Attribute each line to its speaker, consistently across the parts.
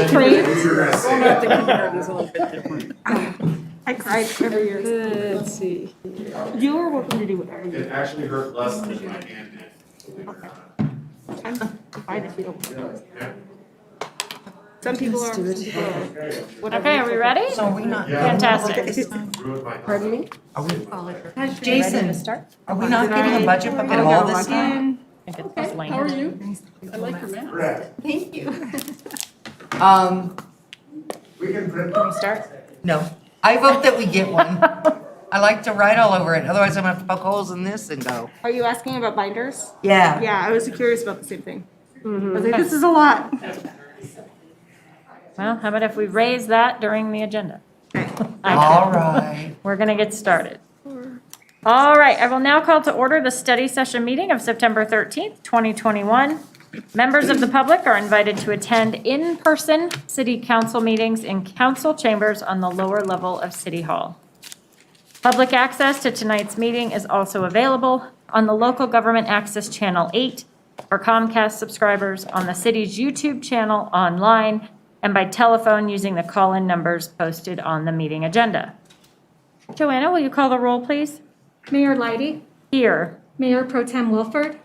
Speaker 1: train.
Speaker 2: Going back to kindergarten is a little bit different.
Speaker 1: I cried every year.
Speaker 2: Let's see.
Speaker 1: You are welcome to do whatever you
Speaker 3: It actually hurt less than my hand did.
Speaker 1: I'm fine if you don't. Some people are.
Speaker 2: Let's do it.
Speaker 1: Some people are.
Speaker 4: Okay, are we ready?
Speaker 5: So are we not?
Speaker 4: Fantastic.
Speaker 3: Ruined my.
Speaker 1: Pardon me?
Speaker 5: Are we,
Speaker 4: Jason.
Speaker 5: Jason, are we not getting a budget book at all this time?
Speaker 4: I think it's Lane.
Speaker 2: How are you? I like your map.
Speaker 1: Thank you.
Speaker 3: We can print.
Speaker 4: Can we start?
Speaker 5: No. I vote that we get one. I like to write all over it, otherwise I'm gonna have to poke holes in this and go.
Speaker 1: Are you asking about binders?
Speaker 5: Yeah.
Speaker 1: Yeah, I was curious about the same thing. I was like, this is a lot.
Speaker 4: Well, how about if we raise that during the agenda?
Speaker 5: All right.
Speaker 4: We're going to get started. All right, I will now call to order the study session meeting of September 13th, 2021. Members of the public are invited to attend in-person city council meetings in council chambers on the lower level of City Hall. Public access to tonight's meeting is also available on the Local Government Access Channel 8 for Comcast subscribers, on the city's YouTube channel online, and by telephone using the call-in numbers posted on the meeting agenda. Joanna, will you call the roll, please?
Speaker 6: Mayor Leidy,
Speaker 4: Here.
Speaker 6: Mayor Pro Tem Wilford,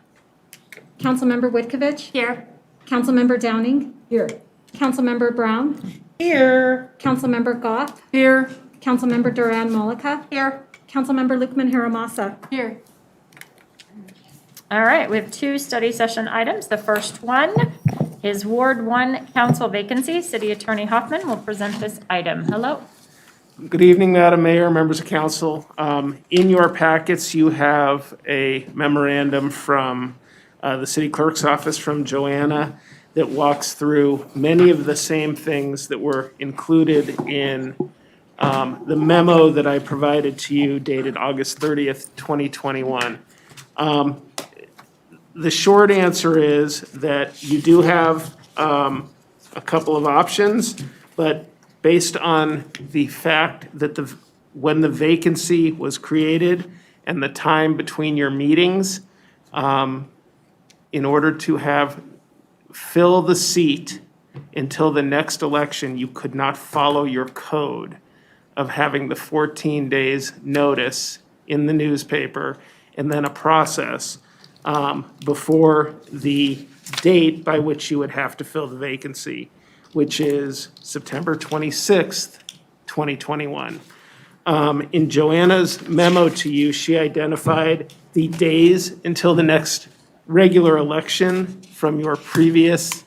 Speaker 6: Councilmember Whitkovich.
Speaker 4: Here.
Speaker 6: Councilmember Downing.
Speaker 2: Here.
Speaker 6: Councilmember Brown.
Speaker 5: Here.
Speaker 6: Councilmember Goff.
Speaker 2: Here.
Speaker 6: Councilmember Duran Mollica.
Speaker 1: Here.
Speaker 6: Councilmember Luqman Haramasa.
Speaker 2: Here.
Speaker 4: All right, we have two study session items. The first one is Ward 1 council vacancy. City Attorney Hoffman will present this item. Hello.
Speaker 7: Good evening, Madam Mayor, members of council. In your packets, you have a memorandum from the city clerk's office from Joanna that walks through many of the same things that were included in the memo that I provided to you dated August 30th, 2021. The short answer is that you do have a couple of options, but based on the fact that when the vacancy was created and the time between your meetings, in order to fill the seat until the next election, you could not follow your code of having the 14 days notice in the newspaper and then a process before the date by which you would have to fill the vacancy, which is September 26th, 2021. In Joanna's memo to you, she identified the days until the next regular election from your previous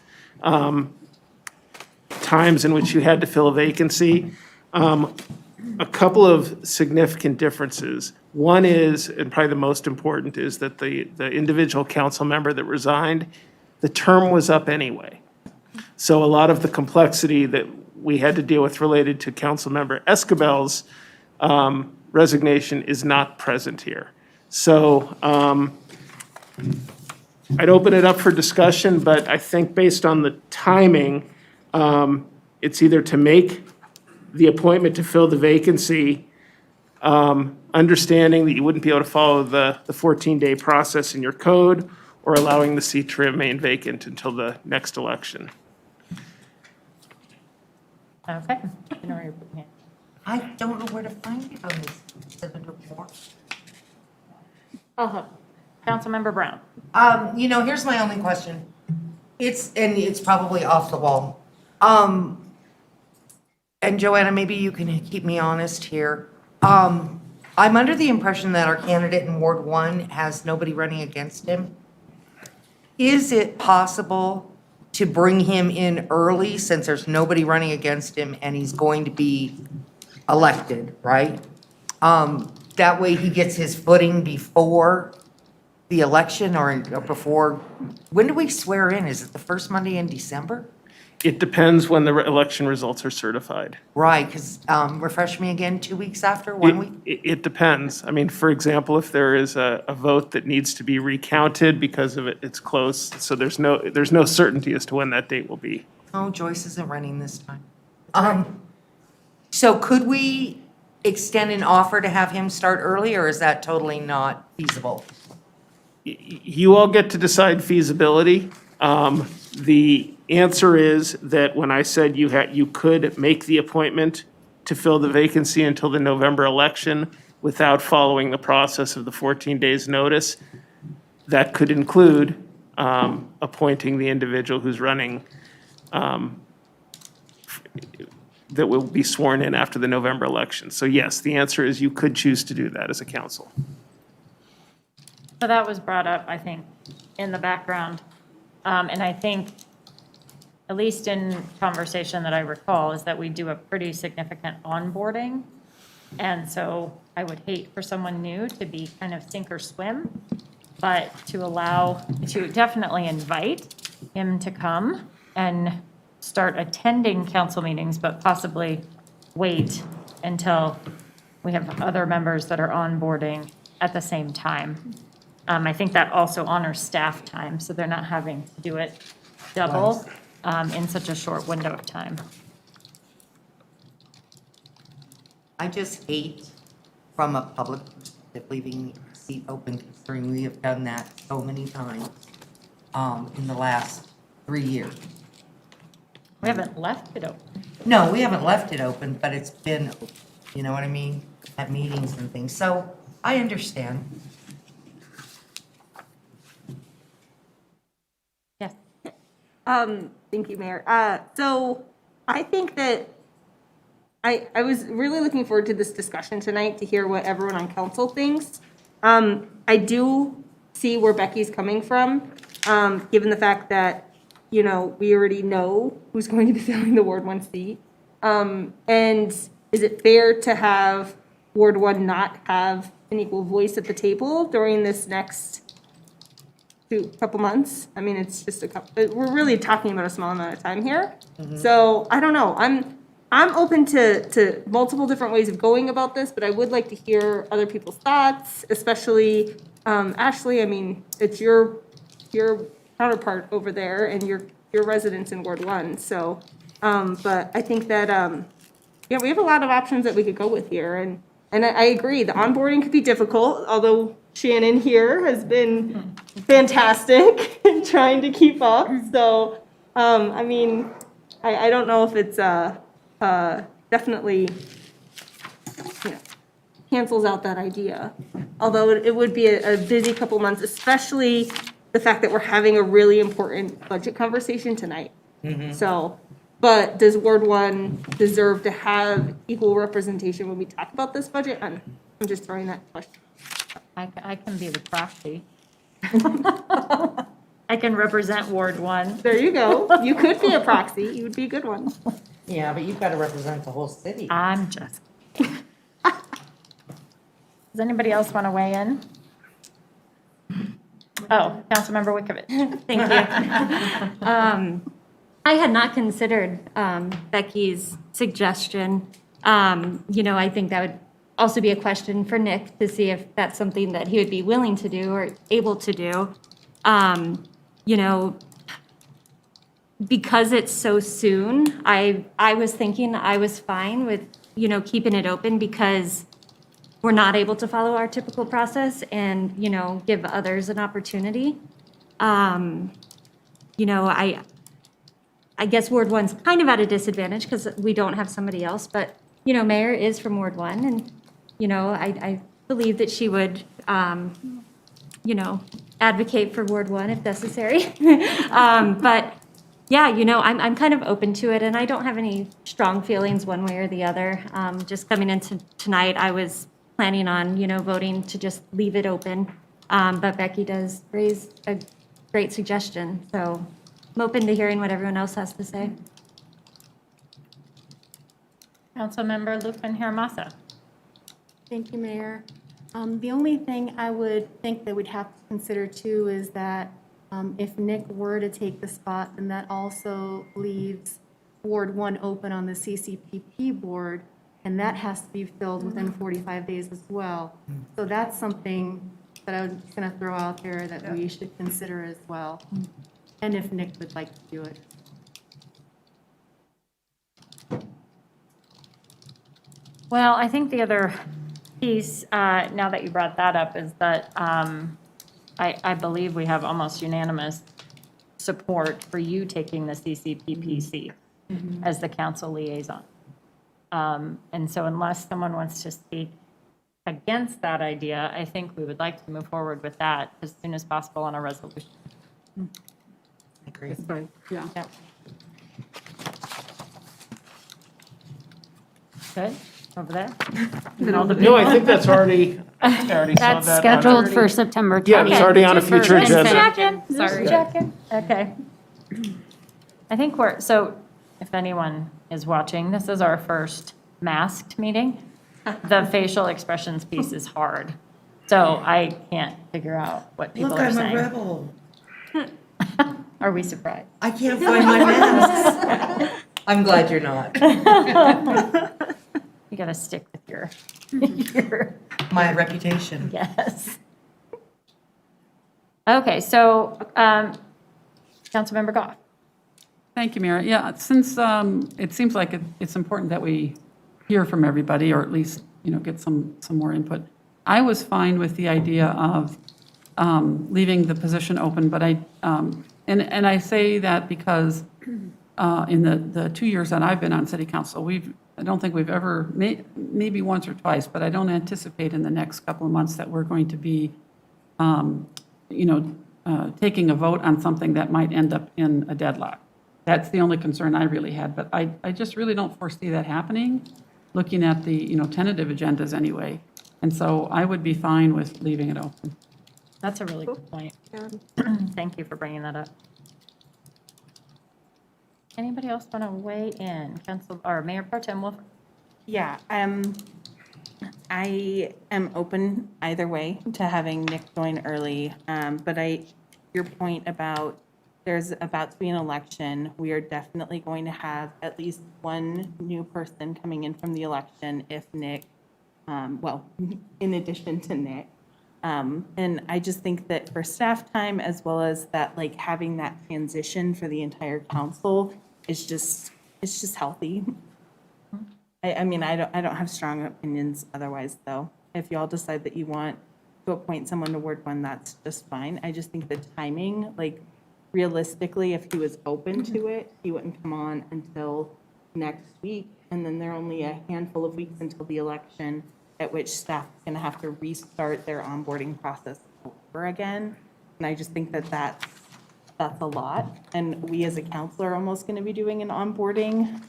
Speaker 7: times in which you had to fill a vacancy. A couple of significant differences. One is, and probably the most important, is that the individual council member that resigned, the term was up anyway. So a lot of the complexity that we had to deal with related to Councilmember Escabel's resignation is not present here. So I'd open it up for discussion, but I think based on the timing, it's either to make the appointment to fill the vacancy, understanding that you wouldn't be able to follow the 14-day process in your code, or allowing the seat to remain vacant until the next election.
Speaker 4: Okay.
Speaker 5: I don't know where to find it on this. Senator Moore.
Speaker 4: Councilmember Brown.
Speaker 5: Here's my only question. It's probably off the wall. And Joanna, maybe you can keep me honest here. I'm under the impression that our candidate in Ward 1 has nobody running against him. Is it possible to bring him in early since there's nobody running against him and he's going to be elected, right? That way he gets his footing before the election or before, when do we swear in? Is it the first Monday in December?
Speaker 7: It depends when the election results are certified.
Speaker 5: Right, because, refresh me again, 2 weeks after, 1 week?
Speaker 7: It depends. I mean, for example, if there is a vote that needs to be recounted because of it's close, so there's no certainty as to when that date will be.
Speaker 5: Oh, Joyce isn't running this time. So could we extend an offer to have him start early, or is that totally not feasible?
Speaker 7: You all get to decide feasibility. The answer is that when I said you could make the appointment to fill the vacancy until the November election without following the process of the 14 days notice, that could include appointing the individual who's running, that will be sworn in after the November election. So yes, the answer is you could choose to do that as a council.
Speaker 4: So that was brought up, I think, in the background. And I think, at least in conversation that I recall, is that we do a pretty significant onboarding. And so I would hate for someone new to be kind of sink or swim, but to definitely invite him to come and start attending council meetings, but possibly wait until we have other members that are onboarding at the same time. I think that also honors staff time, so they're not having to do it double in such a short window of time.
Speaker 5: I just hate from a public perspective leaving a seat open, considering we have done that so many times in the last 3 years.
Speaker 4: We haven't left it open.
Speaker 5: No, we haven't left it open, but it's been, you know what I mean, at meetings and things. So I understand.
Speaker 4: Yes.
Speaker 1: Thank you, Mayor. So I think that I was really looking forward to this discussion tonight to hear what everyone on council thinks. I do see where Becky's coming from, given the fact that, you know, we already know who's going to be filling the Ward 1 seat. And is it fair to have Ward 1 not have an equal voice at the table during this next couple months? I mean, it's just we're really talking about a small amount of time here. So I don't know. I'm open to multiple different ways of going about this, but I would like to hear other people's thoughts, especially Ashley. I mean, it's your counterpart over there and your residents in Ward 1. So, but I think that yeah, we have a lot of options that we could go with here, and I agree the onboarding could be difficult, although Shannon here has been fantastic in trying to keep up. So, I mean, I don't know if it's definitely, you know, cancels out that idea. Although it would be a busy couple months, especially the fact that we're having a really important budget conversation tonight. So, but does Ward 1 deserve to have equal representation when we talk about this budget? I'm just throwing that question.
Speaker 4: I can be the proxy. I can represent Ward 1.
Speaker 1: There you go. You could be a proxy. You would be a good one.
Speaker 5: Yeah, but you've got to represent the whole city.
Speaker 4: I'm just. Does anybody else want to weigh in? Oh, Councilmember Wikovich.
Speaker 6: Thank you. I had not considered Becky's suggestion. You know, I think that would also be a question for Nick to see if that's something that he would be willing to do or able to do. You know, because it's so soon, I was thinking I was fine with, you know, keeping it open because we're not able to follow our typical process and, you know, give others an opportunity. You know, I guess Ward 1's kind of at a disadvantage because we don't have somebody else, but, you know, Mayor is from Ward 1 and, you know, I believe that she would, you know, advocate for Ward 1 if necessary. But yeah, you know, I'm kind of open to it and I don't have any strong feelings one way or the other. Just coming into tonight, I was planning on, you know, voting to just leave it open. But Becky does raise a great suggestion. So I'm open to hearing what everyone else has to say.
Speaker 4: Councilmember Lupin Hermosa.
Speaker 8: Thank you, Mayor. The only thing I would think that we'd have to consider too is that if Nick were to take the spot, then that also leaves Ward 1 open on the CCPP board, and that has to be filled within 45 days as well. So that's something that I was going to throw out there that we should consider as well, and if Nick would like to do it.
Speaker 4: Well, I think the other piece, now that you brought that up, is that I believe we have almost unanimous support for you taking the CCPPC as the council liaison. And so unless someone wants to speak against that idea, I think we would like to move forward with that as soon as possible on a resolution.
Speaker 5: Agree.
Speaker 2: It's fine, yeah.
Speaker 4: Yep. Good, over there? All the
Speaker 7: No, I think that's already, I already saw
Speaker 9: That's
Speaker 7: that. on-
Speaker 9: scheduled for September 20th.
Speaker 7: Yeah, it's already on a future
Speaker 4: Just
Speaker 7: agenda.
Speaker 4: checking,
Speaker 9: Sorry.
Speaker 4: just checking. Okay. I think so if anyone is watching, this is our first masked meeting. The facial expressions piece is hard, so I can't figure out what people
Speaker 5: Look,
Speaker 4: are
Speaker 5: I'm a
Speaker 4: saying.
Speaker 5: rebel.
Speaker 4: Are we surprised?
Speaker 5: I can't find my masks. I'm glad you're not.
Speaker 4: You gotta stick with your,
Speaker 5: My reputation.
Speaker 4: yes. Okay, so, Councilmember Goff.
Speaker 2: Thank you, Mayor. Yeah, since it seems like it's important that we hear from everybody, or at least, get some more input. I was fine with the idea of leaving the position open, but and I say that because in the 2 years that I've been on city council, I don't think we've ever, maybe once or twice, but I don't anticipate in the next couple of months that we're going to be, taking a vote on something that might end up in a deadlock. That's the only concern I really had, but I just really don't foresee that happening, looking at the, tentative agendas anyway. And so I would be fine with leaving it open.
Speaker 4: That's a really good point. Thank you for bringing that up. Anybody else want to weigh in? Mayor Pro Tem Wolf?
Speaker 10: Yeah, I am open either way to having Nick join early. But your point about there's about to be an election, we are definitely going to have at least one new person coming in from the election if Nick, in addition to Nick. And I just think that for staff time, as well as that, like having that transition for the entire council is just, it's just healthy. I mean, I don't have strong opinions otherwise, though. If y'all decide that you want to appoint someone to Ward 1, that's just fine. I just think the timing, like realistically, if he was open to it, he wouldn't come on until next week. And then there are only a handful of weeks until the election, at which staff is going to have to restart their onboarding process over again. And I just think that that's a lot. And we as a council are almost going to be doing an onboarding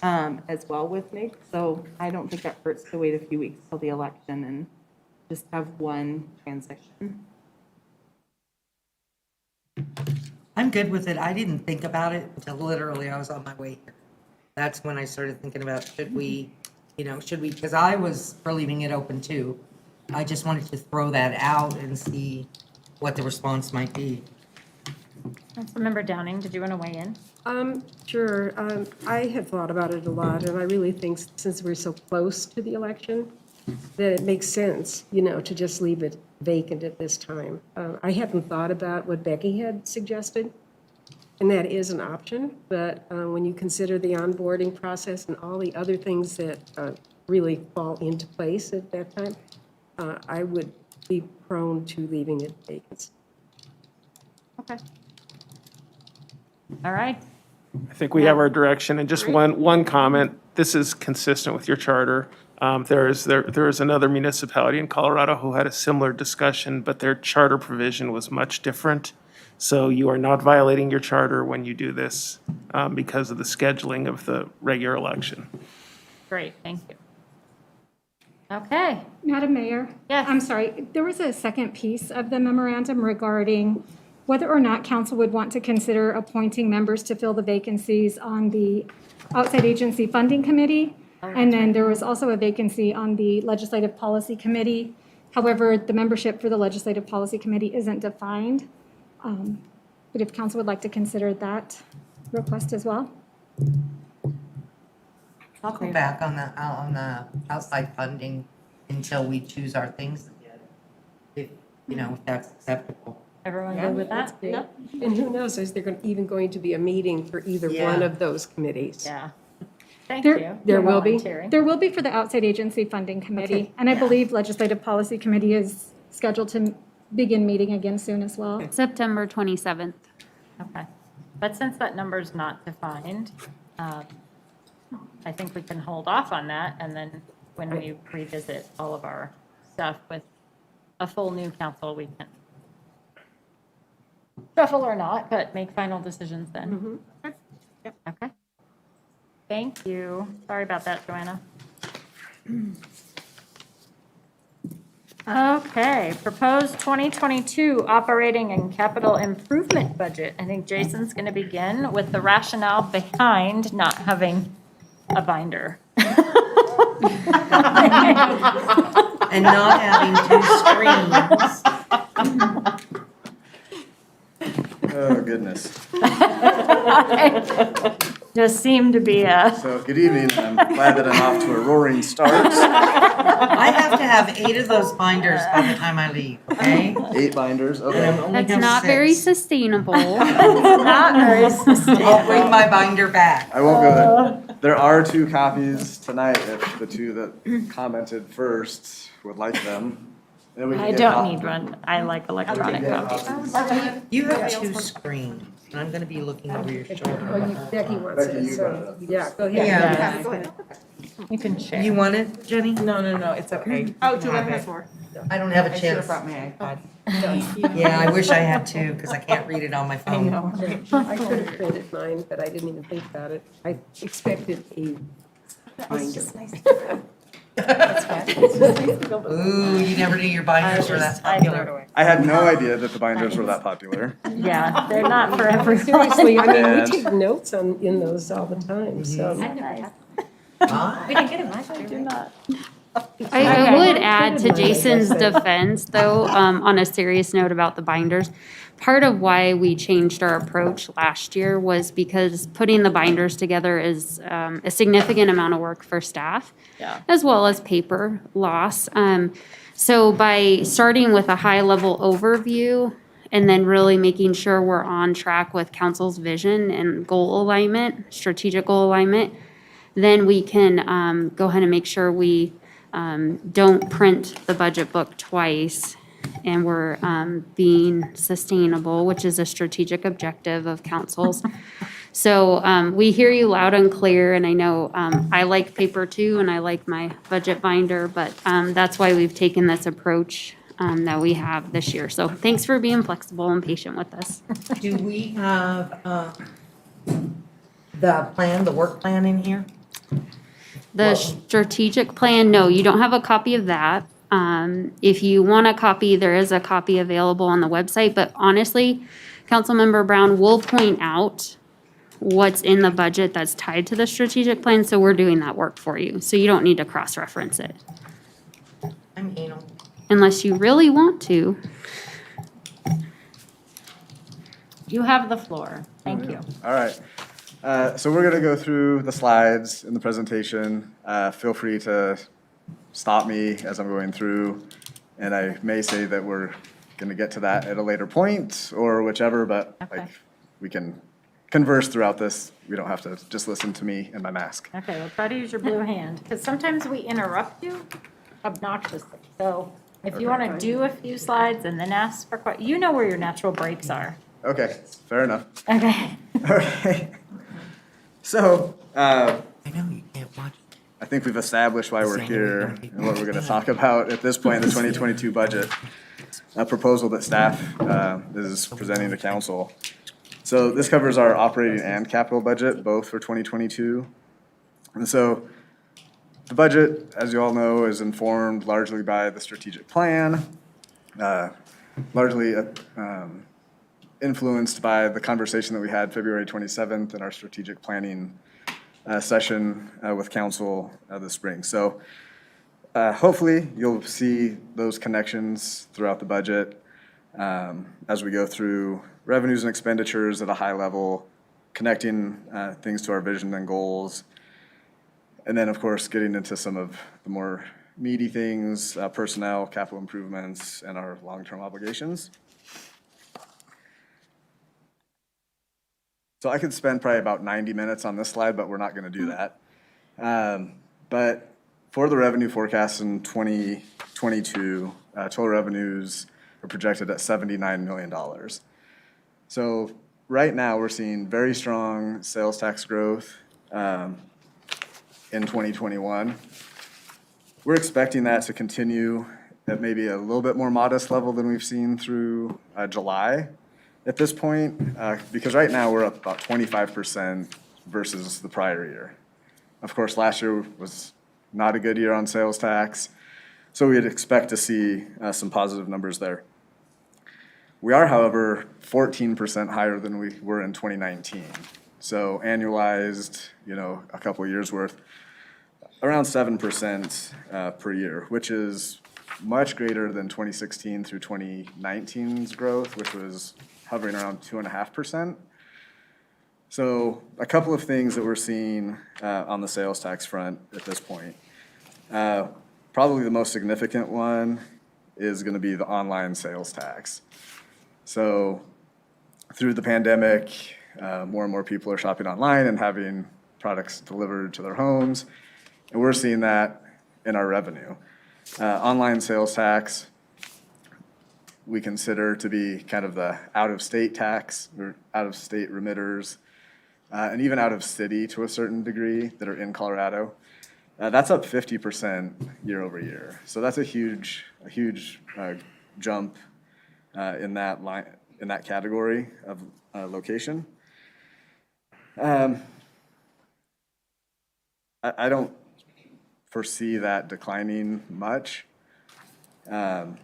Speaker 10: as well with Nick. So I don't think that hurts to wait a few weeks till the election and just have one transition.
Speaker 5: I'm good with it. I didn't think about it until literally I was on my way here. That's when I started thinking about should we, because I was for leaving it open too. I just wanted to throw that out and see what the response might be.
Speaker 4: Councilmember Downing, did you want to weigh in?
Speaker 11: Sure. I have thought about it a lot, and I really think since we're so close to the election, that it makes sense, to just leave it vacant at this time. I hadn't thought about what Becky had suggested, and that is an option, but when you consider the onboarding process and all the other things that really fall into place at that time, I would be prone to leaving it vacant.
Speaker 4: Okay. All right.
Speaker 7: I think we have our direction, and just one comment. This is consistent with your charter. There is another municipality in Colorado who had a similar discussion, but their charter provision was much different. So you are not violating your charter when you do this because of the scheduling of the regular election.
Speaker 4: Great, thank you. Okay.
Speaker 12: Madam Mayor?
Speaker 4: Yes.
Speaker 12: I'm sorry, there was a second piece of the memorandum regarding whether or not council would want to consider appointing members to fill the vacancies on the Outside Agency Funding Committee. And then there was also a vacancy on the Legislative Policy Committee. However, the membership for the Legislative Policy Committee isn't defined. But if council would like to consider that request as well.
Speaker 5: I'll go back on the outside funding until we choose our things again. If that's acceptable.
Speaker 4: Everyone good with that?
Speaker 11: Yep. And who knows, is there even going to be a meeting for either one of those committees?
Speaker 4: Yeah. Thank
Speaker 12: There-
Speaker 4: you.
Speaker 11: There will be?
Speaker 4: Volunteering.
Speaker 12: There will be for the Outside Agency Funding Committee. And I believe Legislative Policy Committee is scheduled to begin meeting again soon as well.
Speaker 9: September 27th.
Speaker 4: Okay. But since that number's not defined, I think we can hold off on that, and then when we revisit all of our stuff with a full new council, we can shuffle or not, but make final decisions then. Okay. Thank you. Sorry about that, Joanna. Okay, proposed 2022 operating and capital improvement budget. I think Jason's going to begin with the rationale behind not having a binder.
Speaker 5: And not having two screens.
Speaker 9: Oh, goodness.
Speaker 4: Just seemed to be a,
Speaker 9: So, good evening. I'm glad that I'm off to a roaring start.
Speaker 5: I have to have 8 of those binders by the time I leave, okay?
Speaker 9: 8 binders,
Speaker 5: And
Speaker 9: okay.
Speaker 5: I'm only
Speaker 13: That's
Speaker 5: have
Speaker 13: not very
Speaker 5: 6.
Speaker 13: sustainable.
Speaker 4: not very
Speaker 5: I'll bring my binder back.
Speaker 9: I won't go there. There are 2 copies tonight if the 2 that commented first would like them. Then we can
Speaker 4: I
Speaker 9: get
Speaker 4: don't need one. I like electronic
Speaker 9: get
Speaker 4: copies.
Speaker 5: You have 2 screens, and I'm gonna be looking over your shoulder.
Speaker 11: Becky wants
Speaker 9: Becky,
Speaker 11: it,
Speaker 9: you
Speaker 11: so,
Speaker 9: got it.
Speaker 11: yeah, go ahead.
Speaker 5: Yeah.
Speaker 11: Go ahead.
Speaker 4: You can share.
Speaker 5: You want it, Jenny?
Speaker 10: No, it's okay.
Speaker 1: Oh, Joanna has more.
Speaker 5: I don't have a chance.
Speaker 10: my iPad.
Speaker 5: Yeah, I wish I had 2, because I can't read it on my phone.
Speaker 11: I could have printed mine, but I didn't even think about it. I expected a binder.
Speaker 5: Ooh, you never knew your binders were that
Speaker 4: I threw it
Speaker 5: popular.
Speaker 4: away.
Speaker 9: I had no idea that the binders were that popular.
Speaker 4: Yeah, they're not for everyone.
Speaker 11: Seriously, I mean,
Speaker 9: And-
Speaker 11: we take notes in those all the time, so.
Speaker 5: Huh?
Speaker 6: We didn't get it much, did we?
Speaker 13: I would add to
Speaker 11: Mine, I
Speaker 13: Jason's
Speaker 11: guess, then.
Speaker 13: defense, though, on a serious note about the binders. Part of why we changed our approach last year was because putting the binders together is a significant amount of work for staff,
Speaker 4: Yeah.
Speaker 13: as well as paper loss. So by starting with a high-level overview and then really making sure we're on track with council's vision and goal alignment, strategic goal alignment, then we can go ahead and make sure we don't print the budget book twice, and we're being sustainable, which is a strategic objective of council's. So we hear you loud and clear, and I know I like paper too, and I like my budget binder, but that's why we've taken this approach that we have this year. So thanks for being flexible and patient with us.
Speaker 5: Do we have the work plan in here?
Speaker 13: The strategic plan, no, you don't have a copy of that. If you want a copy, there is a copy available on the website, but honestly, Councilmember Brown will point out what's in the budget that's tied to the strategic plan, so we're doing that work for you. So you don't need to cross-reference it,
Speaker 5: I'm anal.
Speaker 13: unless you really want to.
Speaker 4: You have the floor. Thank you.
Speaker 9: All right. So we're going to go through the slides in the presentation. Feel free to stop me as I'm going through, and I may say that we're going to get to that at a later point or whichever, but
Speaker 4: Okay.
Speaker 9: like we can converse throughout this. We don't have to just listen to me and my mask.
Speaker 4: Okay, well, try to use your blue hand, because sometimes we interrupt you obnoxiously. So if you want to do a few slides and then ask for you know where your natural breaks are.
Speaker 9: Okay, fair enough.
Speaker 4: Okay.
Speaker 9: All right. So,
Speaker 5: I know, you can't watch.
Speaker 9: I think we've established why we're here and what we're going to talk about at this point in the 2022 budget, a proposal that staff is presenting to council. So this covers our operating and capital budget, both for 2022. And so the budget, as you all know, is informed largely by the strategic plan, largely influenced by the conversation that we had February 27th in our strategic planning session with council this spring. So hopefully you'll see those connections throughout the budget as we go through revenues and expenditures at a high level, connecting things to our vision and goals. And then, of course, getting into some of the more meaty things, personnel, capital improvements, and our long-term obligations. So I could spend probably about 90 minutes on this slide, but we're not going to do that. But for the revenue forecast in 2022, total revenues are projected at $79 million. So right now, we're seeing very strong sales tax growth in 2021. We're expecting that to continue at maybe a little bit more modest level than we've seen through July at this point, because right now we're up about 25% versus the prior year. Of course, last year was not a good year on sales tax, so we'd expect to see some positive numbers there. We are, however, 14% higher than we were in 2019. So annualized, a couple of years worth, around 7% per year, which is much greater than 2016 through 2019's growth, which was hovering around 2.5%. So a couple of things that we're seeing on the sales tax front at this point. Probably the most significant one is going to be the online sales tax. So through the pandemic, more and more people are shopping online and having products delivered to their homes, and we're seeing that in our revenue. Online sales tax, we consider to be kind of the out-of-state tax, or out-of-state remitters, and even out-of-city to a certain degree that are in Colorado. That's up 50% year over year. So that's a huge jump in that category of location. I don't foresee that declining much. So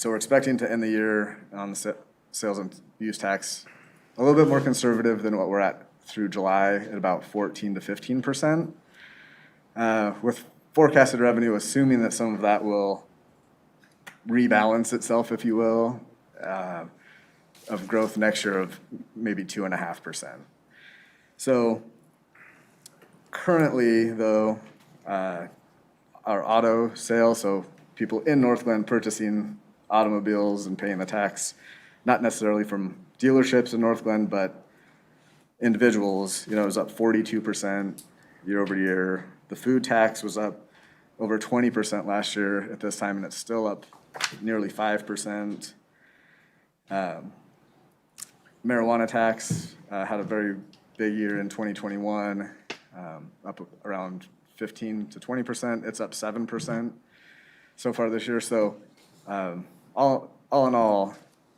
Speaker 9: we're expecting to end the year on the sales and use tax a little bit more conservative than what we're at through July at about 14 to 15%. With forecasted revenue, assuming that some of that will rebalance itself, if you will, of growth next year of maybe 2.5%. So currently, though, our auto sales, so people in Northglenn purchasing automobiles and paying the tax, not necessarily from dealerships in Northglenn, but individuals, it was up 42% year over year. The food tax was up over 20% last year at this time, and it's still up nearly 5%. Marijuana tax had a very big year in 2021, up around 15 to 20%. It's up 7% so far this year. So all in all,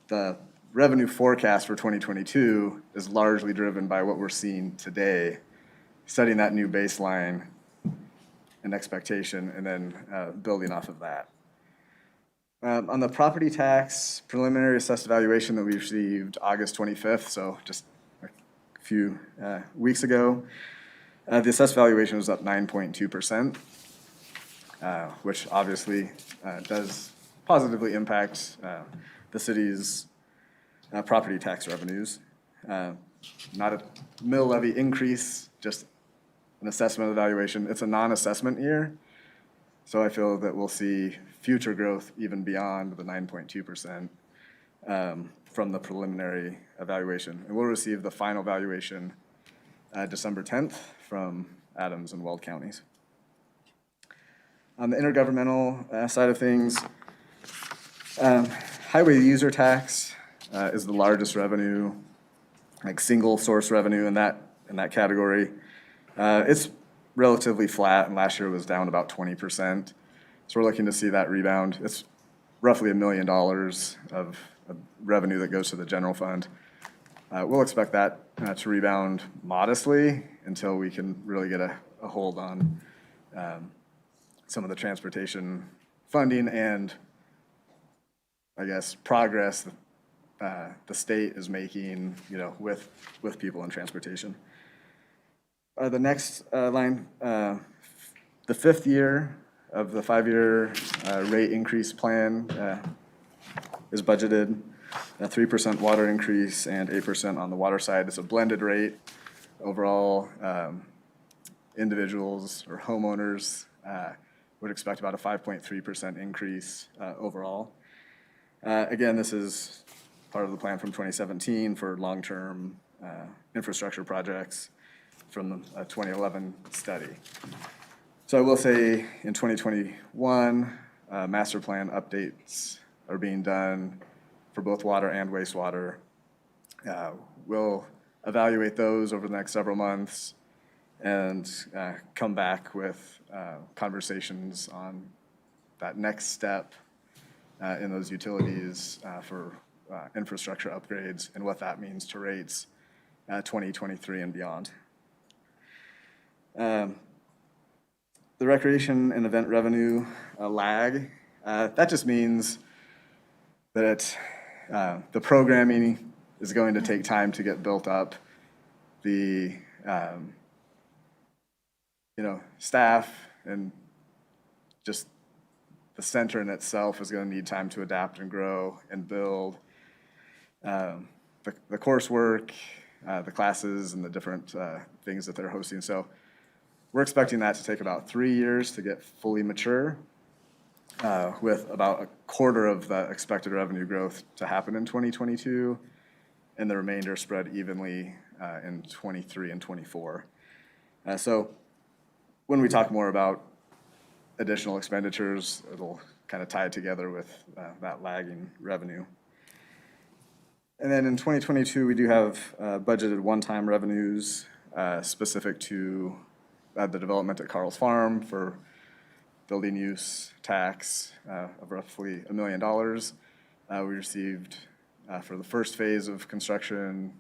Speaker 9: the revenue forecast for 2022 is largely driven by what we're seeing today, setting that new baseline and expectation, and then building off of that. On the property tax preliminary assessed valuation that we received August 25th, so just a few weeks ago, the assessed valuation was up 9.2%, which obviously does positively impact the city's property tax revenues. Not a mill levy increase, just an assessment of the valuation. It's a non-assessment year, so I feel that we'll see future growth even beyond the 9.2% from the preliminary evaluation. And we'll receive the final valuation December 10th from Adams and Weld counties. On the intergovernmental side of things, highway user tax is the largest revenue, like single source revenue in that category. It's relatively flat, and last year was down about 20%. So we're looking to see that rebound. It's roughly $1 million of revenue that goes to the general fund. We'll expect that to rebound modestly until we can really get a hold on some of the transportation funding and, I guess, progress the state is making, with people in transportation. The next line, the fifth year of the 5-year rate increase plan is budgeted, a 3% water increase and 8% on the water side. It's a blended rate. Overall, individuals or homeowners would expect about a 5.3% increase overall. Again, this is part of the plan from 2017 for long-term infrastructure projects from the 2011 study. So I will say in 2021, master plan updates are being done for both water and wastewater. We'll evaluate those over the next several months and come back with conversations on that next step in those utilities for infrastructure upgrades and what that means to rates 2023 and beyond. The recreation and event revenue lag, that just means that the programming is going to take time to get built up. The staff and just the center in itself is going to need time to adapt and grow and build. The coursework, the classes, and the different things that they're hosting. So we're expecting that to take about 3 years to get fully mature, with about a quarter of the expected revenue growth to happen in 2022, and the remainder spread evenly in 23 and 24. So when we talk more about additional expenditures, it'll kind of tie it together with that lagging revenue. And then in 2022, we do have budgeted one-time revenues specific to the development at Carl's Farm for building use tax of roughly $1 million. We received for the first phase of construction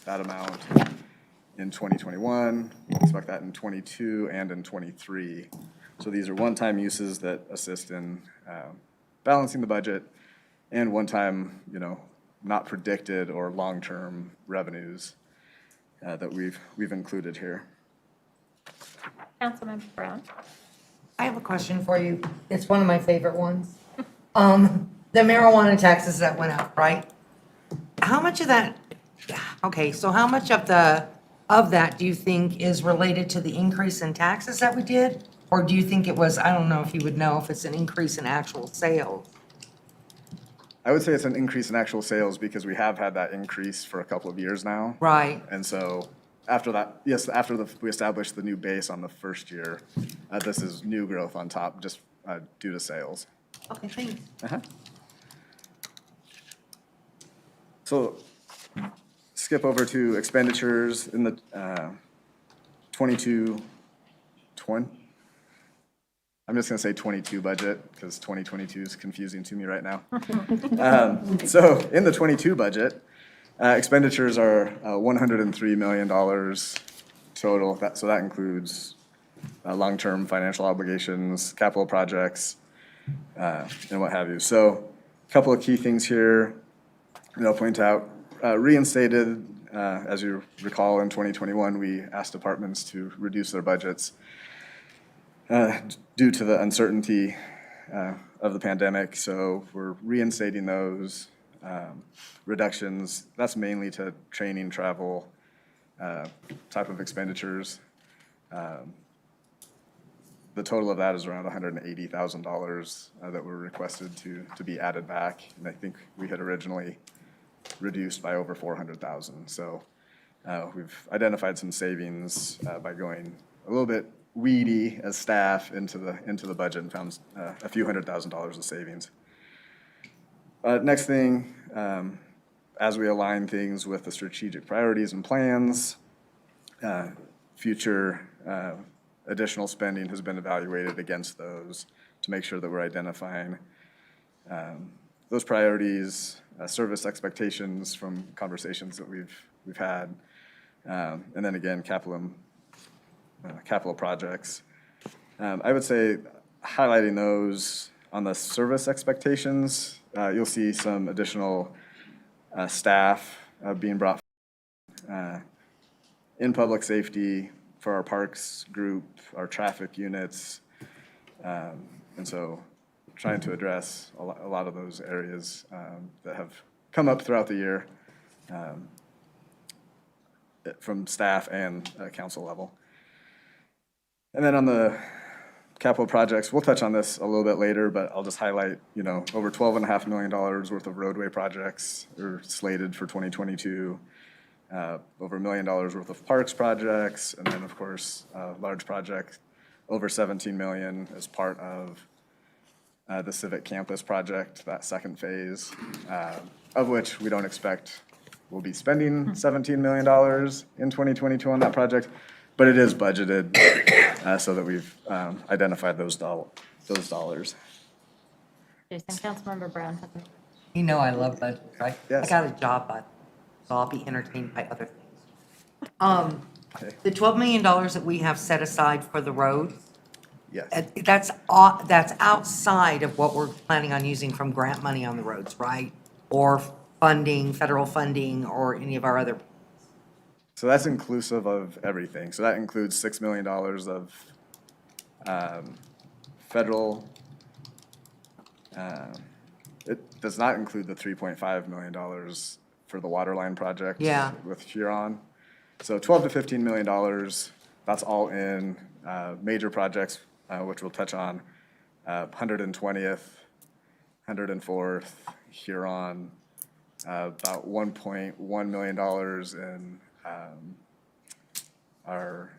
Speaker 9: that amount in 2021. We expect that in 22 and in 23. So these are one-time uses that assist in balancing the budget and one-time, not predicted or long-term revenues that we've included here.
Speaker 4: Councilmember Brown?
Speaker 5: I have a question for you. It's one of my favorite ones. The marijuana taxes that went up, right? How much of that, okay, so how much of that do you think is related to the increase in taxes that we did? Or do you think it was, I don't know if you would know if it's an increase in actual sales?
Speaker 9: I would say it's an increase in actual sales because we have had that increase for a couple of years now.
Speaker 5: Right.
Speaker 9: And so after that, yes, we established the new base on the first year, this is new growth on top just due to sales.
Speaker 5: Okay, thanks.
Speaker 9: So skip over to expenditures in the 22-20. I'm just going to say 22 budget because 2022 is confusing to me right now. So in the 22 budget, expenditures are $103 million total. So that includes long-term financial obligations, capital projects, and what have you. So a couple of key things here that I'll point out. Reinstated, as you recall, in 2021, we asked departments to reduce their budgets due to the uncertainty of the pandemic. So we're reinstating those reductions. That's mainly to training, travel, type of expenditures. The total of that is around $180,000 that were requested to be added back. And I think we had originally reduced by over 400,000. So we've identified some savings by going a little bit weedy as staff into the budget and found a few $100,000 of savings. Next thing, as we align things with the strategic priorities and plans, future additional spending has been evaluated against those to make sure that we're identifying those priorities, service expectations from conversations that we've had, and then again, capital projects. I would say highlighting those on the service expectations, you'll see some additional staff being brought in public safety for our parks group, our traffic units, and so trying to address a lot of those areas that have come up throughout the year from staff and council level. And then on the capital projects, we'll touch on this a little bit later, but I'll just highlight, over $12.5 million worth of roadway projects are slated for 2022, over $1 million worth of parks projects, and then of course, large project, over $17 million as part of the Civic Campus project, that second phase, of which we don't expect we'll be spending $17 million in 2022 on that project, but it is budgeted so that we've identified those dollars.
Speaker 4: Jason, Councilmember Brown.
Speaker 5: You know I love budgets, right?
Speaker 9: Yes.
Speaker 5: I got a job budget, so I'll be entertained by other things. The $12 million that we have set aside for the roads,
Speaker 9: Yes.
Speaker 5: that's outside of what we're planning on using from grant money on the roads, right? Or funding, federal funding, or any of our other.
Speaker 9: So that's inclusive of everything. So that includes $6 million of federal. It does not include the $3.5 million for the water line project.
Speaker 5: Yeah.
Speaker 9: With Huron. So 12 to $15 million, that's all in major projects, which we'll touch on. 120th, 104th, Huron, about $1.1 million in our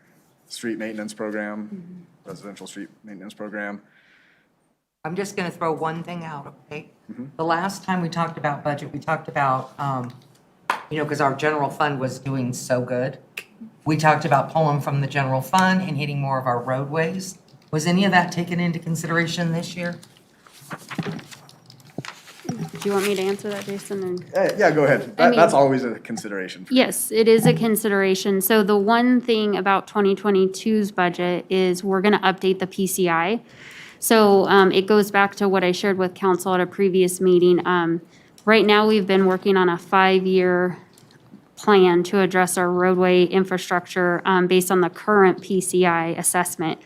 Speaker 9: street maintenance program, residential street maintenance program.
Speaker 5: I'm just gonna throw one thing out, okay? The last time we talked about budget, we talked about, because our general fund was doing so good. We talked about pulling from the general fund and hitting more of our roadways. Was any of that taken into consideration this year?
Speaker 13: Do you want me to answer that, Jason? Or?
Speaker 9: Yeah, go ahead. That's always a consideration.
Speaker 13: Yes, it is a consideration. So the one thing about 2022's budget is we're going to update the PCI. So it goes back to what I shared with council at a previous meeting. Right now, we've been working on a 5-year plan to address our roadway infrastructure based on the current PCI assessment.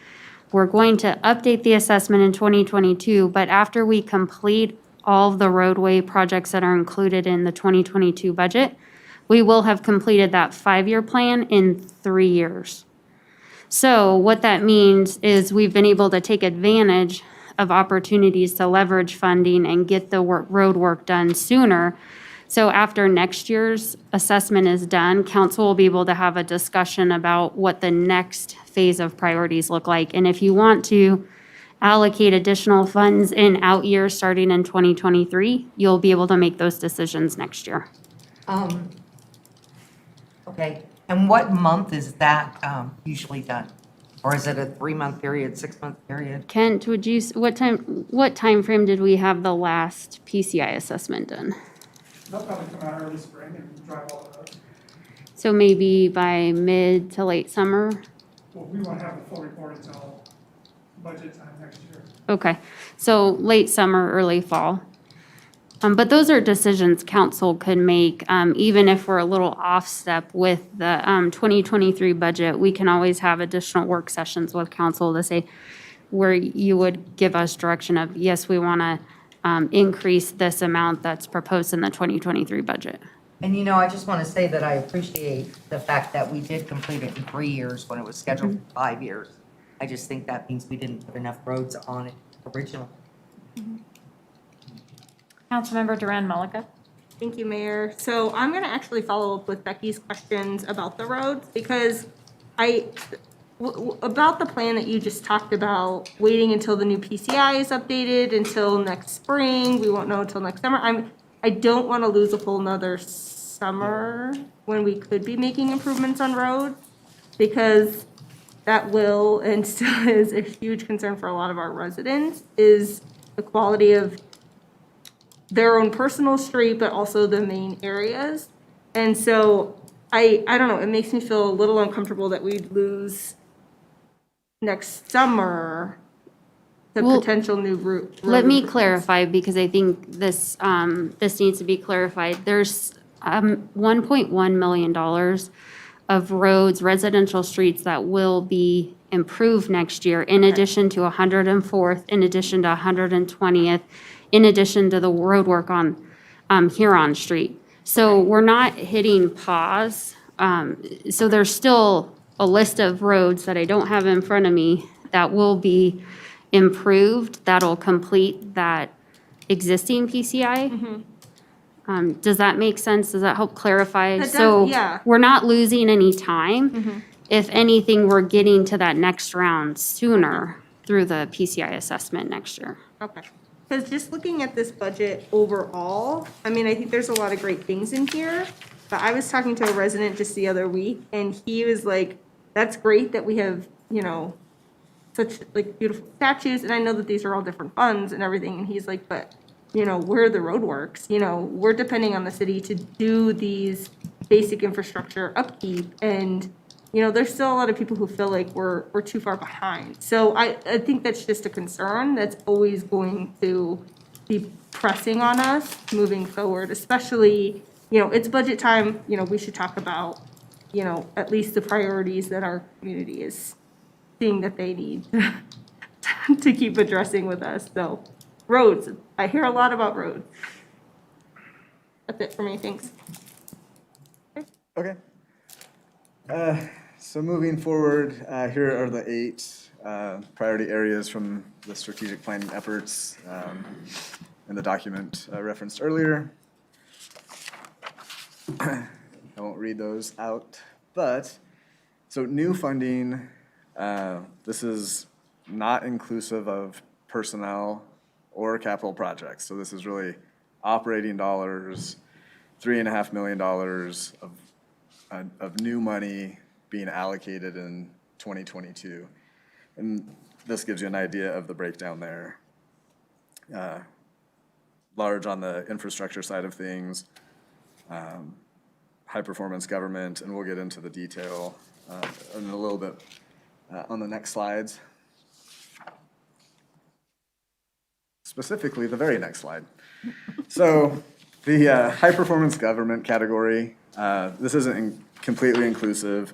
Speaker 13: We're going to update the assessment in 2022, but after we complete all of the roadway projects that are included in the 2022 budget, we will have completed that 5-year plan in 3 years. So what that means is we've been able to take advantage of opportunities to leverage funding and get the road work done sooner. So after next year's assessment is done, council will be able to have a discussion about what the next phase of priorities look like. And if you want to allocate additional funds in out years starting in 2023, you'll be able to make those decisions next year.
Speaker 5: Okay, and what month is that usually done? Or is it a 3-month period, 6-month period?
Speaker 13: Kent, what time frame did we have the last PCI assessment done?
Speaker 14: They'll probably come out early spring and drive all the roads.
Speaker 13: So maybe by mid to late summer?
Speaker 14: Well, we won't have the full report until budget time next year.
Speaker 13: Okay, so late summer, early fall. But those are decisions council could make, even if we're a little off step with the 2023 budget. We can always have additional work sessions with council to say where you would give us direction of, yes, we want to increase this amount that's proposed in the 2023 budget.
Speaker 5: And I just want to say that I appreciate the fact that we did complete it in 3 years when it was scheduled for 5 years. I just think that means we didn't put enough roads on it originally.
Speaker 4: Councilmember Duran Mullica.
Speaker 1: Thank you, Mayor. So I'm going to actually follow up with Becky's questions about the roads because about the plan that you just talked about, waiting until the new PCI is updated until next spring. We won't know until next summer. I don't want to lose a whole nother summer when we could be making improvements on roads because that will and still is a huge concern for a lot of our residents is the quality of their own personal street, but also the main areas. And so I don't know, it makes me feel a little uncomfortable that we'd lose next summer the potential new route.
Speaker 13: Let me clarify because I think this needs to be clarified. There's $1.1 million of roads, residential streets that will be improved next year in addition to 104th, in addition to 120th, in addition to the road work on Huron Street. So we're not hitting pause. So there's still a list of roads that I don't have in front of me that will be improved, that'll complete that existing PCI. Does that make sense? Does that help clarify?
Speaker 1: That does,
Speaker 13: So
Speaker 1: yeah.
Speaker 13: we're not losing any time. If anything, we're getting to that next round sooner through the PCI assessment next year.
Speaker 1: Okay. Because just looking at this budget overall, I think there's a lot of great things in here. but I was talking to a resident just the other week, and he was like, that's great that we have, you know, such like beautiful statues, and I know that these are all different funds and everything, and he's like, but, you know, where are the roadworks? You know, we're depending on the city to do these basic infrastructure upkeep, and, you know, there's still a lot of people who feel like we're too far behind. So I think that's just a concern that's always going to be pressing on us moving forward, especially, you know, it's budget time, you know, we should talk about, you know, at least the priorities that our community is seeing that they need to keep addressing with us. So roads, I hear a lot about roads. That's it for me, thanks.
Speaker 9: Okay. So moving forward, here are the 8 priority areas from the strategic planning efforts in the document referenced earlier. I won't read those out, but, so new funding, this is not inclusive of personnel or capital projects. So this is really operating dollars, $3.5 million of new money being allocated in 2022. And this gives you an idea of the breakdown there. Large on the infrastructure side of things, high performance government, and we'll get into the detail in a little bit on the next slides. Specifically, the very next slide. So the high performance government category, this isn't completely inclusive.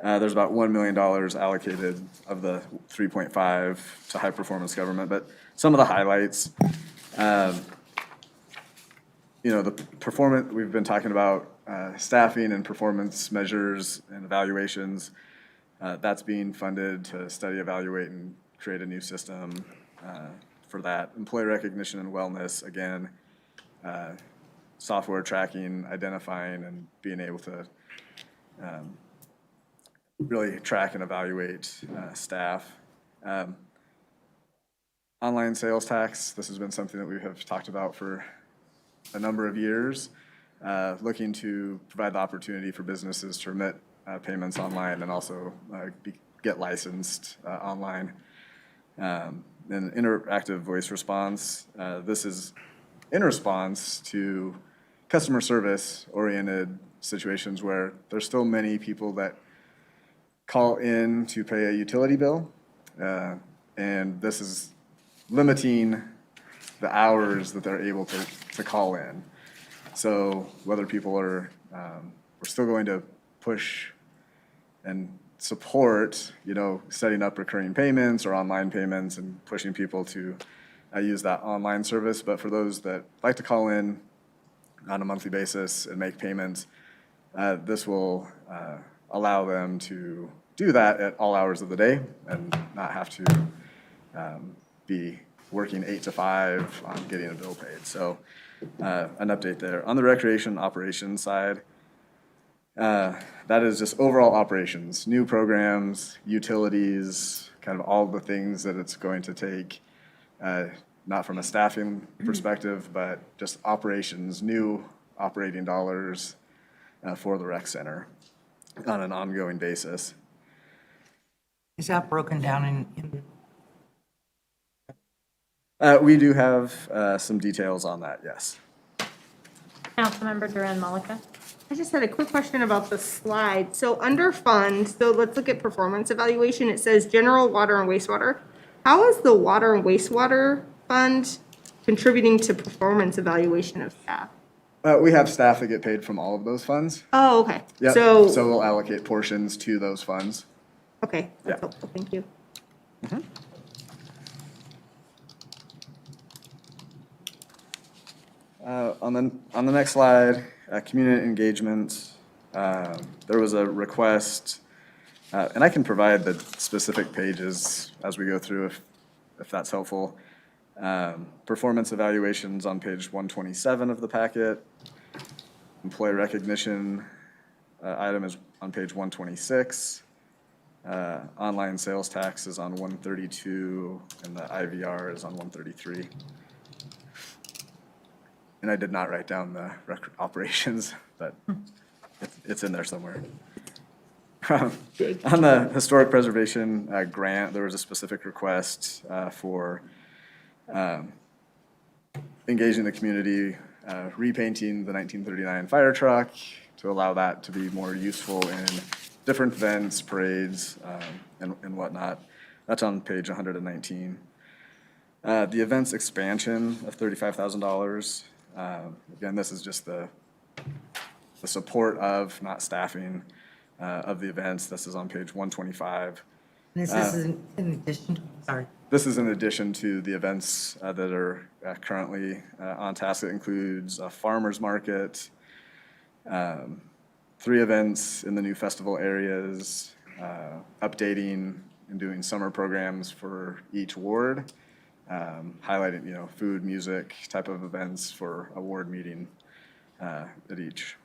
Speaker 9: There's about $1 million allocated of the 3.5 to high performance government, but some of the highlights, you know, the performance, we've been talking about staffing and performance measures and evaluations. That's being funded to study, evaluate, and create a new system for that. Employee recognition and wellness, again, software tracking, identifying, and being able to really track and evaluate staff. Online sales tax, this has been something that we have talked about for a number of years, looking to provide the opportunity for businesses to remit payments online and also get licensed online. And interactive voice response, this is in response to customer service oriented situations where there's still many people that call in to pay a utility bill, and this is limiting the hours that they're able to call in. So whether people are, we're still going to push and support, you know, setting up recurring payments or online payments and pushing people to use that online service. But for those that like to call in on a monthly basis and make payments, this will allow them to do that at all hours of the day and not have to be working 8 to 5 on getting a bill paid. So an update there. On the recreation operations side, that is just overall operations, new programs, utilities, kind of all the things that it's going to take, not from a staffing perspective, but just operations, new operating dollars for the rec center on an ongoing basis.
Speaker 5: Is that broken down in
Speaker 9: We do have some details on that, yes.
Speaker 4: Councilmember Duran Malika.
Speaker 1: I just had a quick question about the slide. So under fund, so let's look at performance evaluation. It says general water and wastewater. How is the water and wastewater fund contributing to performance evaluation of staff?
Speaker 9: We have staff that get paid from all of those funds.
Speaker 1: Oh, okay.
Speaker 9: Yep.
Speaker 1: So
Speaker 9: we'll allocate portions to those funds.
Speaker 1: okay, that's
Speaker 9: Yeah.
Speaker 1: helpful. Thank you.
Speaker 9: On the next slide, community engagement, there was a request, and I can provide the specific pages as we go through if that's helpful. Performance evaluations on page 127 of the packet. Employee recognition item is on page 126. Online sales tax is on 132, and the IVR is on 133. And I did not write down the operations, but It's in there somewhere. On the historic preservation grant, there was a specific request for engaging the community, repainting the 1939 fire truck to allow that to be more useful in different events, parades, and whatnot. That's on page 119. The events expansion of $35,000. Again, this is just the support of, not staffing, of the events. This is on page 125.
Speaker 5: This is in addition, sorry.
Speaker 9: This is in addition to the events that are currently on task. It includes a farmer's market, 3 events in the new festival areas, updating and doing summer programs for each ward, highlighting, food, music type of events for a ward meeting at each.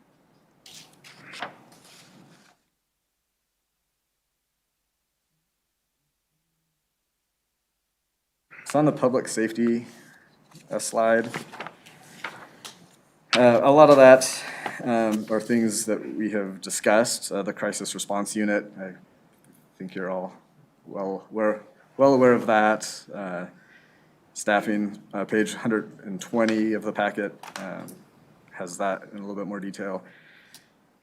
Speaker 9: So on the public safety slide, a lot of that are things that we have discussed. The crisis response unit, I think you're all well aware of that. Staffing, page 120 of the packet has that in a little bit more detail.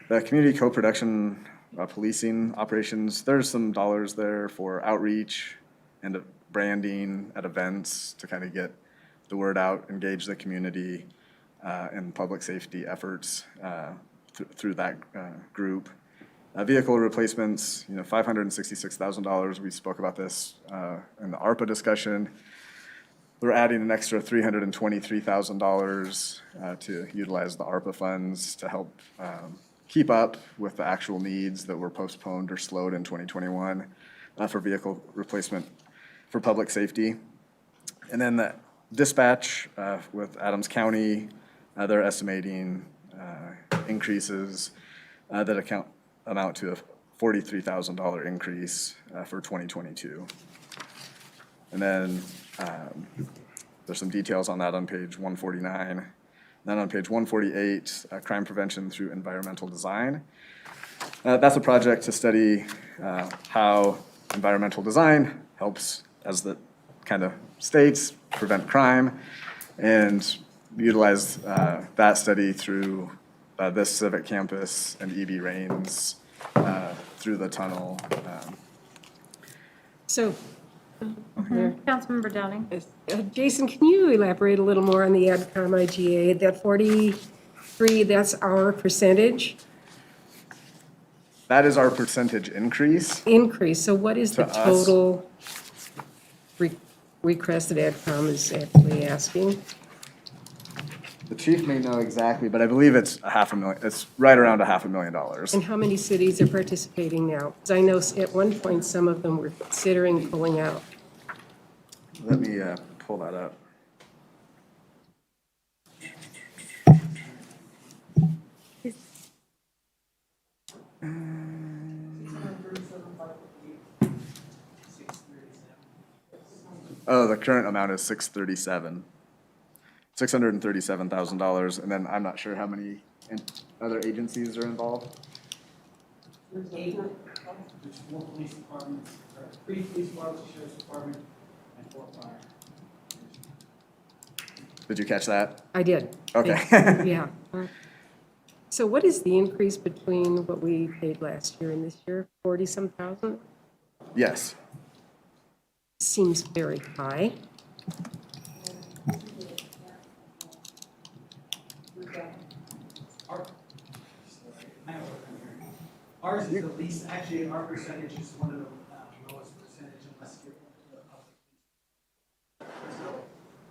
Speaker 9: The community co-production policing operations, there's some dollars there for outreach and branding at events to kind of get the word out, engage the community and public safety efforts through that group. Vehicle replacements, $566,000. We spoke about this in the ARPA discussion. We're adding an extra $323,000 to utilize the ARPA funds to help keep up with the actual needs that were postponed or slowed in 2021 for vehicle replacement for public safety. And then the dispatch with Adams County, they're estimating increases that amount to a $43,000 increase for 2022. And then there's some details on that on page 149. Then on page 148, crime prevention through environmental design. That's a project to study how environmental design helps, as the kind of states, prevent crime, and utilize that study through this civic campus and EV Rains through the tunnel.
Speaker 11: So,
Speaker 4: Councilmember Downing?
Speaker 11: Jason, can you elaborate a little more on the AdCom IGA? That 43, that's our percentage
Speaker 9: That is our percentage increase.
Speaker 11: increase. So what is the
Speaker 9: To us.
Speaker 11: total request that AdCom is actually asking?
Speaker 9: The chief may know exactly, but I believe it's $500,000. It's right around $500,000.
Speaker 11: And how many cities are participating now? Because I know at one point, some of them were considering pulling out.
Speaker 9: Let me pull that up. Oh, the current amount is $637,000, and then I'm not sure how many other agencies are involved.
Speaker 14: There's 8, there's 4 police departments, 3 police departments, sheriff's department, and 4 fire.
Speaker 9: Did you catch that?
Speaker 11: I did.
Speaker 9: Okay.
Speaker 11: Yeah. So what is the increase between what we paid last year and this year? 40-some thousand?
Speaker 9: Yes.
Speaker 11: Seems very high.
Speaker 14: Ours is the least, actually, our percentage is one of the lowest percentage unless you're the public. So,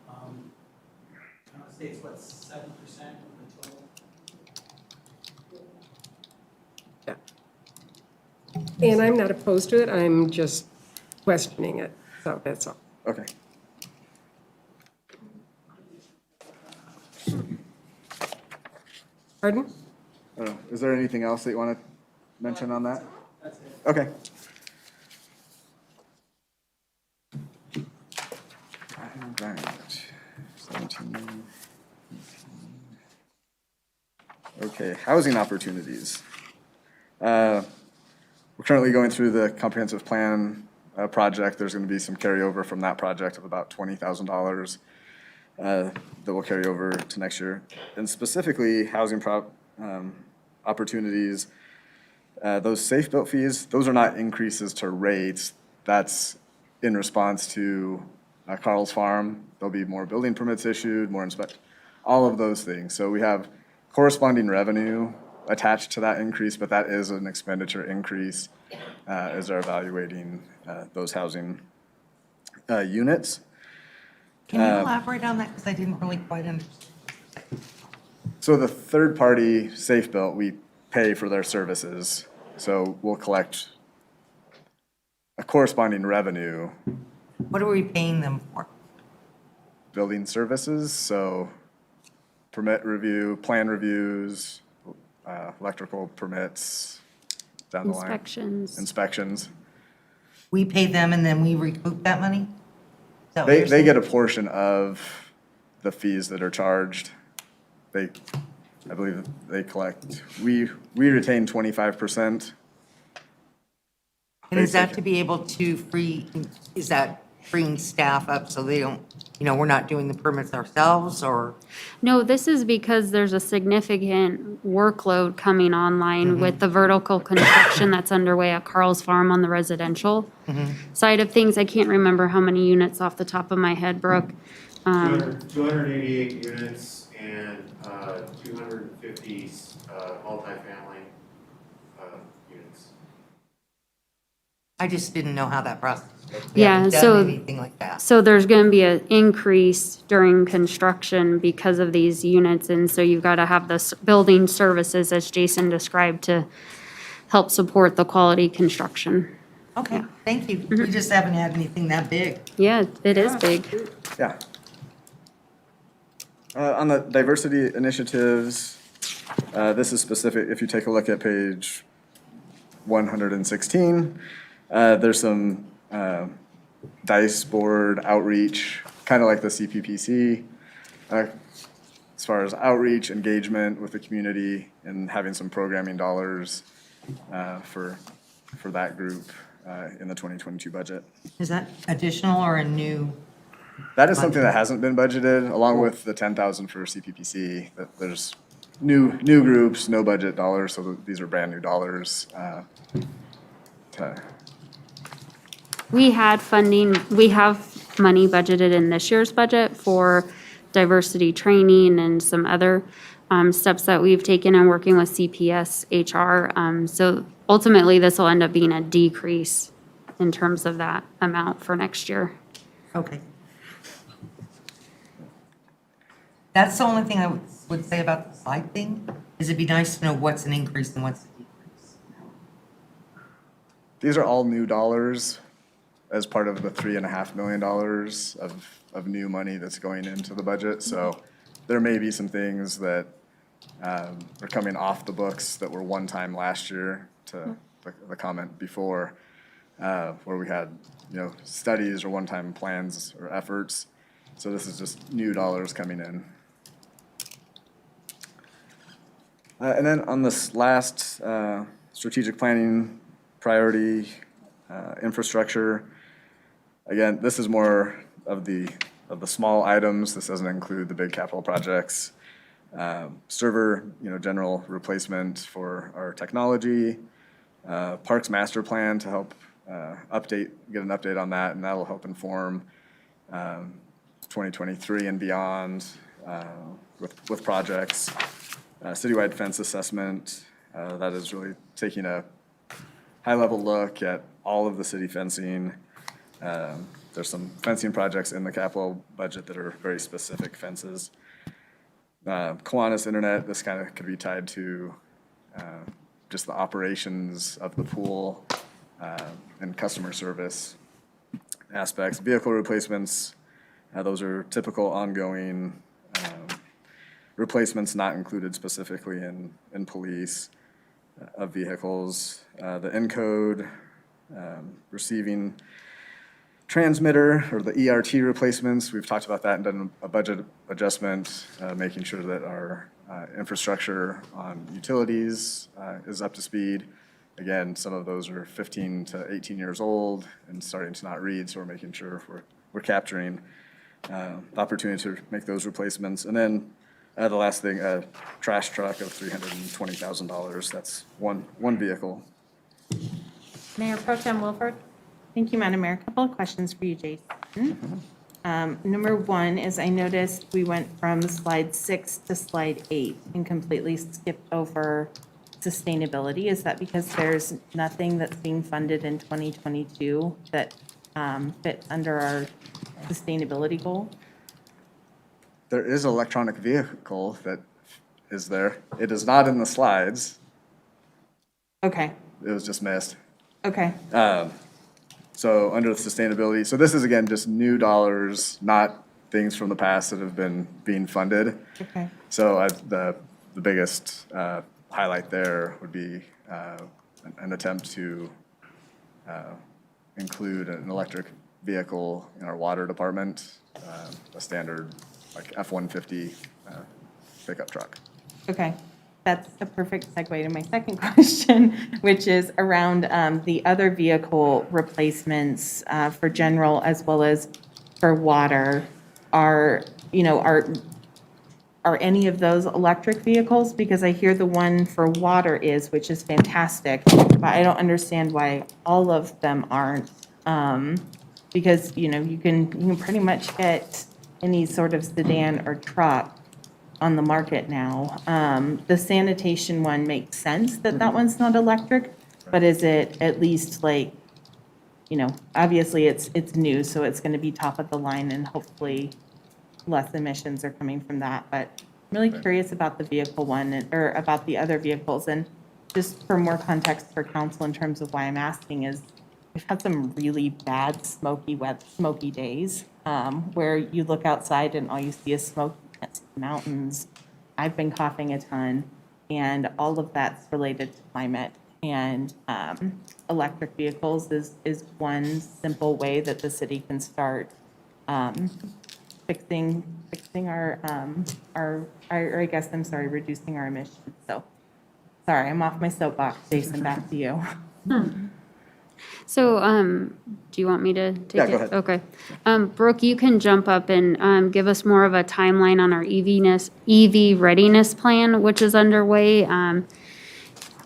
Speaker 14: I want to say it's what, 7% of the total?
Speaker 11: And I'm not opposed to it, I'm just questioning it, so that's all.
Speaker 9: Okay.
Speaker 11: Pardon?
Speaker 9: Is there anything else that you want to mention on that?
Speaker 14: That's it.
Speaker 9: Okay. All right. 17, 18. Okay, housing opportunities. We're currently going through the comprehensive plan project. There's going to be some carryover from that project of about $20,000 that will carry over to next year. And specifically, housing opportunities, those safe-built fees, those are not increases to rates. That's in response to Carl's Farm. There'll be more building permits issued, more all of those things. So we have corresponding revenue attached to that increase, but that is an expenditure increase as they're evaluating those housing units.
Speaker 5: Can you elaborate on that? Because I didn't really quite understand.
Speaker 9: So the third-party safe built, we pay for their services. So we'll collect a corresponding revenue.
Speaker 5: What are we paying them for?
Speaker 9: Building services, so permit review, plan reviews, electrical permits, down the line. Inspections.
Speaker 5: We pay them and then we recoup that money? Is that what you're
Speaker 9: They
Speaker 5: saying?
Speaker 9: get a portion of the fees that are charged. I believe they collect, we retain 25%.
Speaker 5: And is that to be able to is that freeing staff up so they don't, we're not doing the permits ourselves, or?
Speaker 13: No, this is because there's a significant workload coming online with the vertical construction that's underway at Carl's Farm on the residential side of things. I can't remember how many units off the top of my head, Brooke.
Speaker 3: 288 units and 250 multifamily units.
Speaker 5: I just didn't know how that process worked. We
Speaker 13: Yeah,
Speaker 5: haven't
Speaker 13: so-
Speaker 5: done anything like that.
Speaker 13: So there's going to be an increase during construction because of these units, and so you've got to have the building services, as Jason described, to help support the quality construction.
Speaker 5: Okay, thank you. We just haven't had anything that big.
Speaker 13: Yeah, it is big.
Speaker 9: Yeah. On the diversity initiatives, this is specific, if you take a look at page 116, there's some dice board outreach, kind of like the CPPC, as far as outreach, engagement with the community, and having some programming dollars for that group in the 2022 budget.
Speaker 5: Is that additional or a new?
Speaker 9: That is something that hasn't been budgeted, along with the 10,000 for CPPC. That there's new groups, no budget dollars, so these are brand new dollars.
Speaker 13: We had funding, we have money budgeted in this year's budget for diversity training and some other steps that we've taken in working with CPS HR. So ultimately, this will end up being a decrease in terms of that amount for next year.
Speaker 5: Okay. That's the only thing I would say about the slide thing, is it'd be nice to know what's an increase and what's a decrease.
Speaker 9: These are all new dollars as part of the $3.5 million of new money that's going into the budget. So there may be some things that are coming off the books that were one time last year, to the comment before, where we had, studies or one-time plans or efforts. So this is just new dollars coming in. And then on this last strategic planning priority, infrastructure, again, this is more of the small items. This doesn't include the big capital projects. Server, general replacement for our technology, Parks Master Plan to help get an update on that, and that'll help inform 2023 and beyond with projects. Citywide fence assessment, that is really taking a high-level look at all of the city fencing. There's some fencing projects in the capital budget that are very specific fences. Kiwanis Internet, this kind of could be tied to just the operations of the pool and customer service aspects. Vehicle replacements, those are typical ongoing replacements not included specifically in police of vehicles. The encode, receiving transmitter, or the ERT replacements, we've talked about that and done a budget adjustment, making sure that our infrastructure on utilities is up to speed. Again, some of those are 15 to 18 years old and starting to not read, so we're making sure we're capturing the opportunity to make those replacements. And then the last thing, a trash truck of $320,000. That's one vehicle.
Speaker 4: Mayor Pro Tem Wilford?
Speaker 10: Thank you, Madam Mayor. A couple of questions for you, Jason. Number one is I noticed we went from slide 6 to slide 8 and completely skipped over sustainability. Is that because there's nothing that's being funded in 2022 that fits under our sustainability goal?
Speaker 9: There is an electronic vehicle that is there. It is not in the slides.
Speaker 10: Okay,
Speaker 9: It was just missed.
Speaker 10: okay,
Speaker 9: So under the sustainability, so this is again, just new dollars, not things from the past that have been being funded.
Speaker 10: okay.
Speaker 9: So the biggest highlight there would be an attempt to include an electric vehicle in our water department, a standard like F-150 pickup truck.
Speaker 10: Okay, that's a perfect segue to my second question, which is around the other vehicle replacements for general as well as for water. Are any of those electric vehicles? Because I hear the one for water is, which is fantastic, but I don't understand why all of them aren't. Because, you can pretty much get any sort of sedan or truck on the market now. The sanitation one makes sense that one's not electric, but is it at least like, obviously it's new, so it's gonna be top of the line and hopefully less emissions are coming from that. But I'm really curious about the vehicle one or about the other vehicles. And just for more context for council in terms of why I'm asking is we've had some really bad smoky days where you look outside and all you see is smoke, you can't see the mountains. I've been coughing a ton, and all of that's related to climate. And electric vehicles is one simple way that the city can start fixing reducing our emissions. So, sorry, I'm off my soapbox. Jason, back to you.
Speaker 13: So, do you want me to take it?
Speaker 9: Yeah, go ahead.
Speaker 13: Okay. Brooke, you can jump up and give us more of a timeline on our EV readiness plan, which is underway.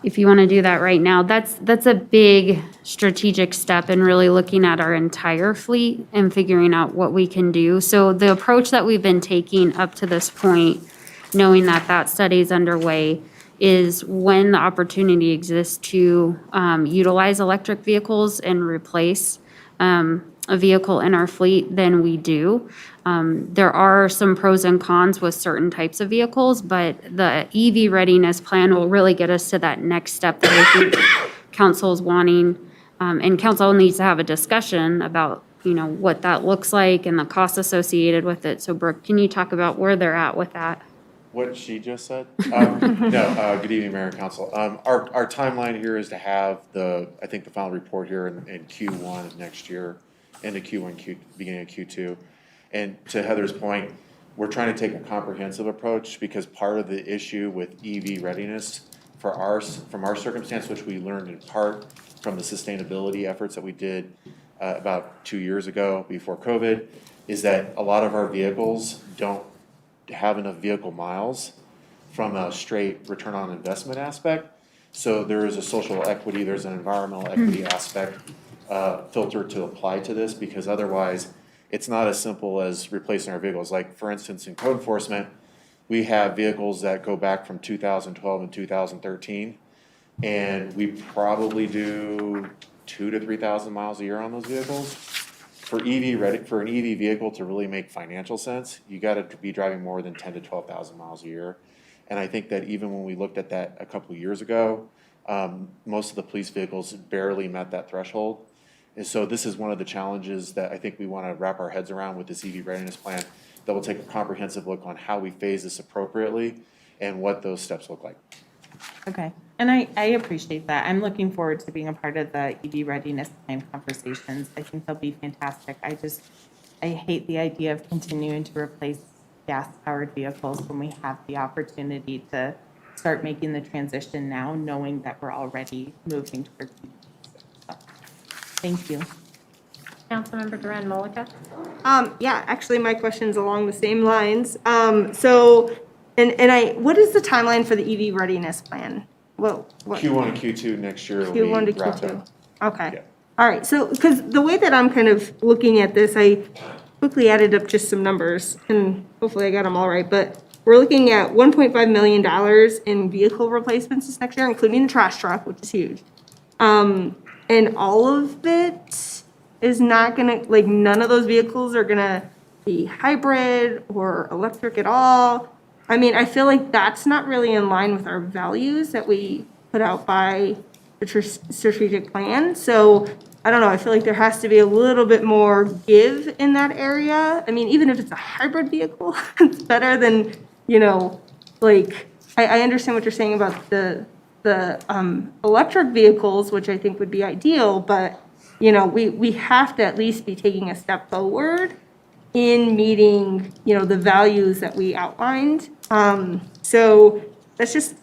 Speaker 13: If you want to do that right now, that's a big strategic step in really looking at our entire fleet and figuring out what we can do. So the approach that we've been taking up to this point, knowing that study is underway, is when the opportunity exists to utilize electric vehicles and replace a vehicle in our fleet, then we do. There are some pros and cons with certain types of vehicles, but the EV readiness plan will really get us to that next step that I think council's wanting. And council needs to have a discussion about, what that looks like and the costs associated with it. So Brooke, can you talk about where they're at with that?
Speaker 3: What she just said? No, good evening, Mayor and Council. Our timeline here is to have the final report here in Q1 of next year, into Q1, beginning of Q2. And to Heather's point, we're trying to take a comprehensive approach because part of the issue with EV readiness from our circumstance, which we learned in part from the sustainability efforts that we did about 2 years ago before COVID, is that a lot of our vehicles don't have enough vehicle miles from a straight return on investment aspect. So there is a social equity, there's an environmental equity aspect filter to apply to this, because otherwise it's not as simple as replacing our vehicles. Like for instance, in code enforcement, we have vehicles that go back from 2012 and 2013, and we probably do 2,000 to 3,000 miles a year on those vehicles. For an EV vehicle to really make financial sense, you got to be driving more than 10,000 to 12,000 miles a year. And I think that even when we looked at that a couple of years ago, most of the police vehicles barely met that threshold. And so this is one of the challenges that I think we want to wrap our heads around with this EV readiness plan, that will take a comprehensive look on how we phase this appropriately and what those steps look like.
Speaker 10: Okay, and I appreciate that. I'm looking forward to being a part of the EV readiness plan conversations. I think they'll be fantastic. I hate the idea of continuing to replace gas-powered vehicles when we have the opportunity to start making the transition now, knowing that we're already moving towards. So, thank you.
Speaker 4: Councilmember Duran Mullica?
Speaker 1: Yeah, actually, my question's along the same lines. What is the timeline for the EV readiness plan? What?
Speaker 3: Q1 and Q2 next year will
Speaker 1: Q1
Speaker 3: be
Speaker 1: to
Speaker 3: wrapped
Speaker 1: Q2.
Speaker 3: up.
Speaker 1: Okay.
Speaker 3: Yeah.
Speaker 1: All right, so, because the way that I'm kind of looking at this, I quickly added up just some numbers, and hopefully I got them all right, but we're looking at $1.5 million in vehicle replacements this next year, including the trash truck, which is huge. And all of it is not gonna, like, none of those vehicles are gonna be hybrid or electric at all. I mean, I feel like that's not really in line with our values that we put out by the strategic plan. So I don't know, I feel like there has to be a little bit more give in that area. I mean, even if it's a hybrid vehicle, it's better than, like, I understand what you're saying about the electric vehicles, which I think would be ideal, but, we have to at least be taking a step forward in meeting, the values that we outlined. So that's just,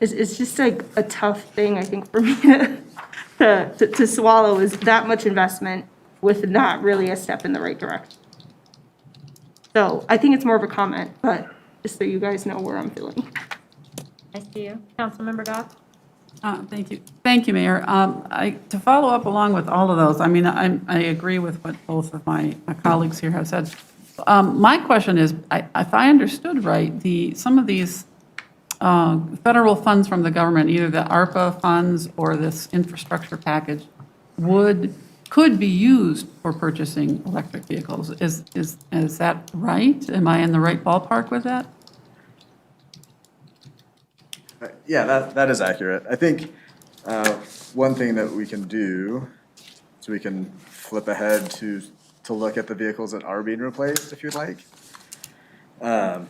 Speaker 1: it's just like a tough thing, I think, for me to swallow, is that much investment with not really a step in the right direction. So I think it's more of a comment, but just so you guys know where I'm feeling.
Speaker 4: I see you. Councilmember Dodd?
Speaker 2: Thank you. Thank you, Mayor. To follow up along with all of those, I mean, I agree with what both of my colleagues here have said. My question is, if I understood right, some of these federal funds from the government, either the ARPA funds or this infrastructure package, could be used for purchasing electric vehicles. Is that right? Am I in the right ballpark with that?
Speaker 9: Yeah, that is accurate. I think one thing that we can do is we can flip ahead to look at the vehicles that are being replaced, if you'd like. So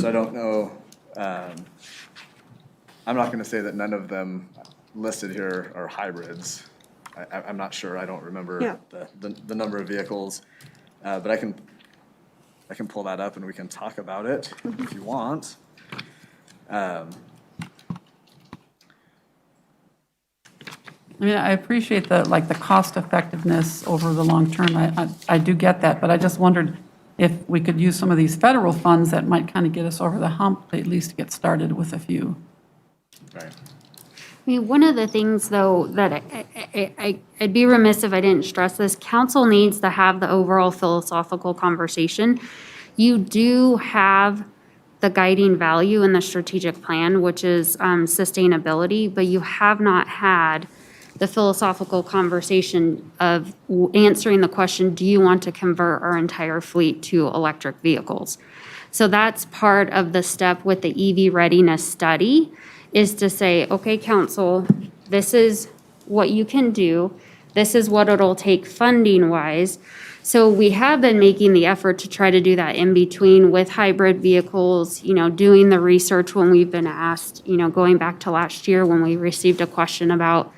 Speaker 9: I don't know, I'm not gonna say that none of them listed here are hybrids. I'm not sure, I don't remember the number of vehicles, but I can pull that up and we can talk about it if you want.
Speaker 2: I mean, I appreciate the cost effectiveness over the long term. I do get that, but I just wondered if we could use some of these federal funds that might kind of get us over the hump, to at least get started with a few.
Speaker 9: Right.
Speaker 13: I mean, one of the things, though, that I'd be remiss if I didn't stress this, council needs to have the overall philosophical conversation. You do have the guiding value in the strategic plan, which is sustainability, but you have not had the philosophical conversation of answering the question, do you want to convert our entire fleet to electric vehicles? So that's part of the step with the EV readiness study, is to say, okay, council, this is what you can do. This is what it'll take funding-wise. So we have been making the effort to try to do that in between with hybrid vehicles, doing the research when we've been asked, going back to last year when we received a question about,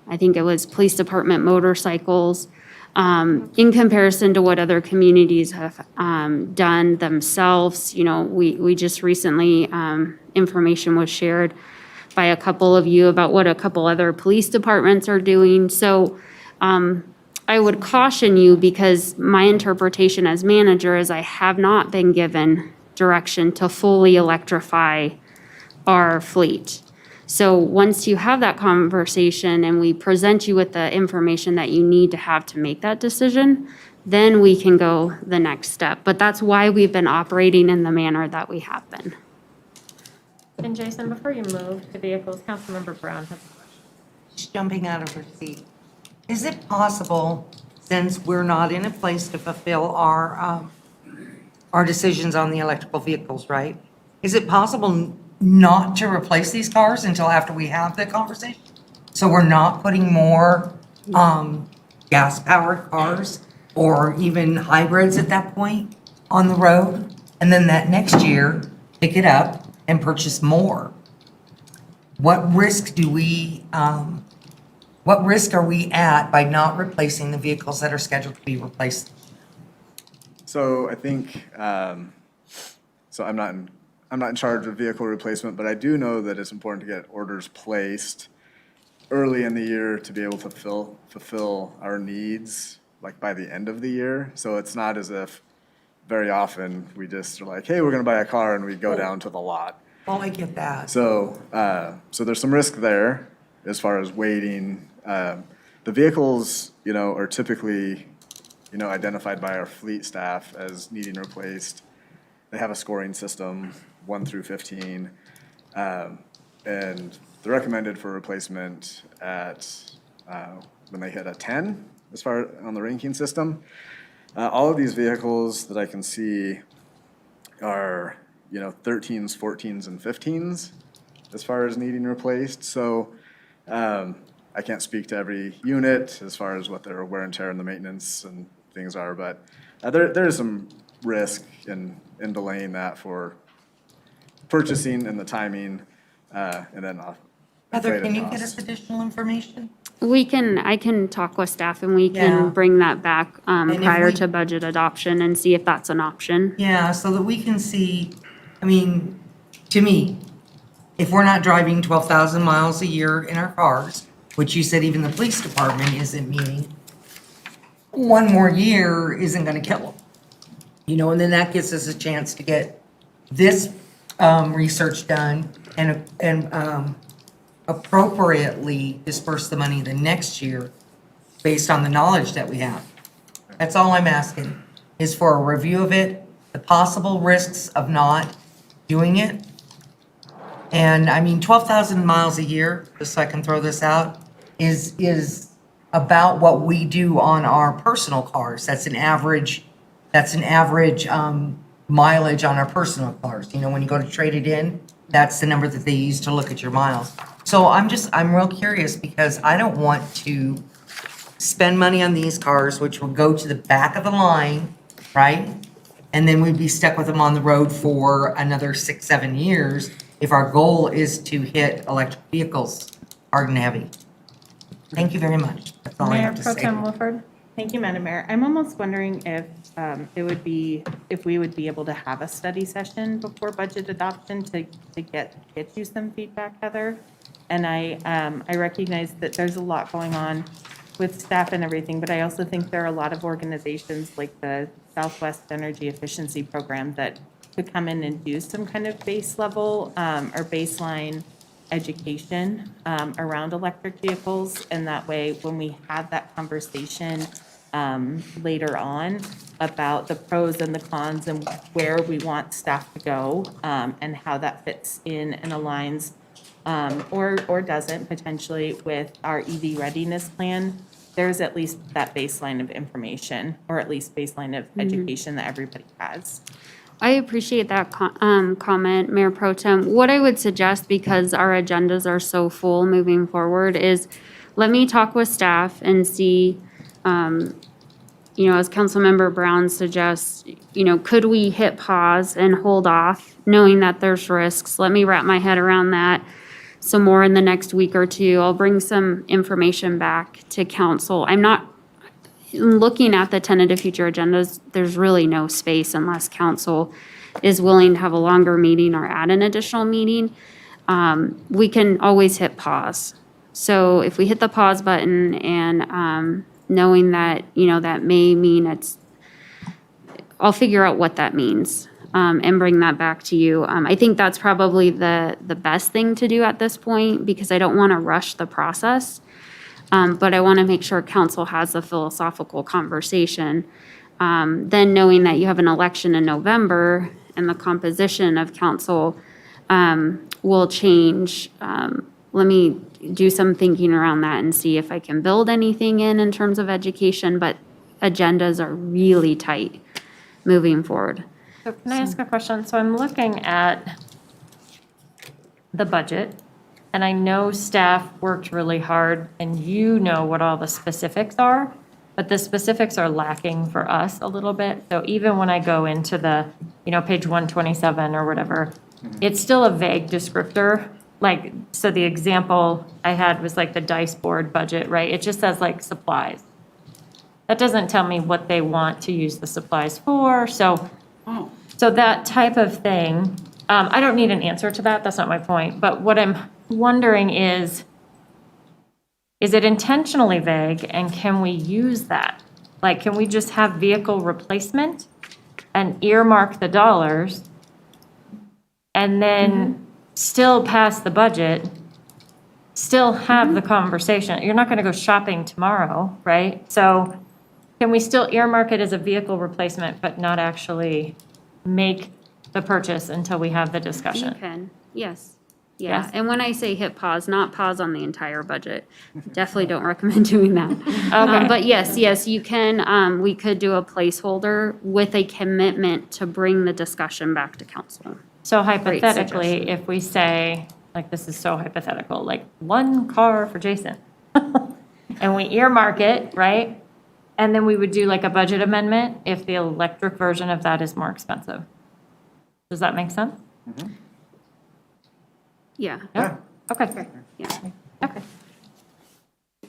Speaker 13: I think it was police department motorcycles, in comparison to what other communities have done themselves. We just recently, information was shared by a couple of you about what a couple other police departments are doing. So I would caution you, because my interpretation as manager is I have not been given direction to fully electrify our fleet. So once you have that conversation and we present you with the information that you need to have to make that decision, then we can go the next step. But that's why we've been operating in the manner that we have been.
Speaker 4: And Jason, before you move to vehicles, Councilmember Brown has a question.
Speaker 5: She's jumping out of her seat. Is it possible, since we're not in a place to fulfill our decisions on the electrical vehicles, right? Is it possible not to replace these cars until after we have the conversation? So we're not putting more gas-powered cars or even hybrids at that point on the road? And then that next year, pick it up and purchase more? What risk are we at by not replacing the vehicles that are scheduled to be replaced?
Speaker 9: So I think So I'm not in charge of vehicle replacement, but I do know that it's important to get orders placed early in the year to be able to fulfill our needs, like by the end of the year. So it's not as if very often we just are like, hey, we're gonna buy a car, and we go down to the lot.
Speaker 5: Well, I get that.
Speaker 9: So, so there's some risk there as far as waiting. The vehicles, are typically, identified by our fleet staff as needing replaced. They have a scoring system, 1 through 15. And they're recommended for replacement at, when they hit a 10, as far on the ranking system. All of these vehicles that I can see are, 13s, 14s, and 15s as far as needing replaced. So I can't speak to every unit as far as what their wear and tear and the maintenance and things are, but there is some risk in delaying that for purchasing and the timing, and then
Speaker 5: Heather,
Speaker 9: inflated
Speaker 5: can you get
Speaker 9: costs.
Speaker 5: us additional information?
Speaker 13: I can talk with staff and we
Speaker 5: Yeah.
Speaker 13: can bring that back
Speaker 5: if
Speaker 13: prior
Speaker 5: we-
Speaker 13: to budget adoption and see if that's an option.
Speaker 5: Yeah, so that we can see, to me, if we're not driving 12,000 miles a year in our cars, which you said even the police department isn't meeting, one more year isn't gonna kill them. And then that gives us a chance to get this research done and appropriately disperse the money the next year based on the knowledge that we have. That's all I'm asking, is for a review of it, the possible risks of not doing it. And 12,000 miles a year, just so I can throw this out, is about what we do on our personal cars. That's an average mileage on our personal cars. When you go to trade it in, that's the number that they use to look at your miles. So I'm real curious because I don't want to spend money on these cars, which will go to the back of the line, right? And then we'd be stuck with them on the road for another 6, 7 years if our goal is to hit electric vehicles hard and heavy. Thank you very much. That's all I
Speaker 4: Mayor
Speaker 5: have to
Speaker 4: Pro
Speaker 5: say.
Speaker 4: Tem Wolford?
Speaker 10: Thank you, Madam Mayor. I'm almost wondering if if we would be able to have a study session before budget adoption to get you some feedback, Heather. And I recognize that there's a lot going on with staff and everything, but I also think there are a lot of organizations like the Southwest Energy Efficiency Program that could come in and do some kind of base level or baseline education around electric vehicles. And that way, when we have that conversation later on about the pros and the cons and where we want staff to go and how that fits in and aligns or doesn't potentially with our EV readiness plan, there's at least that baseline of information or at least baseline of education that everybody has.
Speaker 13: I appreciate that comment, Mayor Pro Tem. What I would suggest, because our agendas are so full moving forward, is let me talk with staff and see, as Councilmember Brown suggests, could we hit pause and hold off, knowing that there's risks? Let me wrap my head around that some more in the next week or two. I'll bring some information back to council. I'm not looking at the tentative future agendas, there's really no space unless council is willing to have a longer meeting or add an additional meeting. We can always hit pause. So if we hit the pause button and knowing that, that may mean I'll figure out what that means and bring that back to you. I think that's probably the best thing to do at this point because I don't want to rush the process. But I want to make sure council has a philosophical conversation. Then knowing that you have an election in November and the composition of council will change. Let me do some thinking around that and see if I can build anything in terms of education, but agendas are really tight moving forward.
Speaker 4: So can I ask a question? So I'm looking at the budget. And I know staff worked really hard and you know what all the specifics are, but the specifics are lacking for us a little bit. So even when I go into the, page 127 or whatever, it's still a vague descriptor. So the example I had was like the dice board budget, right? It just says like supplies. That doesn't tell me what they want to use the supplies for. So
Speaker 2: Oh.
Speaker 4: So that type of thing, I don't need an answer to that, that's not my point, but what I'm wondering is it intentionally vague, and can we use that? Like, can we just have vehicle replacement and earmark the dollars and then still pass the budget, still have the conversation? You're not gonna go shopping tomorrow, right? So can we still earmark it as a vehicle replacement, but not actually make the purchase until we have the
Speaker 13: You
Speaker 4: discussion?
Speaker 13: can, yes. Yeah,
Speaker 4: Yes?
Speaker 13: and when I say hit pause, not pause on the entire budget. Definitely don't recommend doing that.
Speaker 4: Okay.
Speaker 13: But yes, you can, we could do a placeholder with a commitment to bring the discussion back to council.
Speaker 4: So
Speaker 13: Great
Speaker 4: hypothetically,
Speaker 13: suggestion.
Speaker 4: if we say, like, this is so hypothetical, like, one car for Jason, and we earmark it, right? And then we would do like a budget amendment if the electric version of that is more expensive. Does that make sense?
Speaker 13: Yeah,
Speaker 4: Yeah. Okay.
Speaker 13: yeah.
Speaker 4: Okay.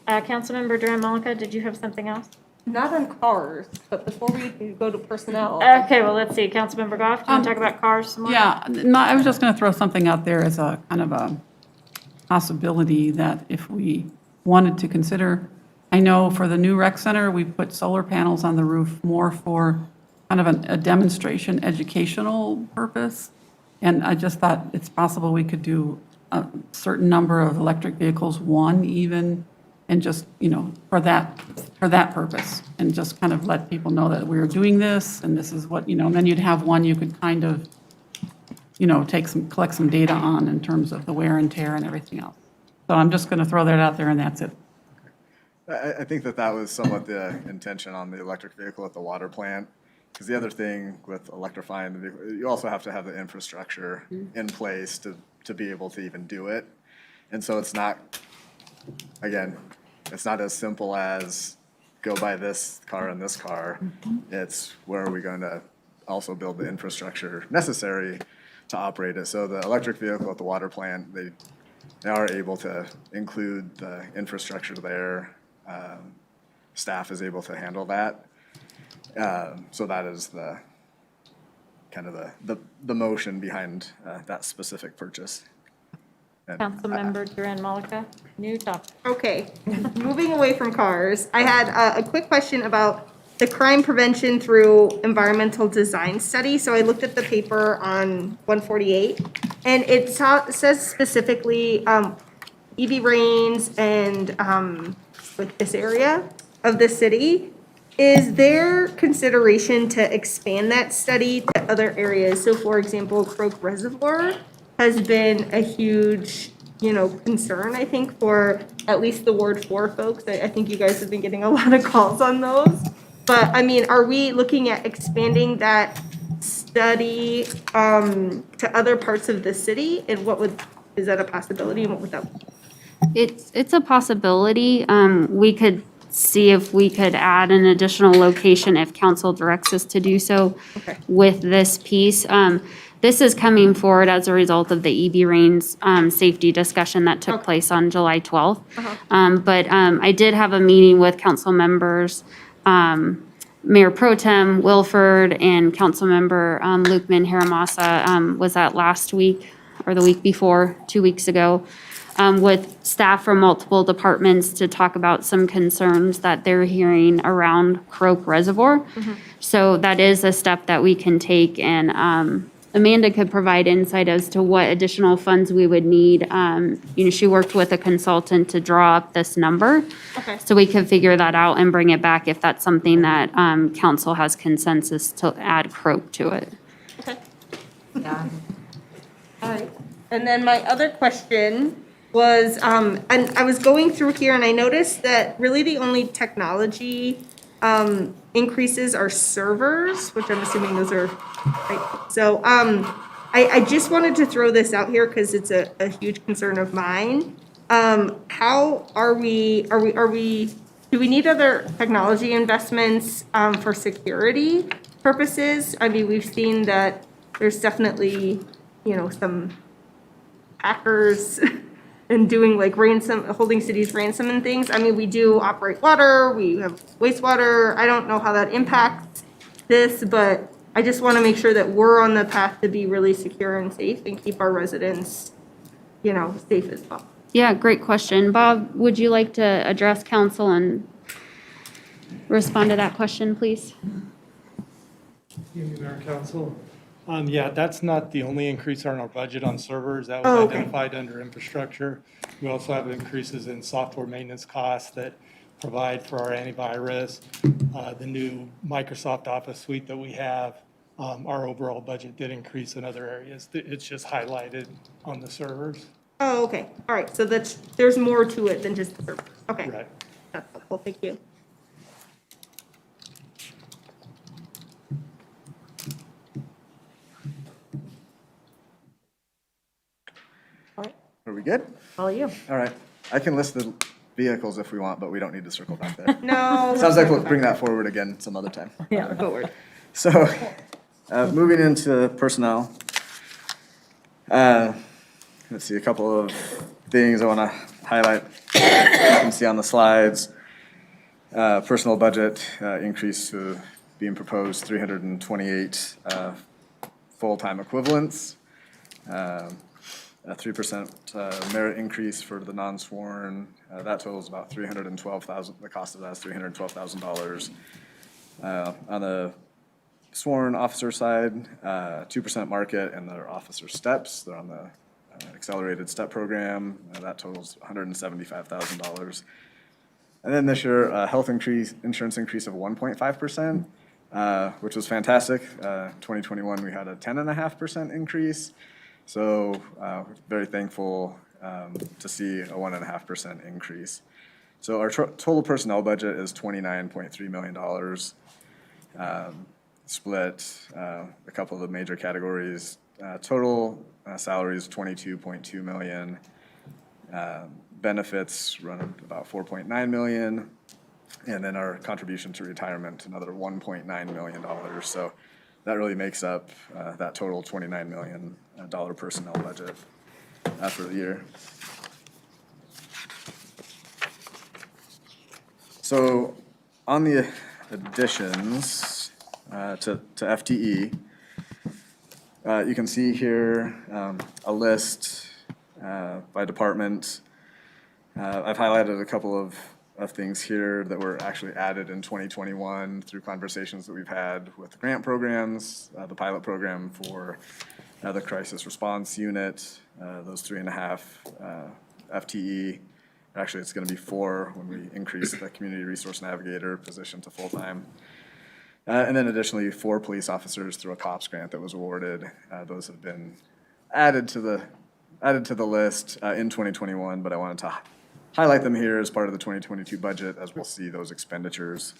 Speaker 4: Councilmember Duran Malika, did you have something else?
Speaker 1: Not on cars, but before we go to personnel.
Speaker 4: Okay, well, let's see. Councilmember Goff, do you want to talk about cars some more?
Speaker 2: Yeah, no, I was just going to throw something out there as a kind of a possibility that if we wanted to consider, I know for the new rec center, we put solar panels on the roof more for kind of a demonstration educational purpose. And I just thought it's possible we could do a certain number of electric vehicles, one even, and just, for that purpose. And just kind of let people know that we're doing this and this is what, and then you'd have one you could kind of, collect some data on in terms of the wear and tear and everything else. So I'm just going to throw that out there and that's it.
Speaker 9: I think that was somewhat the intention on the electric vehicle at the water plant. Because the other thing with electrifying the vehicle, you also have to have the infrastructure in place to be able to even do it. And so it's not, again, it's not as simple as go buy this car and this car. It's where are we going to also build the infrastructure necessary to operate it. So the electric vehicle at the water plant, they are able to include the infrastructure there. Staff is able to handle that. So that is the kind of the motion behind that specific purchase. And
Speaker 4: Councilmember Duran Malika, new topic.
Speaker 1: Okay, moving away from cars, I had a quick question about the crime prevention through environmental design study. So I looked at the paper on 148, and it says specifically EV rains and like this area of the city. Is there consideration to expand that study to other areas? So for example, Croak Reservoir has been a huge, concern, I think, for at least the Ward 4 folks. I think you guys have been getting a lot of calls on those. But I mean, are we looking at expanding that study to other parts of the city? And is that a possibility? And what would that be?
Speaker 13: It's a possibility. We could see if we could add an additional location if council directs us to do so with this piece. This is coming forward as a result of the EB Rains safety discussion that took place on July 12th. But I did have a meeting with council members, Mayor Pro Tem Wilford and Councilmember Lukeman Haramasa was that last week or the week before, 2 weeks ago, with staff from multiple departments to talk about some concerns that they're hearing around Croak Reservoir. So that is a step that we can take, and Amanda could provide insight as to what additional funds we would need. She worked with a consultant to draw up this number. So we could figure that out and bring it back if that's something that council has consensus to add Croak to it.
Speaker 5: Yeah.
Speaker 1: All right. And then my other question was, and I was going through here and I noticed that really the only technology increases are servers, which I'm assuming those are, right? So I just wanted to throw this out here because it's a huge concern of mine. How are we, do we need other technology investments for security purposes? I mean, we've seen that there's definitely, some hackers and doing like holding cities ransom and things. I mean, we do operate water, we have wastewater. I don't know how that impacts this, but I just want to make sure that we're on the path to be really secure and safe and keep our residents, safe as well.
Speaker 13: Yeah, great question. Bob, would you like to address council and respond to that question, please?
Speaker 15: Mayor and Council. Yeah, that's not the only increase on our budget on servers. That was
Speaker 1: Oh, okay.
Speaker 15: identified under infrastructure. We also have increases in software maintenance costs that provide for our antivirus, the new Microsoft Office suite that we have. Our overall budget did increase in other areas. It's just highlighted on the servers.
Speaker 1: Oh, okay. All right. So there's more to it than just the server. Okay.
Speaker 15: Right.
Speaker 1: That's helpful. Thank you.
Speaker 9: Are we good?
Speaker 4: All you.
Speaker 9: All right. I can list the vehicles if we want, but we don't need to circle back there.
Speaker 1: No.
Speaker 9: Sounds like we'll bring that forward again some other time.
Speaker 1: Yeah, forward.
Speaker 9: So, moving into personnel. Let's see, a couple of things I want to highlight. You can see on the slides, personal budget increase to being proposed 328 full-time equivalents. A 3% merit increase for the non-sworn. That totals about $312,000. The cost of that is $312,000. On the sworn officer side, 2% market and their officer steps. They're on the accelerated step program. That totals $175,000. And then this year, health insurance increase of 1.5%, which was fantastic. 2021, we had a 10.5% increase. So very thankful to see a 1.5% increase. So our total personnel budget is $29.3 million. Split a couple of the major categories. Total salaries $22.2 million. Benefits run about $4.9 million. And then our contribution to retirement, another $1.9 million. So that really makes up that total $29 million personnel budget for the year. So on the additions to FTE, you can see here a list by department. I've highlighted a couple of things here that were actually added in 2021 through conversations that we've had with the grant programs, the pilot program for the crisis response unit, those 3.5 FTE. Actually, it's going to be 4 when we increase the community resource navigator position to full-time. And then additionally, 4 police officers through a COPS grant that was awarded. Those have been added to the list in 2021, but I wanted to highlight them here as part of the 2022 budget, as we'll see those expenditures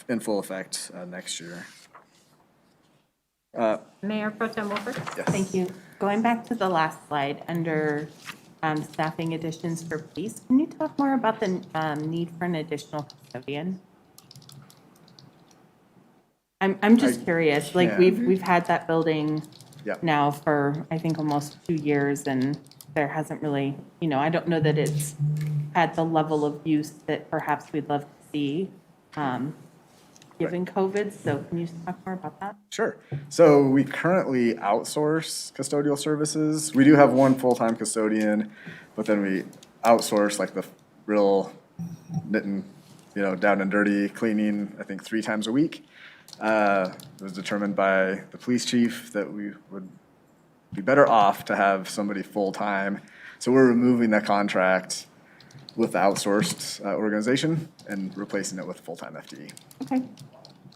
Speaker 9: in full effect next year.
Speaker 4: Mayor Pro Tem Wolford?
Speaker 9: Yes.
Speaker 10: Thank you. Going back to the last slide, under staffing additions for police, can you talk more about the need for an additional custodian? I'm just curious, like,
Speaker 9: yeah.
Speaker 10: we've had that building
Speaker 9: Yep.
Speaker 10: now for, I think, almost 2 years, and there hasn't really, I don't know that it's had the level of use that perhaps we'd love to see, given COVID, so can you talk more about that?
Speaker 9: Sure. So we currently outsource custodial services. We do have one full-time custodian, but then we outsource like the real knitting, down and dirty cleaning, I think 3 times a week. It was determined by the police chief that we would be better off to have somebody full-time. So we're removing that contract with the outsourced organization and replacing it with full-time FTE.
Speaker 10: Okay.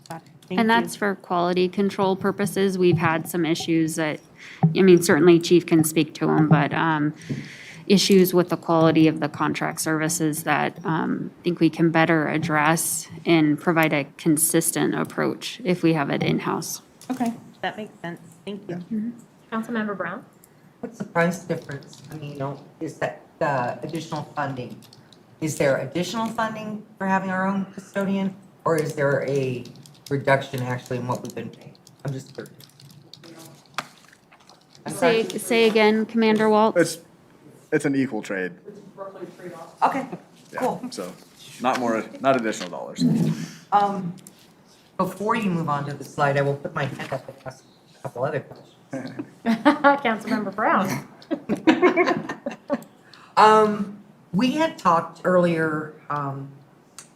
Speaker 10: Got it. Thank
Speaker 13: And
Speaker 10: you.
Speaker 13: that's for quality control purposes. We've had some issues that, certainly Chief can speak to them, but issues with the quality of the contract services that I think we can better address and provide a consistent approach if we have it in-house.
Speaker 10: Okay, that makes sense. Thank you.
Speaker 4: Councilmember Brown?
Speaker 5: What's the price difference? Is that additional funding? Is there additional funding for having our own custodian? Or is there a reduction actually in what we've been paying? I'm just curious.
Speaker 13: Say again, Commander Waltz.
Speaker 9: It's an equal trade.
Speaker 5: Okay,
Speaker 9: Yeah,
Speaker 5: cool.
Speaker 9: so not additional dollars.
Speaker 5: Before you move on to the slide, I will put my hand up and ask a couple other questions.
Speaker 4: Councilmember Brown.
Speaker 5: We had talked earlier,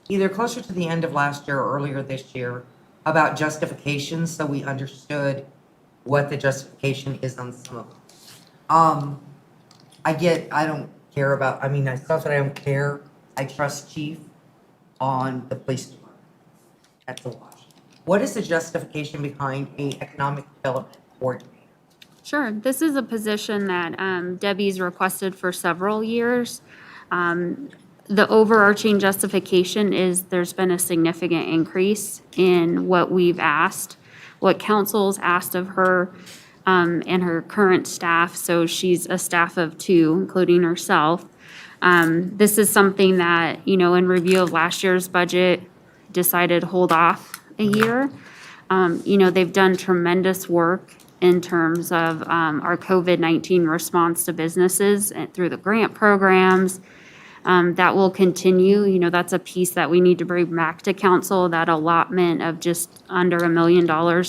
Speaker 5: either closer to the end of last year or earlier this year, about justifications, so we understood what the justification is on some of them. I don't care about, it's not that I don't care. I trust chief on the police department. That's a wash. What is the justification behind a economic development coordinator?
Speaker 13: Sure. This is a position that Debbie's requested for several years. The overarching justification is there's been a significant increase in what we've asked, what council's asked of her and her current staff. So she's a staff of 2, including herself. This is something that, in review of last year's budget, decided hold off a year. They've done tremendous work in terms of our COVID-19 response to businesses and through the grant programs. That will continue. That's a piece that we need to bring back to council, that allotment of just under $1 million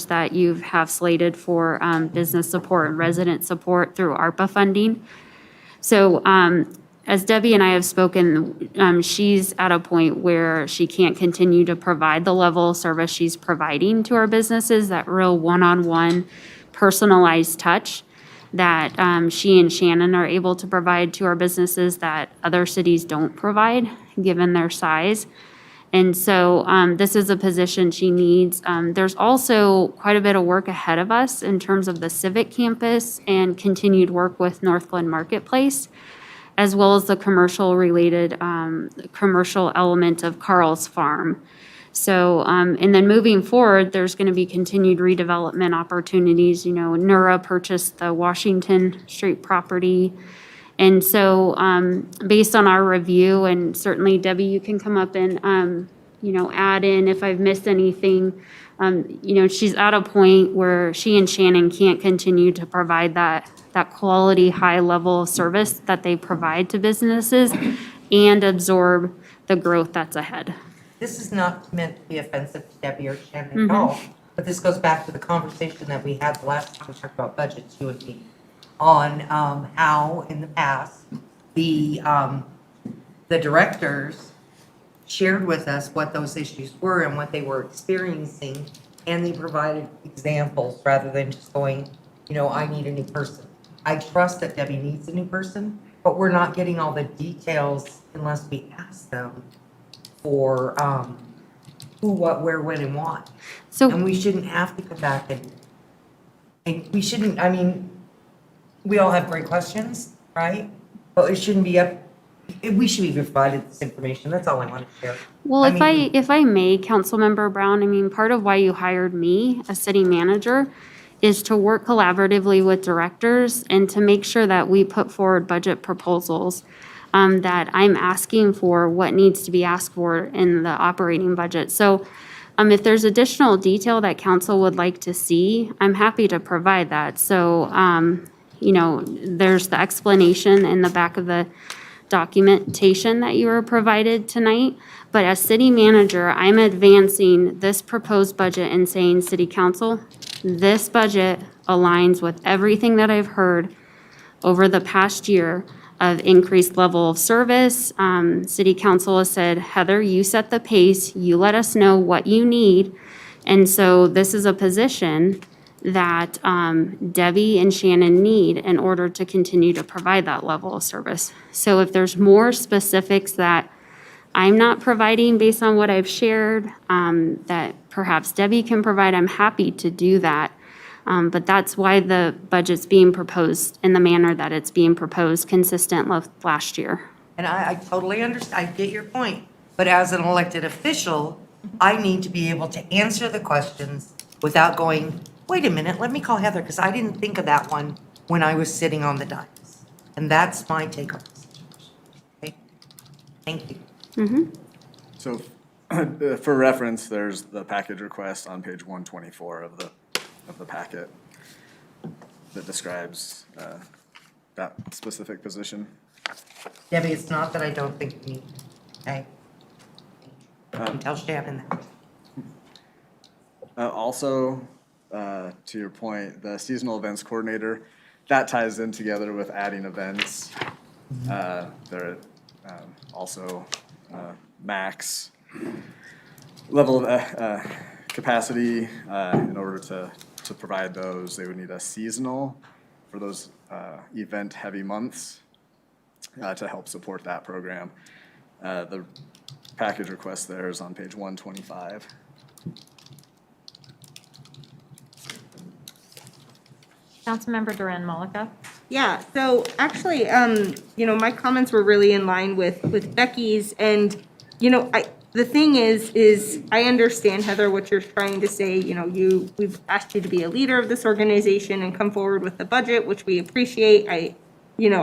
Speaker 13: that you have slated for business support and resident support through ARPA funding. So as Debbie and I have spoken, she's at a point where she can't continue to provide the level of service she's providing to our businesses, that real one-on-one personalized touch that she and Shannon are able to provide to our businesses that other cities don't provide, given their size. And so this is a position she needs. There's also quite a bit of work ahead of us in terms of the civic campus and continued work with Northglenn Marketplace, as well as the commercial element of Carl's Farm. So, and then moving forward, there's going to be continued redevelopment opportunities. Nura purchased the Washington Street property. And so, based on our review, and certainly Debbie, you can come up and, add in if I've missed anything. She's at a point where she and Shannon can't continue to provide that quality, high level of service that they provide to businesses and absorb the growth that's ahead.
Speaker 5: This is not meant to be offensive to Debbie or Shannon at all, but this goes back to the conversation that we had the last time we talked about budgets, you and me, on how in the past the directors shared with us what those issues were and what they were experiencing, and they provided examples rather than just going, I need a new person. I trust that Debbie needs a new person, but we're not getting all the details unless we ask them for who, what, where, when, and why. And we shouldn't have to come back and we shouldn't, we all have great questions, right? But it shouldn't be we should be provided this information. That's all I want to share.
Speaker 13: Well, if I may, Councilmember Brown, part of why you hired me as city manager is to work collaboratively with directors and to make sure that we put forward budget proposals that I'm asking for what needs to be asked for in the operating budget. So if there's additional detail that council would like to see, I'm happy to provide that. So, there's the explanation in the back of the documentation that you were provided tonight. But as city manager, I'm advancing this proposed budget and saying, City Council, this budget aligns with everything that I've heard over the past year of increased level of service. City Council has said, Heather, you set the pace, you let us know what you need. And so this is a position that Debbie and Shannon need in order to continue to provide that level of service. So if there's more specifics that I'm not providing based on what I've shared, that perhaps Debbie can provide, I'm happy to do that. But that's why the budget's being proposed in the manner that it's being proposed, consistent with last year.
Speaker 5: And I totally understand, I get your point. But as an elected official, I need to be able to answer the questions without going, wait a minute, let me call Heather, because I didn't think of that one when I was sitting on the dais. And that's my take on this. Okay? Thank you.
Speaker 9: So for reference, there's the package request on page 124 of the packet that describes that specific position.
Speaker 5: Debbie, it's not that I don't think you need, okay? You can tell Shannon that.
Speaker 9: Also, to your point, the seasonal events coordinator, that ties in together with adding events. They're also max level of capacity. In order to provide those, they would need a seasonal for those event-heavy months to help support that program. The package request there is on page 125.
Speaker 4: Councilmember Duran Malika.
Speaker 1: Yeah, so actually, my comments were really in line with Becky's, and, the thing is I understand, Heather, what you're trying to say. We've asked you to be a leader of this organization and come forward with the budget, which we appreciate. I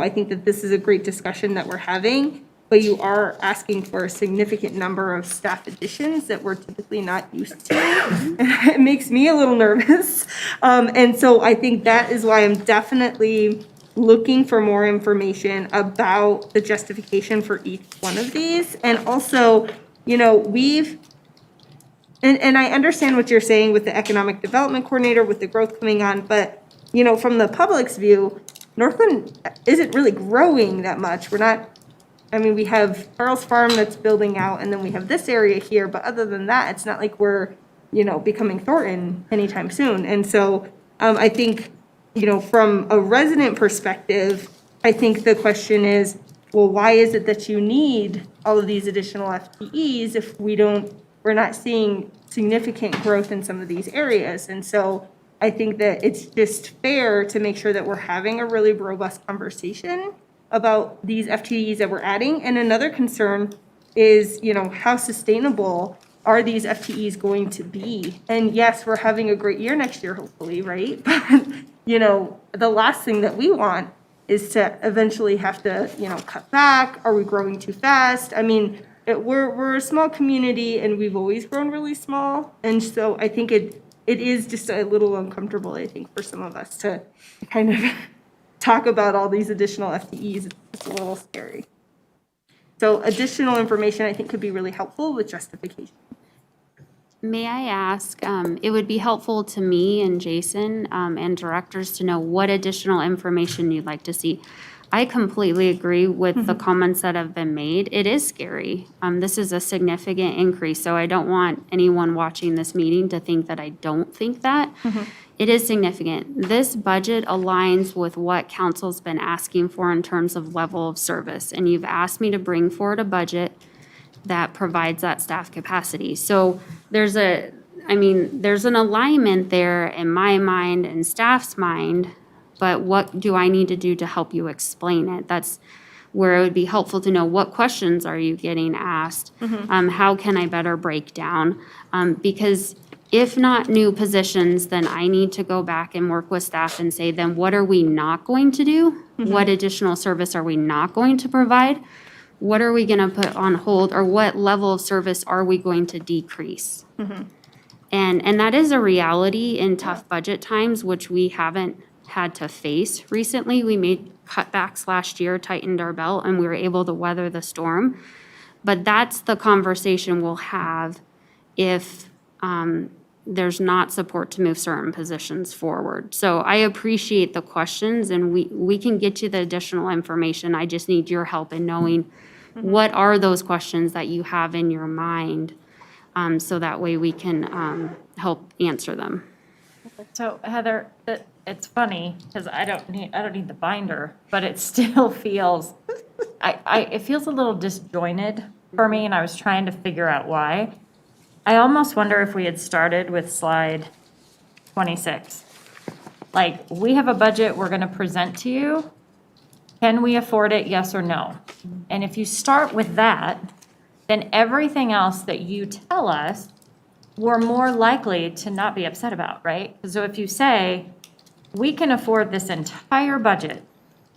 Speaker 1: think that this is a great discussion that we're having, but you are asking for a significant number of staff additions that we're typically not used to. It makes me a little nervous. And so I think that is why I'm definitely looking for more information about the justification for each one of these. And also, and I understand what you're saying with the economic development coordinator, with the growth coming on, but, from the public's view, Northglenn isn't really growing that much. We have Charles Farm that's building out, and then we have this area here, but other than that, it's not like we're, becoming Thornton anytime soon. And so I think, from a resident perspective, I think the question is, well, why is it that you need all of these additional FTEs if we're not seeing significant growth in some of these areas? And so I think that it's just fair to make sure that we're having a really robust conversation about these FTEs that we're adding. And another concern is, how sustainable are these FTEs going to be? And yes, we're having a great year next year, hopefully, right? But, the last thing that we want is to eventually have to, cut back. Are we growing too fast? We're a small community and we've always grown really small. And so I think it is just a little uncomfortable, I think, for some of us to kind of talk about all these additional FTEs. It's a little scary. So additional information, I think, could be really helpful with justification.
Speaker 13: May I ask, it would be helpful to me and Jason and directors to know what additional information you'd like to see. I completely agree with the comments that have been made. It is scary. This is a significant increase, so I don't want anyone watching this meeting to think that I don't think that. It is significant. This budget aligns with what council's been asking for in terms of level of service, and you've asked me to bring forward a budget that provides that staff capacity. So there's an alignment there in my mind and staff's mind, but what do I need to do to help you explain it? That's where it would be helpful to know what questions are you getting asked? How can I better break down? Because if not new positions, then I need to go back and work with staff and say, then what are we not going to do? What additional service are we not going to provide? What are we going to put on hold, or what level of service are we going to decrease? And that is a reality in tough budget times, which we haven't had to face recently. We made cutbacks last year, tightened our belt, and we were able to weather the storm. But that's the conversation we'll have if there's not support to move certain positions forward. So I appreciate the questions, and we can get you the additional information. I just need your help in knowing what are those questions that you have in your mind, so that way we can help answer them.
Speaker 4: So Heather, it's funny because I don't need the binder, but it still feels, it feels a little disjointed for me, and I was trying to figure out why. I almost wonder if we had started with slide 26. Like, we have a budget we're going to present to you. Can we afford it, yes or no? And if you start with that, then everything else that you tell us, we're more likely to not be upset about, right? So if you say, we can afford this entire budget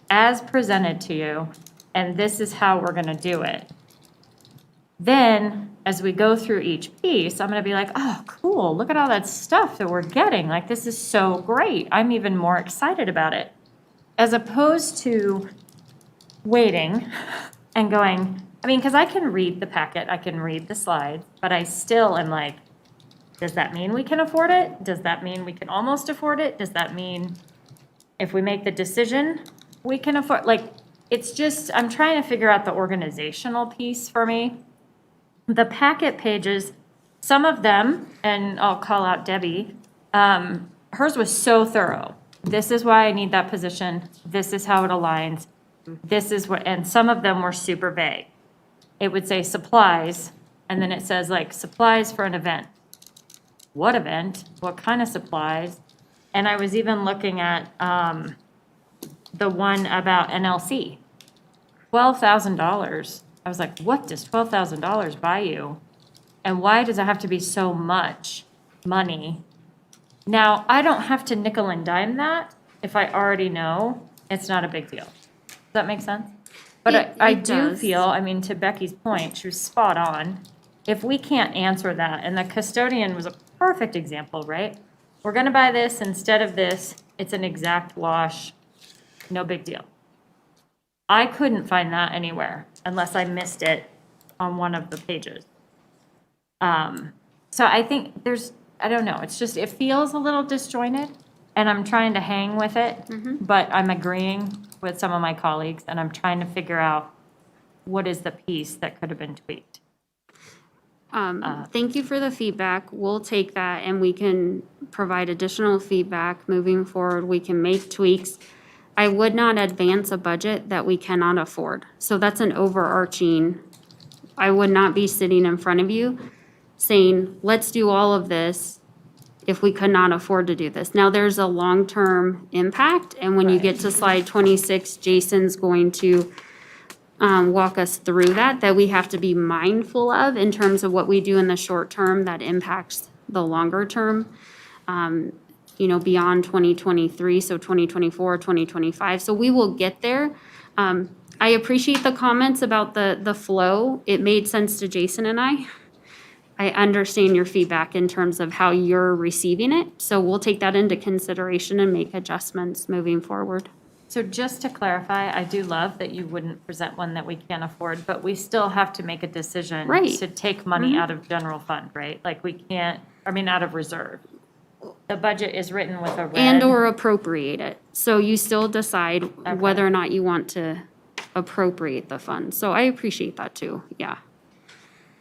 Speaker 4: as presented to you, and this is how we're going to do it, then as we go through each piece, I'm going to be like, oh, cool, look at all that stuff that we're getting. Like, this is so great. I'm even more excited about it. As opposed to waiting and going, because I can read the packet, I can read the slides, but I still am like, Does that mean we can afford it? Does that mean we can almost afford it? Does that mean if we make the decision, we can afford, like, it's just, I'm trying to figure out the organizational piece for me. The packet pages, some of them, and I'll call out Debbie, hers was so thorough. This is why I need that position. This is how it aligns. This is what, and some of them were super vague. It would say supplies, and then it says like supplies for an event. What event? What kind of supplies? And I was even looking at the one about NLC. $12,000. I was like, what does $12,000 buy you? And why does it have to be so much money? Now, I don't have to nickel and dime that if I already know it's not a big deal. Does that make sense? But I do
Speaker 13: does.
Speaker 4: feel, I mean, to Becky's point, she was spot on. If we can't answer that, and the custodian was a perfect example, right? We're gonna buy this instead of this, it's an exact wash, no big deal. I couldn't find that anywhere unless I missed it on one of the pages. So I think I don't know, it's just, it feels a little disjointed, and I'm trying to hang with it, but I'm agreeing with some of my colleagues, and I'm trying to figure out what is the piece that could have been tweaked.
Speaker 13: Thank you for the feedback. We'll take that and we can provide additional feedback moving forward. We can make tweaks. I would not advance a budget that we cannot afford. So that's an overarching, I would not be sitting in front of you saying, let's do all of this if we could not afford to do this. Now, there's a long-term impact, and when you get to slide 26, Jason's going to walk us through that we have to be mindful of in terms of what we do in the short term that impacts the longer term, beyond 2023, so 2024, 2025. So we will get there. I appreciate the comments about the flow. It made sense to Jason and I. I understand your feedback in terms of how you're receiving it. So we'll take that into consideration and make adjustments moving forward.
Speaker 4: So just to clarify, I do love that you wouldn't present one that we can't afford, but we still have to make a decision
Speaker 13: Right.
Speaker 4: to take money out of general fund, right? Like we can't, out of reserve. The budget is written with a red.
Speaker 13: And/or appropriate it. So you still decide whether or not you want to appropriate the funds. So I appreciate that too, yeah.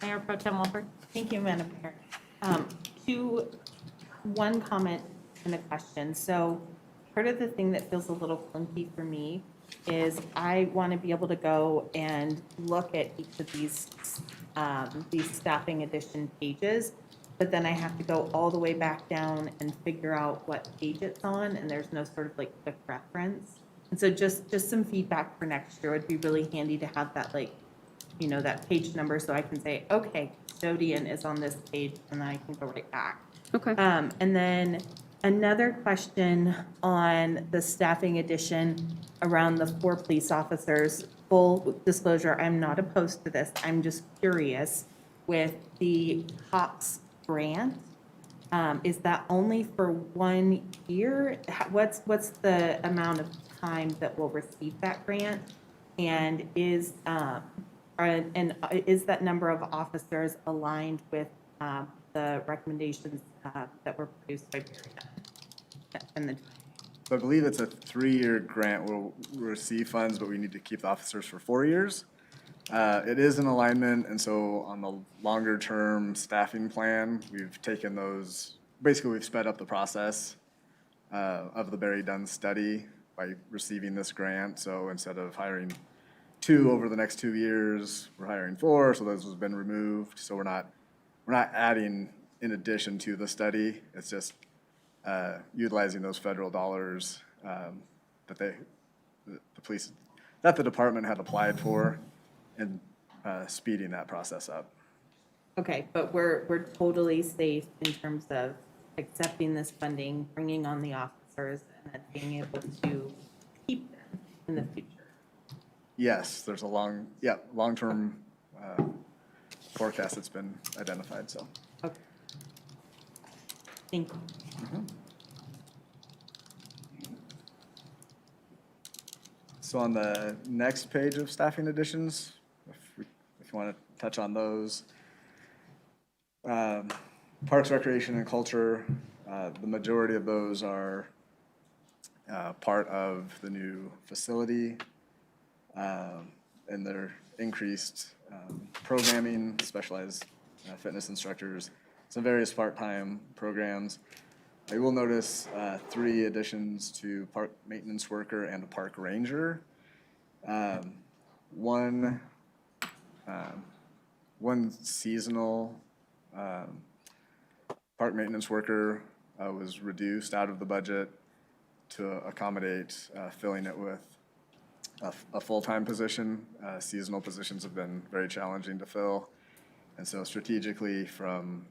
Speaker 4: Mayor Pro Tem Wolford?
Speaker 10: Thank you, Madam Mayor. One comment and a question. So part of the thing that feels a little clunky for me is I want to be able to go and look at each of these staffing addition pages, but then I have to go all the way back down and figure out what page it's on, and there's no sort of like quick reference. And so just some feedback for next year would be really handy to have that that page number so I can say, okay, custodian is on this page, and then I can go right back.
Speaker 13: Okay.
Speaker 10: And then another question on the staffing addition around the 4 police officers. Full disclosure, I'm not opposed to this. I'm just curious with the COPS grant. Is that only for 1 year? What's the amount of time that we'll receive that grant? And is that number of officers aligned with the recommendations that were produced by Barry?
Speaker 9: So I believe it's a 3-year grant. We'll receive funds, but we need to keep the officers for 4 years. It is in alignment, and so on the longer-term staffing plan, we've taken those, basically we've sped up the process of the Barry Dunn study by receiving this grant. So instead of hiring 2 over the next 2 years, we're hiring 4, so those has been removed. So we're not adding in addition to the study. It's just utilizing those federal dollars that the police, that the department had applied for, and speeding that process up.
Speaker 10: Okay, but we're totally safe in terms of accepting this funding, bringing on the officers, and then being able to keep them in the future.
Speaker 9: Yes, there's a long-term forecast that's been identified, so.
Speaker 10: Okay. Thank you.
Speaker 9: So on the next page of staffing additions, if you want to touch on those. Parks, Recreation, and Culture, the majority of those are part of the new facility, and their increased programming, specialized fitness instructors, some various part-time programs. You will notice 3 additions to park maintenance worker and a park ranger. One seasonal park maintenance worker was reduced out of the budget to accommodate filling it with a full-time position. Seasonal positions have been very challenging to fill. And so strategically, from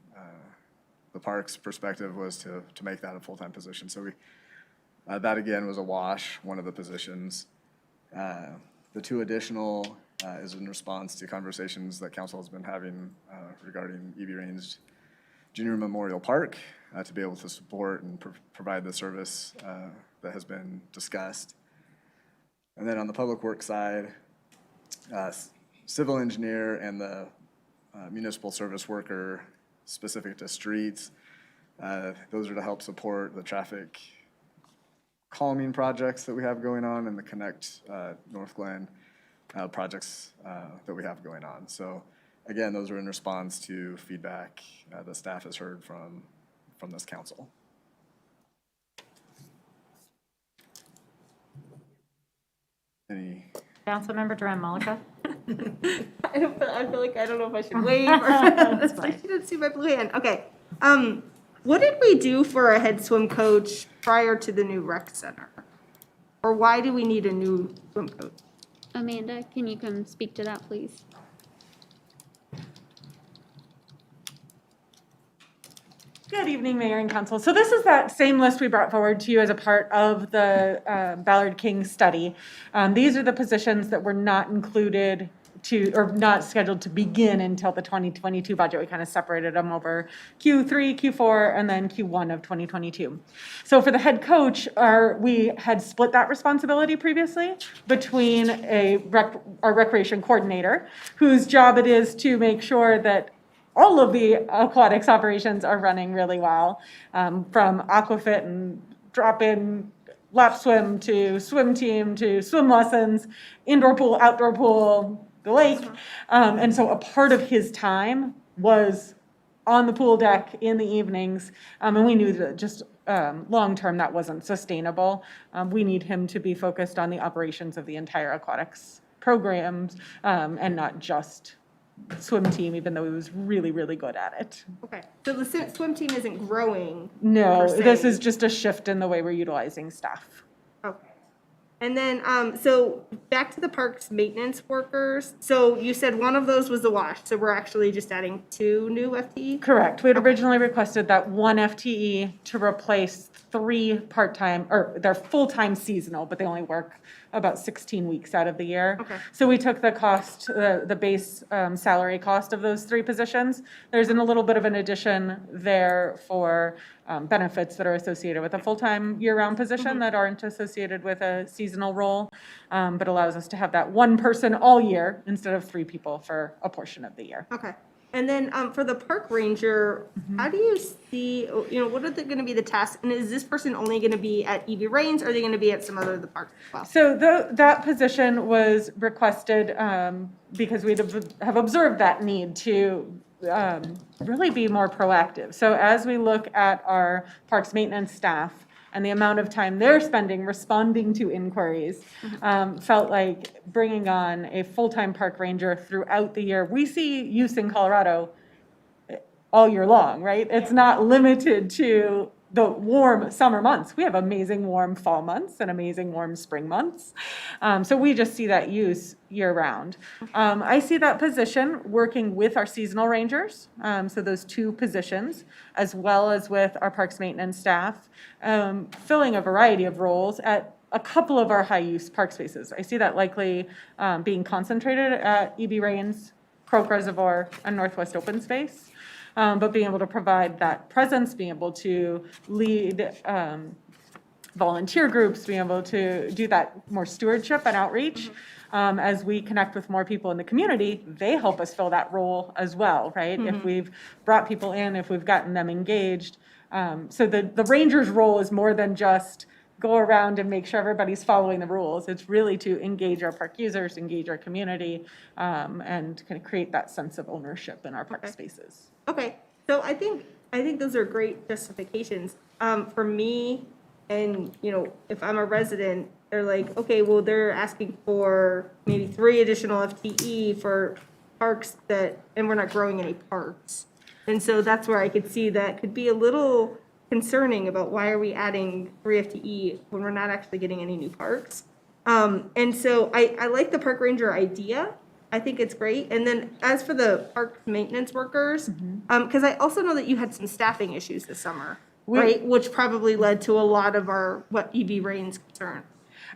Speaker 9: the parks perspective, was to make that a full-time position. So that again was a wash, one of the positions. The 2 additional is in response to conversations that council has been having regarding E.B. Raines Junior Memorial Park to be able to support and provide the service that has been discussed. And then on the public works side, civil engineer and the municipal service worker specific to streets, those are to help support the traffic calming projects that we have going on and the Connect Northglenn projects that we have going on. So again, those are in response to feedback the staff has heard from this council. Any?
Speaker 4: Councilmember Duran Malika?
Speaker 1: I feel like I don't know if I should wave or I didn't see my blue hand. Okay. What did we do for a head swim coach prior to the new rec center? Or why do we need a new swim coach?
Speaker 13: Amanda, can you come speak to that, please?
Speaker 16: Good evening, Mayor and Council. So this is that same list we brought forward to you as a part of the Ballard King study. These are the positions that were not included or not scheduled to begin until the 2022 budget. We kind of separated them over Q3, Q4, and then Q1 of 2022. So for the head coach, we had split that responsibility previously between our recreation coordinator, whose job it is to make sure that all of the aquatics operations are running really well, from aquafit and drop-in lap swim to swim team to swim lessons, indoor pool, outdoor pool, the lake. And so a part of his time was on the pool deck in the evenings. And we knew that just long-term that wasn't sustainable. We need him to be focused on the operations of the entire aquatics programs and not just swim team, even though he was really, really good at it.
Speaker 1: Okay. So the swim team isn't growing?
Speaker 16: No,
Speaker 1: per se.
Speaker 16: this is just a shift in the way we're utilizing staff.
Speaker 1: Okay. And then, so back to the parks maintenance workers. So you said one of those was the wash, so we're actually just adding 2 new FTE?
Speaker 16: Correct. We had originally requested that 1 FTE to replace 3 part-time, or they're full-time seasonal, but they only work about 16 weeks out of the year.
Speaker 1: Okay.
Speaker 16: So we took the cost, the base salary cost of those 3 positions. There's a little bit of an addition there for benefits that are associated with a full-time year-round position that aren't associated with a seasonal role, but allows us to have that 1 person all year instead of 3 people for a portion of the year.
Speaker 1: Okay. And then for the park ranger, how do you see, what are going to be the tasks? And is this person only going to be at E.B. Raines, or are they going to be at some other of the parks as well?
Speaker 16: So that position was requested because we have observed that need to really be more proactive. So as we look at our parks maintenance staff and the amount of time they're spending responding to inquiries, felt like bringing on a full-time park ranger throughout the year. We see use in Colorado all year long, right? It's not limited to the warm summer months. We have amazing warm fall months and amazing warm spring months. So we just see that use year round. I see that position working with our seasonal rangers, so those 2 positions, as well as with our parks maintenance staff, filling a variety of roles at a couple of our high-use park spaces. I see that likely being concentrated at E.B. Raines, Croak Reservoir, and Northwest Open Space. But being able to provide that presence, being able to lead volunteer groups, being able to do that more stewardship and outreach. As we connect with more people in the community, they help us fill that role as well, right? If we've brought people in, if we've gotten them engaged. So the ranger's role is more than just go around and make sure everybody's following the rules. It's really to engage our park users, engage our community, and kind of create that sense of ownership in our park spaces.
Speaker 1: Okay, so I think those are great justifications. For me, and, you know, if I'm a resident, they're like, okay, well, they're asking for maybe 3 additional FTE for parks and we're not growing any parks. And so that's where I could see that could be a little concerning about why are we adding 3 FTE when we're not actually getting any new parks. And so I like the park ranger idea. I think it's great. And then as for the park maintenance workers, because I also know that you had some staffing issues this summer, right? Which probably led to a lot of our, EV Rain's concern.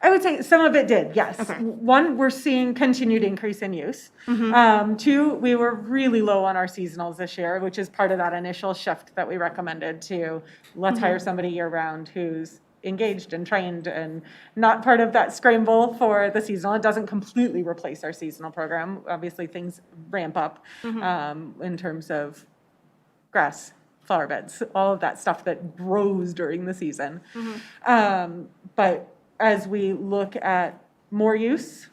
Speaker 16: I would say some of it did, yes.
Speaker 1: Okay.
Speaker 16: 1, we're seeing continued increase in use. 2, we were really low on our seasonals this year, which is part of that initial shift that we recommended to let's hire somebody year-round who's engaged and trained and not part of that scramble for the seasonal. It doesn't completely replace our seasonal program. Obviously, things ramp up in terms of grass, flower beds, all of that stuff that grows during the season. But as we look at more use,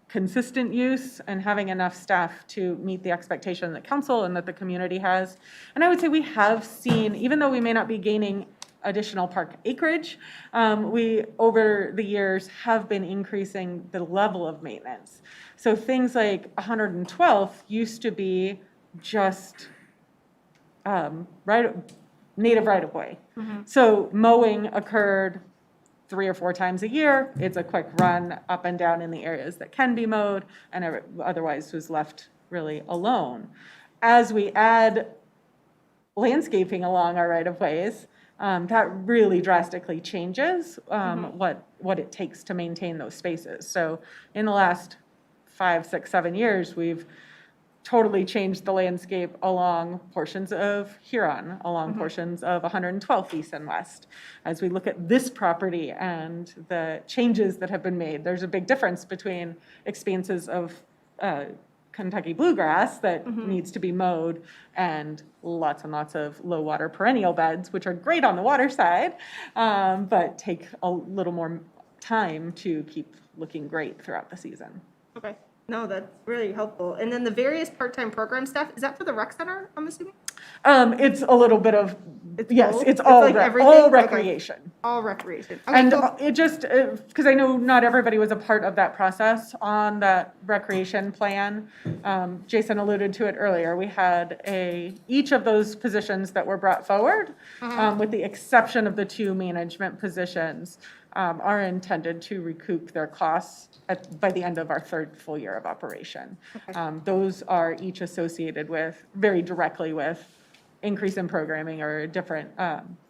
Speaker 16: consistent use, and having enough staff to meet the expectation that council and that the community has. And I would say we have seen, even though we may not be gaining additional park acreage, we, over the years, have been increasing the level of maintenance. So things like 112th used to be just native right-of-way. So mowing occurred 3 or 4 times a year. It's a quick run up and down in the areas that can be mowed, and otherwise was left really alone. As we add landscaping along our right-of-ways, that really drastically changes what it takes to maintain those spaces. So in the last 5, 6, 7 years, we've totally changed the landscape along portions of Huron, along portions of 112th East and West. As we look at this property and the changes that have been made, there's a big difference between expanses of Kentucky bluegrass that needs to be mowed and lots of low water perennial beds, which are great on the water side, but take a little more time to keep looking great throughout the season.
Speaker 1: Okay. No, that's really helpful. And then the various part-time program staff, is that for the rec center, I'm assuming?
Speaker 16: It's a little bit of, yes,
Speaker 1: both?
Speaker 16: it's all,
Speaker 1: like everything?
Speaker 16: all
Speaker 1: Okay.
Speaker 16: recreation.
Speaker 1: All recreation. Okay,
Speaker 16: And
Speaker 1: cool.
Speaker 16: it just, because I know not everybody was a part of that process on that recreation plan. Jason alluded to it earlier. We had each of those positions that were brought forward, with the exception of the 2 management positions, are intended to recoup their costs by the end of our 3rd full year of operation. Those are each associated very directly with increase in programming or a different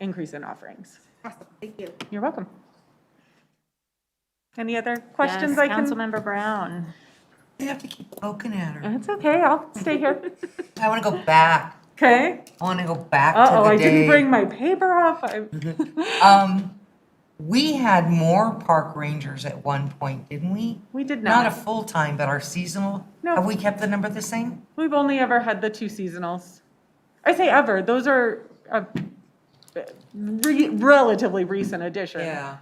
Speaker 16: increase in offerings.
Speaker 1: Awesome, thank you.
Speaker 16: You're welcome. Any other questions I can?
Speaker 4: Councilmember Brown.
Speaker 5: You have to keep poking at her.
Speaker 16: It's okay, I'll stay here.
Speaker 5: I want to go back.
Speaker 16: Okay.
Speaker 5: I want to go back to
Speaker 16: Uh-oh,
Speaker 5: the
Speaker 16: I
Speaker 5: day.
Speaker 16: didn't bring my paper up.
Speaker 5: We had more park rangers at one point, didn't we?
Speaker 16: We did
Speaker 5: Not a
Speaker 16: not.
Speaker 5: full-time, but our seasonal.
Speaker 16: No.
Speaker 5: Have we kept the number the same?
Speaker 16: We've only ever had the 2 seasonals. I say ever, those are a relatively recent addition.
Speaker 5: Yeah.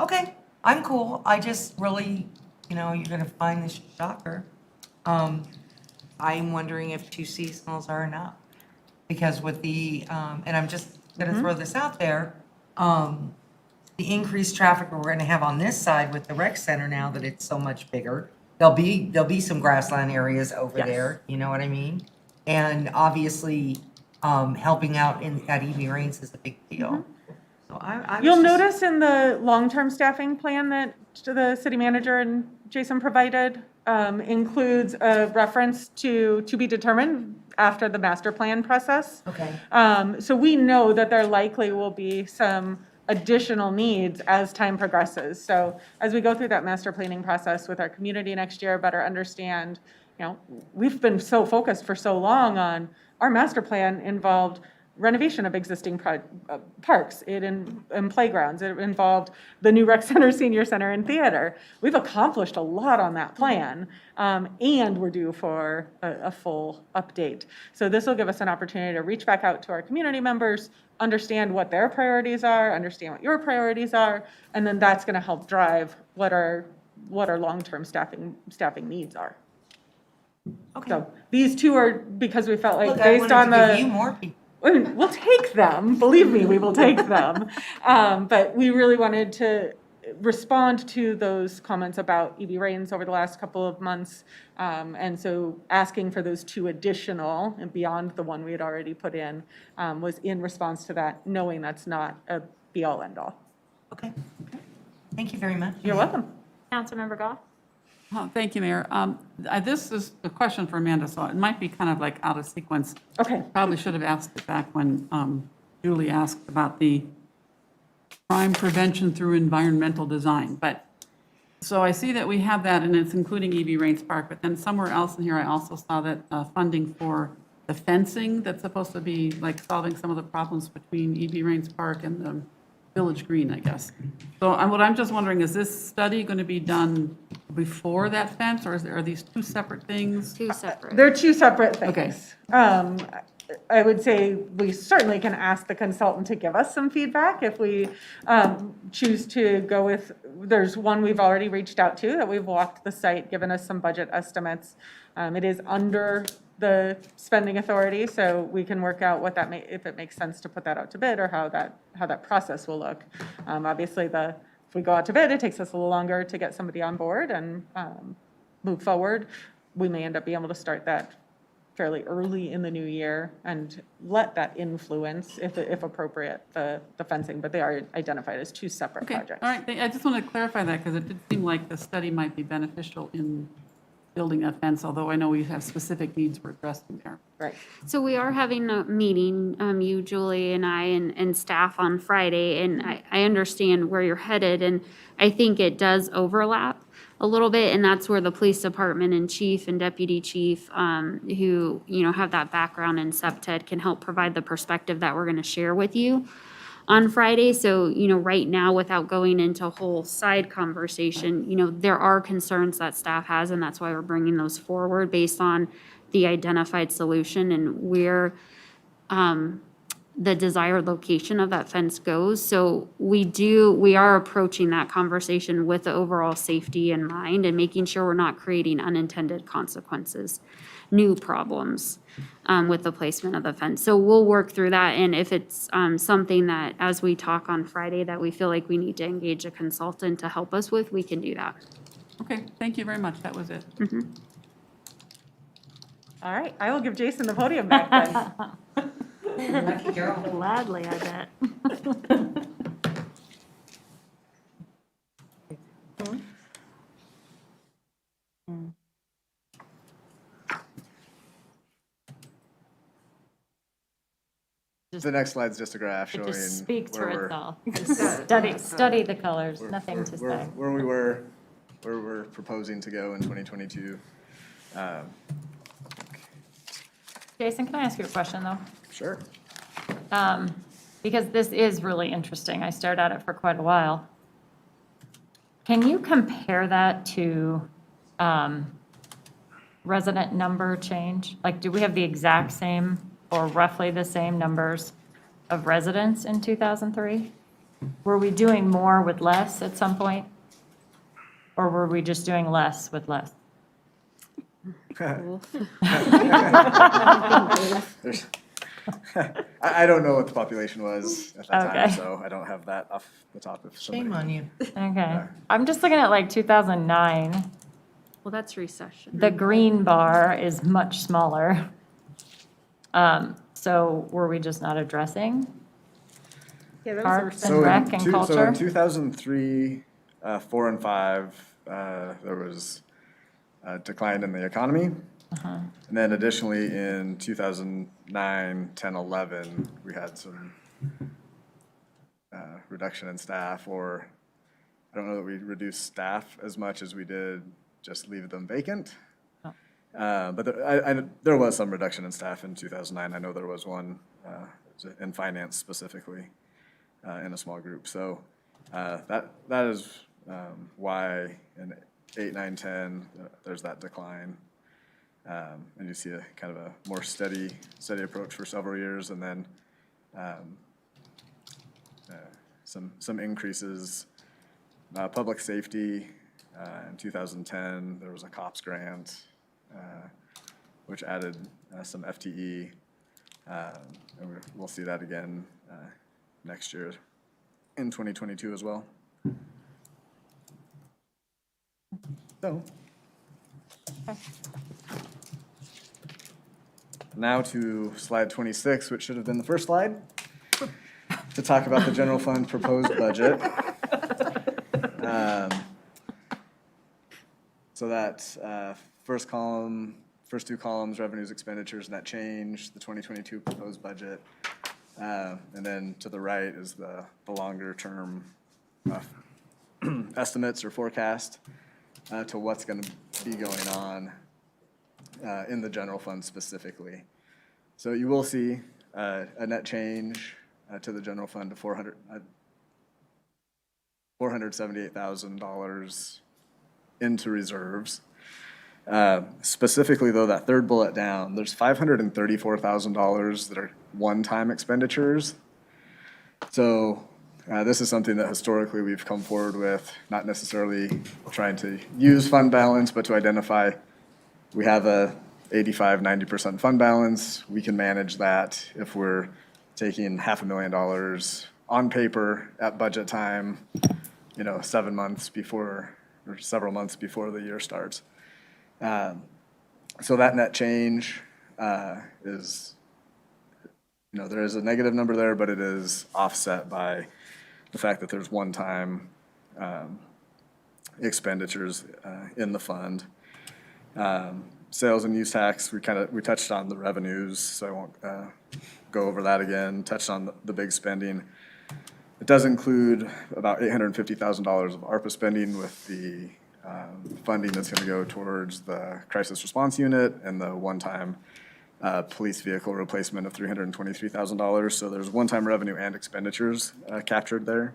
Speaker 5: Okay, I'm cool. I just really, you're gonna find this a shocker. I'm wondering if 2 seasonals are enough. Because with the, and I'm just gonna throw this out there, the increased traffic we're gonna have on this side with the rec center now that it's so much bigger, there'll be some grassland areas over there, you know what I mean? And obviously, helping out at EV Rains is a big deal. So I was
Speaker 16: You'll
Speaker 5: just-
Speaker 16: notice in the long-term staffing plan that the city manager and Jason provided includes a reference to be determined after the master plan process.
Speaker 5: Okay.
Speaker 16: So we know that there likely will be some additional needs as time progresses. So as we go through that master planning process with our community next year, better understand, we've been so focused for so long on our master plan involved renovation of existing parks, and playgrounds. It involved the new rec center, senior center, and theater. We've accomplished a lot on that plan, and we're due for a full update. So this will give us an opportunity to reach back out to our community members, understand what their priorities are, understand what your priorities are, and then that's going to help drive what our long-term staffing needs are.
Speaker 5: Okay.
Speaker 16: So these two are, because we felt like
Speaker 5: Look, I
Speaker 16: based on
Speaker 5: wanted to
Speaker 16: the.
Speaker 5: give you more people.
Speaker 16: I mean, we'll take them, believe me, we will take them. But we really wanted to respond to those comments about EV rains over the last couple of months. And so asking for those two additional and beyond the one we had already put in was in response to that, knowing that's not a be-all, end-all.
Speaker 5: Okay. Thank you very much.
Speaker 16: You're welcome.
Speaker 4: Councilmember Goff?
Speaker 2: Oh, thank you, Mayor. This is a question for Amanda, so it might be kind of like out of sequence.
Speaker 16: Okay.
Speaker 2: Probably should have asked it back when Julie asked about the crime prevention through environmental design. But, so I see that we have that, and it's including EV Rains Park, but then somewhere else in here, I also saw that funding for the fencing that's supposed to be like solving some of the problems between EV Rains Park and the Village Green, I guess. So what I'm just wondering, is this study going to be done before that fence, or are these two separate things?
Speaker 13: Two separate.
Speaker 16: They're two separate things.
Speaker 2: Okay.
Speaker 16: I would say we certainly can ask the consultant to give us some feedback if we choose to go with, there's one we've already reached out to, that we've walked the site, given us some budget estimates. It is under the spending authority, so we can work out what that may, if it makes sense to put that out to bid, or how that process will look. Obviously, if we go out to bid, it takes us a little longer to get somebody on board and move forward. We may end up being able to start that fairly early in the new year and let that influence, if appropriate, the fencing, but they are identified as two separate projects.
Speaker 2: All right, I just want to clarify that, because it did seem like the study might be beneficial in building a fence, although I know we have specific needs we're addressing there.
Speaker 16: Right.
Speaker 13: So we are having a meeting, you, Julie, and I, and staff on Friday, and I understand where you're headed, and I think it does overlap a little bit, and that's where the police department and chief and deputy chief, who, have that background in SEPTED, can help provide the perspective that we're gonna share with you on Friday. So, right now, without going into a whole side conversation, there are concerns that staff has, and that's why we're bringing those forward based on the identified solution and where the desired location of that fence goes. So we are approaching that conversation with the overall safety in mind and making sure we're not creating unintended consequences, new problems with the placement of the fence. So we'll work through that, and if it's something that, as we talk on Friday, that we feel like we need to engage a consultant to help us with, we can do that.
Speaker 2: Okay, thank you very much. That was it.
Speaker 16: All right, I will give Jason the podium back then.
Speaker 6: Gladly, I bet.
Speaker 9: The next slide's just a graph
Speaker 4: It
Speaker 9: showing.
Speaker 4: just speaks for
Speaker 9: where we're-
Speaker 4: itself. Just study the colors, nothing to say.
Speaker 9: Where we were, where we're proposing to go in 2022.
Speaker 4: Jason, can I ask you a question, though?
Speaker 9: Sure.
Speaker 4: Because this is really interesting. I stared at it for quite a while. Can you compare that to resident number change? Like, do we have the exact same or roughly the same numbers of residents in 2003? Were we doing more with less at some point? Or were we just doing less with less?
Speaker 9: I don't know what the population was at that time,
Speaker 4: Okay.
Speaker 9: so I don't have that off the top of somebody.
Speaker 5: Shame on you.
Speaker 4: Okay. I'm just looking at like 2009.
Speaker 13: Well, that's recession.
Speaker 4: The green bar is much smaller. So were we just not addressing
Speaker 11: Yeah, those are
Speaker 4: parks and rec and
Speaker 9: So in
Speaker 4: culture?
Speaker 9: 2003, 4 and 5, there was a decline in the economy. And then additionally, in 2009, 10, 11, we had some reduction in staff, or I don't know that we reduced staff as much as we did just leave them vacant. But there was some reduction in staff in 2009. I know there was one in finance specifically, in a small group. So that is why in 8, 9, 10, there's that decline. And you see a kind of a more steady approach for several years, and then some increases. Public safety, in 2010, there was a COPS grant, which added some FTE. And we'll see that again next year in 2022 as well. So. Now to slide 26, which should have been the first slide, to talk about the general fund proposed budget. So that first two columns, revenues, expenditures, net change, the 2022 proposed budget. And then to the right is the longer term estimates or forecast to what's going to be going on in the general fund specifically. So you will see a net change to the general fund to $478,000 into reserves. Specifically though, that third bullet down, there's $534,000 that are one-time expenditures. So this is something that historically we've come forward with, not necessarily trying to use fund balance, but to identify we have a 85-90% fund balance. We can manage that if we're taking $500,000 on paper at budget time, 7 months before or several months before the year starts. So that net change is, there is a negative number there, but it is offset by the fact that there's one-time expenditures in the fund. Sales and use tax, we touched on the revenues, so I won't go over that again. Touched on the big spending. It does include about $850,000 of ARPA spending with the funding that's going to go towards the crisis response unit and the one-time police vehicle replacement of $323,000. So there's one-time revenue and expenditures captured there.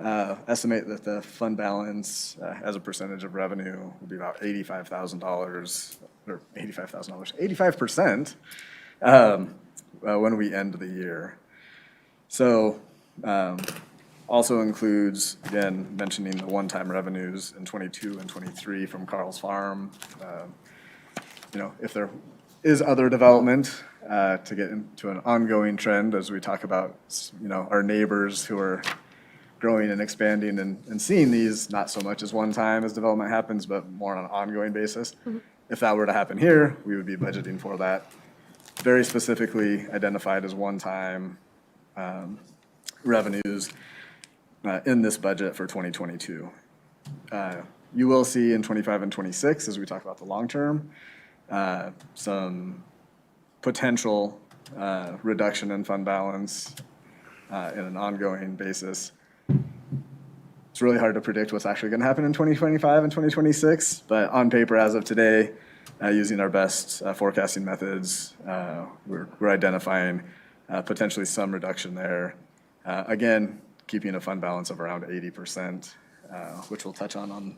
Speaker 9: Estimate that the fund balance as a percentage of revenue will be about $85,000, or $85% when we end the year. So also includes, again, mentioning the one-time revenues in 22 and 23 from Carl's Farm. If there is other development to get into an ongoing trend as we talk about, our neighbors who are growing and expanding and seeing these not so much as one time as development happens, but more on an ongoing basis. Mm-hmm. If that were to happen here, we would be budgeting for that. Very specifically identified as one-time revenues in this budget for 2022. You will see in 25 and 26, as we talk about the long term, some potential reduction in fund balance in an ongoing basis. It's really hard to predict what's actually going to happen in 2025 and 2026, but on paper as of today, using our best forecasting methods, we're identifying potentially some reduction there. Again, keeping a fund balance of around 80%, which we'll touch on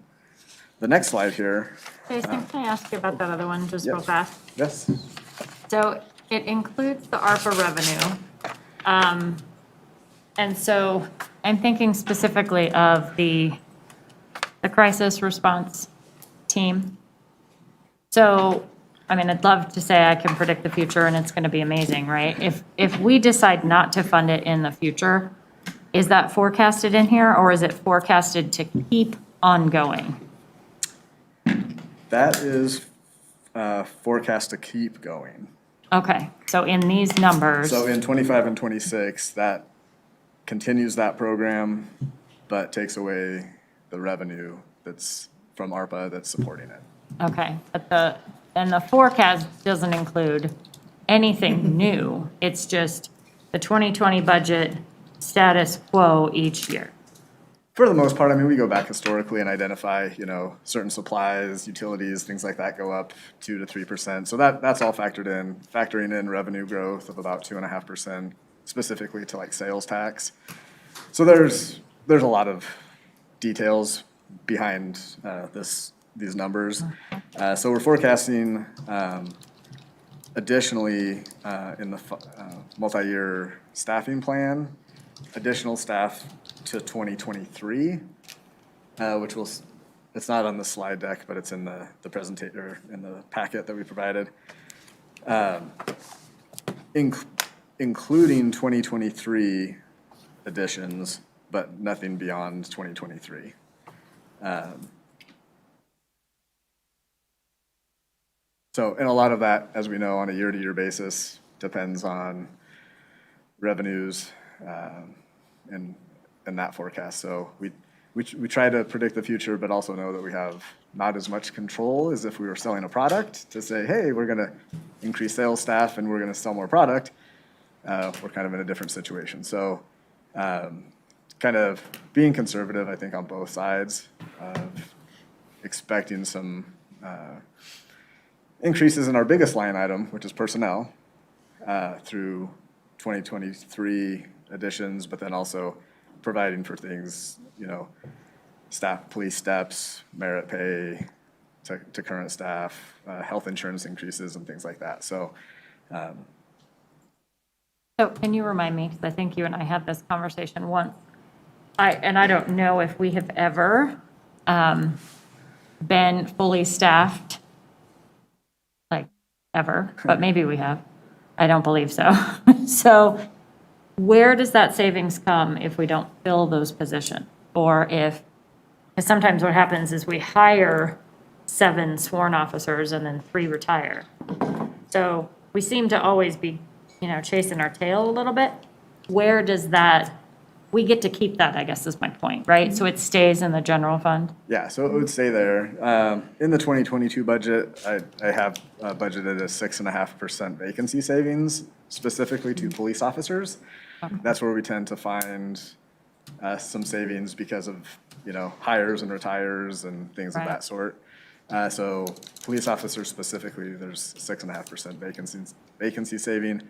Speaker 9: the next slide here.
Speaker 4: Jason, can I ask you about that other one just real fast?
Speaker 9: Yes.
Speaker 4: So it includes the ARPA revenue. And so I'm thinking specifically of the crisis response team. So, I'd love to say I can predict the future and it's going to be amazing, right? If we decide not to fund it in the future, is that forecasted in here or is it forecasted to keep ongoing?
Speaker 9: That is forecast to keep going.
Speaker 4: Okay, so in these numbers.
Speaker 9: So in 25 and 26, that continues that program, but takes away the revenue that's from ARPA that's supporting it.
Speaker 4: Okay, but the forecast doesn't include anything new. It's just the 2020 budget status quo each year.
Speaker 9: for the most part, I mean, we go back historically and identify, certain supplies, utilities, things like that go up 2 to 3%. So that's all factoring in revenue growth of about 2.5%, specifically to like sales tax. So there's a lot of details behind these numbers. So we're forecasting additionally in the multi-year staffing plan, additional staff to 2023, which it's not on the slide deck, but it's in the presentation, or in the packet that we provided. Including 2023 additions, but nothing beyond 2023. And a lot of that, as we know, on a year-to-year basis, depends on revenues and that forecast. So we try to predict the future, but also know that we have not as much control as if we were selling a product to say, hey, we're going to increase sales staff and we're going to sell more product. We're kind of in a different situation. So kind of being conservative, I think, on both sides of expecting some increases in our biggest line item, which is personnel, through 2023 additions, but then also providing for things, police steps, merit pay to current staff, health insurance increases and things like that. So
Speaker 4: can you remind me, because I think you and I had this conversation once, I don't know if we have ever been fully staffed, like, ever, but maybe we have. I don't believe so. So where does that savings come if we don't fill those positions? Or because sometimes what happens is we hire 7 sworn officers and then 3 retire. So we seem to always be, chasing our tail a little bit. Where does we get to keep that, I guess is my point, right? So it stays in the general fund?
Speaker 9: yeah, so it would stay there. In the 2022 budget, I have budgeted a 6.5% vacancy savings specifically to police officers. That's where we tend to find some savings because of, hires and retires and things of that sort. So police officers specifically, there's 6.5% vacancy saving.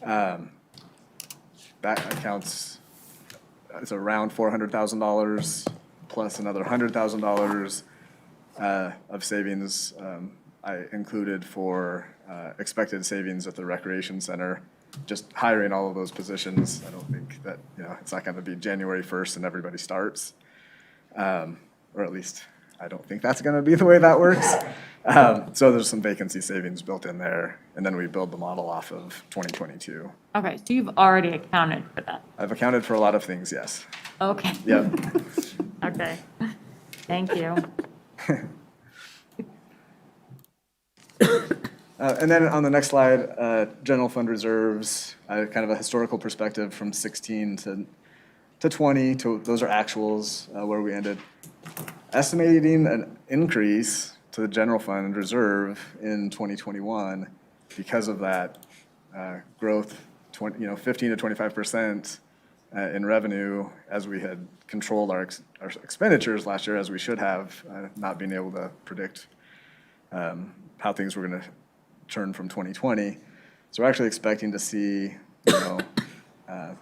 Speaker 9: That accounts, it's around $400,000 plus another $100,000 of savings I included for expected savings at the recreation center. Just hiring all of those positions, I don't think that, it's not going to be January 1st and everybody starts. Or at least I don't think that's going to be the way that works. So there's some vacancy savings built in there, and then we build the model off of 2022.
Speaker 4: Okay, so you've already accounted for that?
Speaker 9: I've accounted for a lot of things, yes.
Speaker 4: Okay.
Speaker 9: Yep.
Speaker 4: Okay, thank you.
Speaker 9: And then on the next slide, general fund reserves, kind of a historical perspective from 16 to 20, those are actuals where we ended. Estimating an increase to the general fund reserve in 2021 because of that growth, 15 to 25% in revenue, as we had controlled our expenditures last year, as we should have, not being able to predict how things were going to turn from 2020. So we're actually expecting to see,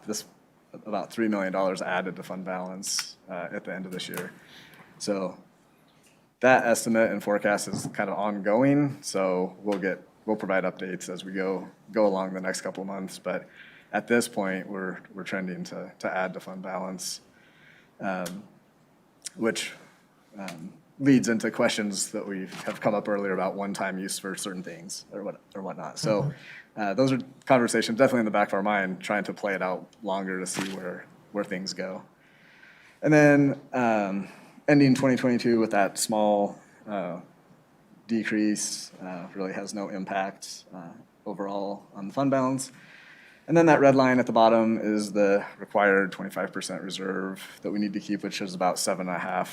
Speaker 9: this about $3 million added to fund balance at the end of this year. So that estimate and forecast is kind of ongoing. So we'll provide updates as we go along the next couple of months. But at this point, we're trending to add to fund balance, which leads into questions that we have come up earlier about one-time use for certain things or whatnot. So those are conversations definitely in the back of our mind, trying to play it out longer to see where things go. And then ending 2022 with that small decrease really has no impact overall on the fund balance. And then that red line at the bottom is the required 25% reserve that we need to keep, which is about $7.5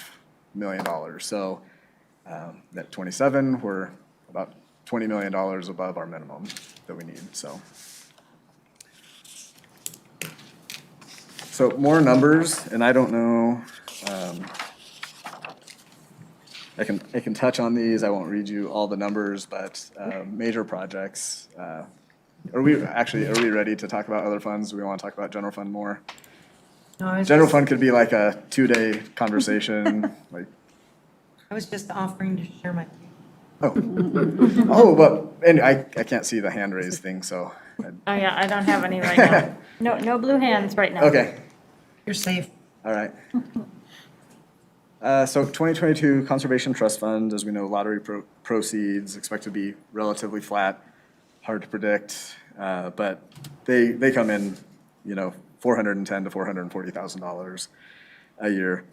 Speaker 9: million. So at 27, we're about $20 million above our minimum that we need. So So more numbers, and I don't know, I can touch on these, I won't read you all the numbers, but major projects. Are we ready to talk about other funds? Do we want to talk about general fund more?
Speaker 5: No,
Speaker 9: General fund could be like a 2-day conversation, like,
Speaker 5: I was just offering to share my.
Speaker 9: but, and I can't see the hand raise thing, so.
Speaker 4: Oh, yeah, I don't have any right now. No blue hands right now.
Speaker 9: Okay,
Speaker 5: You're safe.
Speaker 9: all right. So 2022 Conservation Trust Fund, as we know, lottery proceeds expect to be relatively flat, hard to predict, but they come in, $410,000 to $440,000 a year.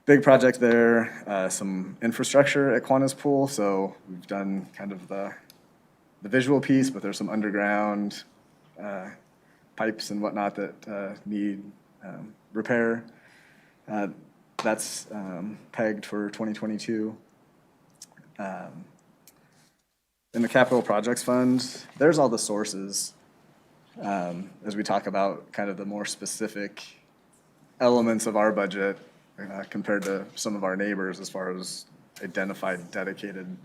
Speaker 9: Big project there, some infrastructure at Kiwanis Pool, so we've done kind of the visual piece, but there's some underground pipes and whatnot that need repair. That's pegged for 2022. In the Capital Projects Fund, there's all the sources as we talk about kind of the more specific elements of our budget compared to some of our neighbors as far as identified dedicated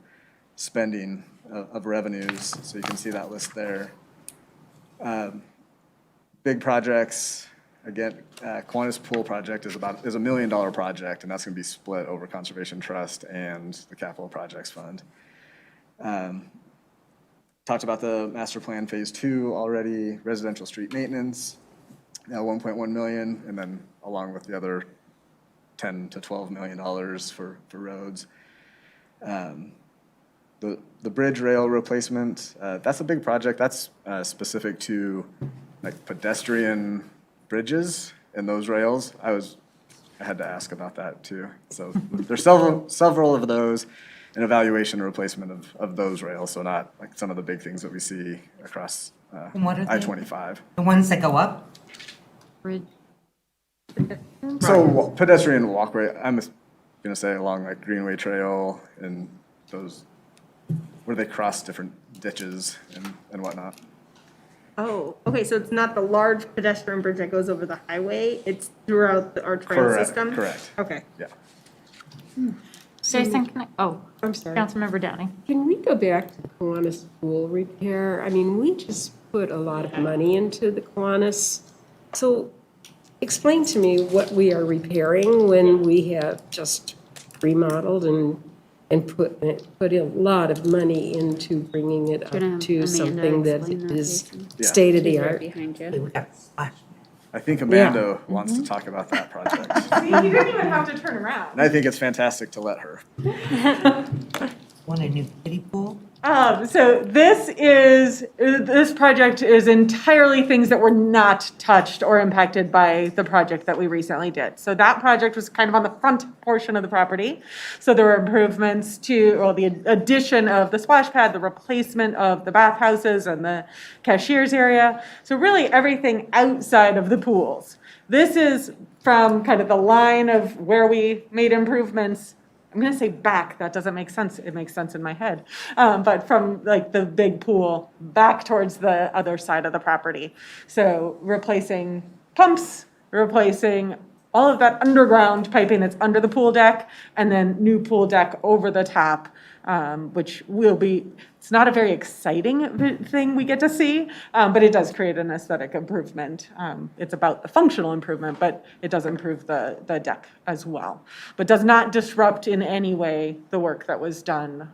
Speaker 9: spending of revenues. So you can see that list there. Big projects, again, Kiwanis Pool project is $1 million project, and that's going to be split over Conservation Trust and the Capital Projects Fund. Talked about the Master Plan Phase 2 already, residential street maintenance, now 1.1 million, and then along with the other $10 to $12 million for roads. The bridge rail replacement, that's a big project. That's specific to like pedestrian bridges and those rails. I had to ask about that too. So there's several of those, and evaluation and replacement of those rails. So not like some of the big thing that we see across
Speaker 5: And what are they?
Speaker 9: I-25.
Speaker 5: The ones that go up?
Speaker 9: So pedestrian walkway, I'm gonna say along like Greenway Trail and those, where they cross different ditches and whatnot.
Speaker 1: Oh, okay, so it's not the large pedestrian bridge that goes over the highway, it's throughout our trail system?
Speaker 9: Correct,
Speaker 1: Okay.
Speaker 9: yeah.
Speaker 4: Jason,
Speaker 11: I'm sorry.
Speaker 4: Councilmember Downing.
Speaker 11: Can we go back to the Kiwanis Pool repair? I mean, we just put a lot of money into the Kiwanis. So explain to me what we are repairing when we have just remodeled and put a lot of money into bringing it
Speaker 13: Gonna
Speaker 11: up
Speaker 13: have
Speaker 11: to
Speaker 13: Amanda
Speaker 11: something that
Speaker 13: explain that,
Speaker 11: is
Speaker 13: Jason.
Speaker 9: Yeah.
Speaker 11: state of the art.
Speaker 13: Behind
Speaker 5: Hey,
Speaker 13: you.
Speaker 5: we got splash.
Speaker 9: I think Amanda wants to talk about that project.
Speaker 16: See, you didn't even have to turn around.
Speaker 9: And I think it's fantastic to let her.
Speaker 5: Want a new kiddie pool?
Speaker 16: So this project is entirely things that were not touched or impacted by the project that we recently did. So that project was kind of on the front portion of the property. So there were improvements the addition of the splash pad, the replacement of the bathhouses and the cashier's area. So really everything outside of the pools. This is from kind of the line of where we made improvements. I'm going to say back, that doesn't make sense. It makes sense in my head. But from like the big pool back towards the other side of the property. So replacing pumps, replacing all of that underground piping that's under the pool deck, and then new pool deck over the top, which will be, it's not a very exciting thing we get to see, but it does create an aesthetic improvement. It's about the functional improvement, but it does improve the deck as well. But does not disrupt in any way the work that was done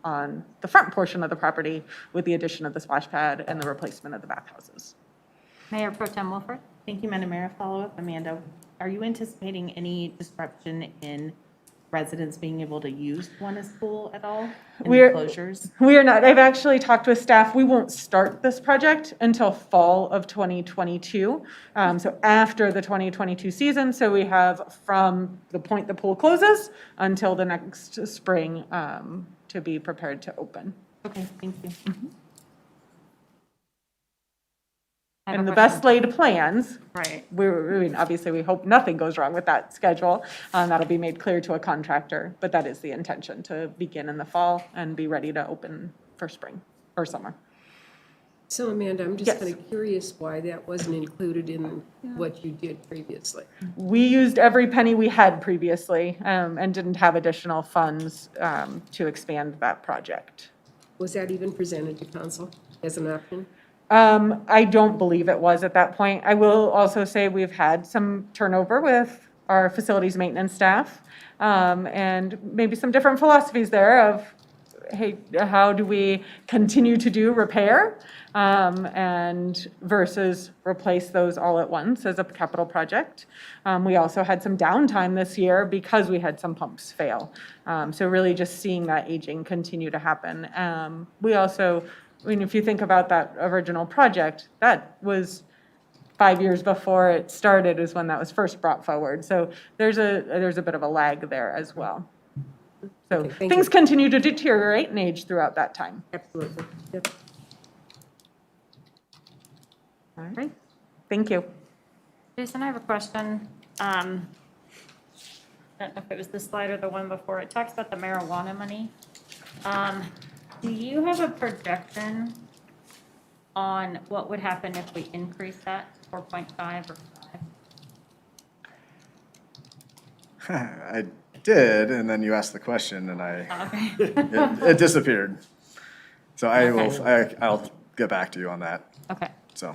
Speaker 16: on the front portion of the property with the addition of the splash pad and the replacement of the bathhouses.
Speaker 4: Mayor Pro Tem Wolford.
Speaker 10: Thank you, Madam Mayor. Follow-up, Amanda. Are you anticipating any disruption in residents being able to use Kiwanis Pool at all in the closures?
Speaker 16: We are not. I've actually talked with staff. We won't start this project until fall of 2022. So after the 2022 season. So we have from the point the pool closes until the next spring to be prepared to open.
Speaker 10: Okay, thank you.
Speaker 16: And the best laid plans.
Speaker 4: Right.
Speaker 16: Obviously, we hope nothing goes wrong with that schedule. That'll be made clear to a contractor, but that is the intention, to begin in the fall and be ready to open for spring or summer.
Speaker 11: So Amanda, I'm just
Speaker 16: Yes.
Speaker 11: kind of curious why that wasn't included in what you did previously.
Speaker 16: We used every penny we had previously and didn't have additional funds to expand that project.
Speaker 11: Was that even presented to council as an option?
Speaker 16: I don't believe it was at that point. I will also say we've had some turnover with our facilities maintenance staff, and maybe some different philosophies there of, hey, how do we continue to do repair, and versus replace those all at once as a capital project. We also had some downtime this year because we had some pumps fail. So really just seeing that aging continue to happen. We also, I mean, if you think about that original project, that was 5 years before it started is when that was first brought forward. So there's a bit of a lag there as well. So
Speaker 11: Okay, thank
Speaker 16: things
Speaker 11: you.
Speaker 16: continue to deteriorate and age throughout that time.
Speaker 11: Absolutely. Yep.
Speaker 16: All right, thank you.
Speaker 4: Jason, I have a question. I don't know if it was this slide or the one before. It talks about the marijuana money. Do you have a projection on what would happen if we increase that to 4.5 or 5?
Speaker 9: I did, and then you asked the question, and
Speaker 4: Okay.
Speaker 9: it disappeared. So I'll get back to you on that,
Speaker 4: Okay.
Speaker 9: so.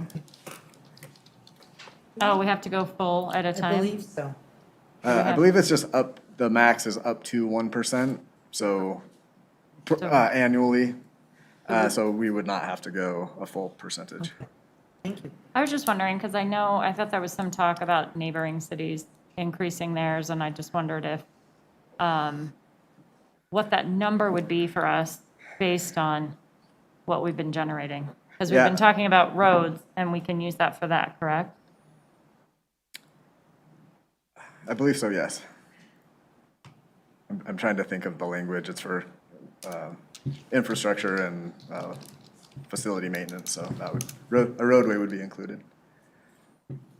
Speaker 4: Oh, we have to go full at a
Speaker 5: I
Speaker 4: time?
Speaker 5: believe so.
Speaker 9: I believe it's just up, the max is up to 1%, so annually. So we would not have to go a full percentage.
Speaker 5: Thank you.
Speaker 4: I was just wondering, because I thought there was some talk about neighboring cities increasing theirs, and I just wondered if, what that number would be for us based on what we've been generating. Because we've
Speaker 9: Yeah.
Speaker 4: been talking about roads, and we can use that for that, correct?
Speaker 9: I believe so, yes. I'm trying to think of the language. It's for infrastructure and facility maintenance, so that would, a roadway would be included.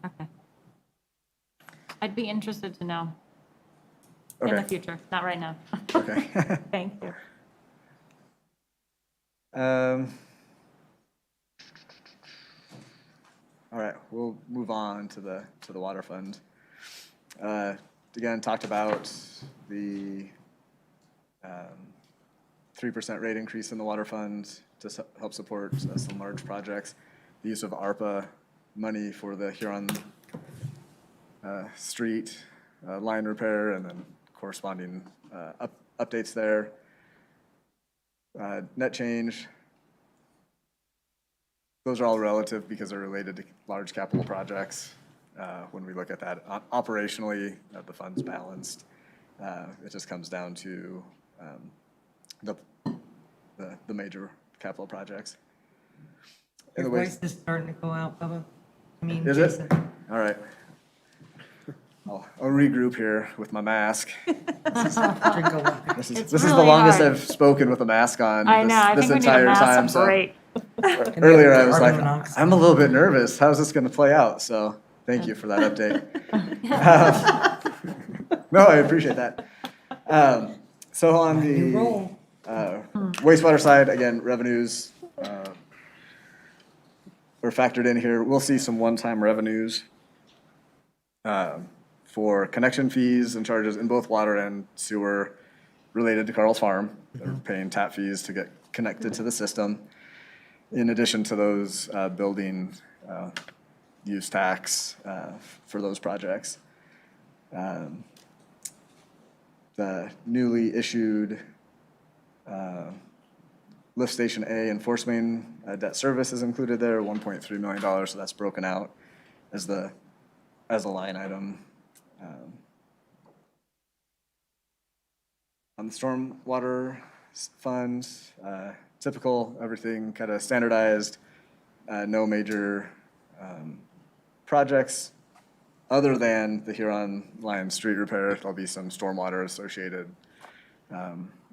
Speaker 4: Okay. I'd be interested to know in the
Speaker 9: Okay.
Speaker 4: future, not right now.
Speaker 9: Okay.
Speaker 4: Thank you.
Speaker 9: All right, we'll move on to the water fund. Again, talked about the 3% rate increase in the water fund to help support some large projects. The use of ARPA money for the Huron Street line repair and then corresponding updates there. Net change. Those are all relative because they're related to large capital projects. When we look at that operationally, the fund's balanced. It just comes down to the major capital projects. And
Speaker 5: Your
Speaker 9: the way-
Speaker 5: voice is starting to go out, Bubba. I mean,
Speaker 9: Is it?
Speaker 5: Jason.
Speaker 9: All right. I'll regroup here with my mask.
Speaker 5: Drink a water.
Speaker 9: This
Speaker 4: It's
Speaker 9: is the
Speaker 4: really
Speaker 9: longest
Speaker 4: hard.
Speaker 9: I've spoken with a mask on
Speaker 4: I know, I
Speaker 9: this
Speaker 4: think we need a
Speaker 9: entire time.
Speaker 4: massive
Speaker 9: So
Speaker 4: break.
Speaker 9: earlier I was like,
Speaker 5: Carbon monoxide.
Speaker 9: I'm a little bit nervous. How's this going to play out? So thank you for that update. No, I appreciate that. So on
Speaker 5: You roll.
Speaker 9: the wastewater side, again, revenues were factored in here. We'll see some one-time revenues for connection fees and charges in both water and sewer related to Carl's Farm. They're paying tap fees to get connected to the system. In addition to those building use tax for those projects. The newly issued Lift Station A and Force Main debt service is included there, $1.3 million, so that's broken out as a line item. On the stormwater fund, typical, everything kind of standardized, no major projects. Other than the Huron Line street repair, there'll be some stormwater associated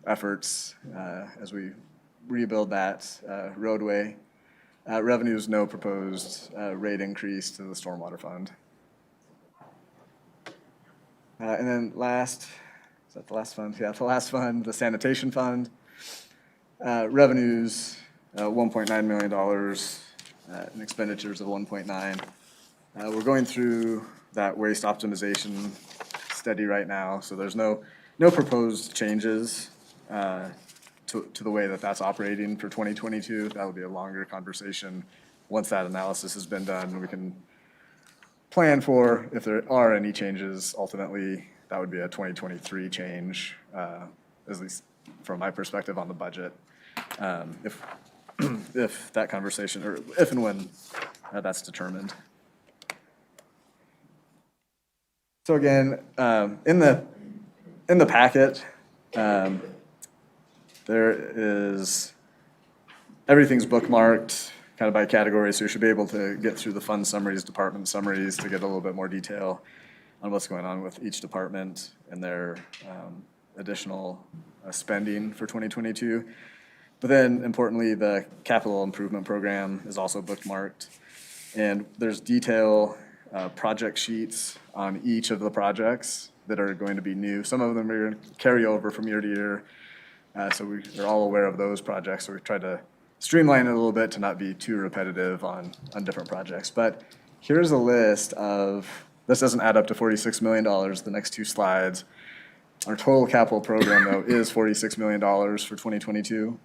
Speaker 9: efforts as we rebuild that roadway. Revenues, no proposed rate increase to the stormwater fund. And then last, is that the last fund? Yeah, the last fund, the Sanitation Fund. Revenues $1.9 million in expenditures of 1.9. We're going through that waste optimization study right now, so there's no proposed changes to the way that that's operating for 2022. That would be a longer conversation. Once that analysis has been done, we can plan for if there are any changes. Ultimately, that would be a 2023 change, at least from my perspective on the budget. If that conversation, or if and when that's determined. So again, in the packet, there is, everything's bookmarked kind of by category, so you should be able to get through the fund summaries, department summaries to get a little bit more detail on what's going on with each department and their additional spending for 2022. But then importantly, the capital improvement program is also bookmarked. And there's detail project sheets on each of the projects that are going to be new. Some of them are going to carry over from year to year. So we're all aware of those projects. So we tried to streamline it a little bit to not be too repetitive on different projects. But here's a list of, this doesn't add up to $46 million, the next two slides. Our total capital program, though, is $46 million for 2022.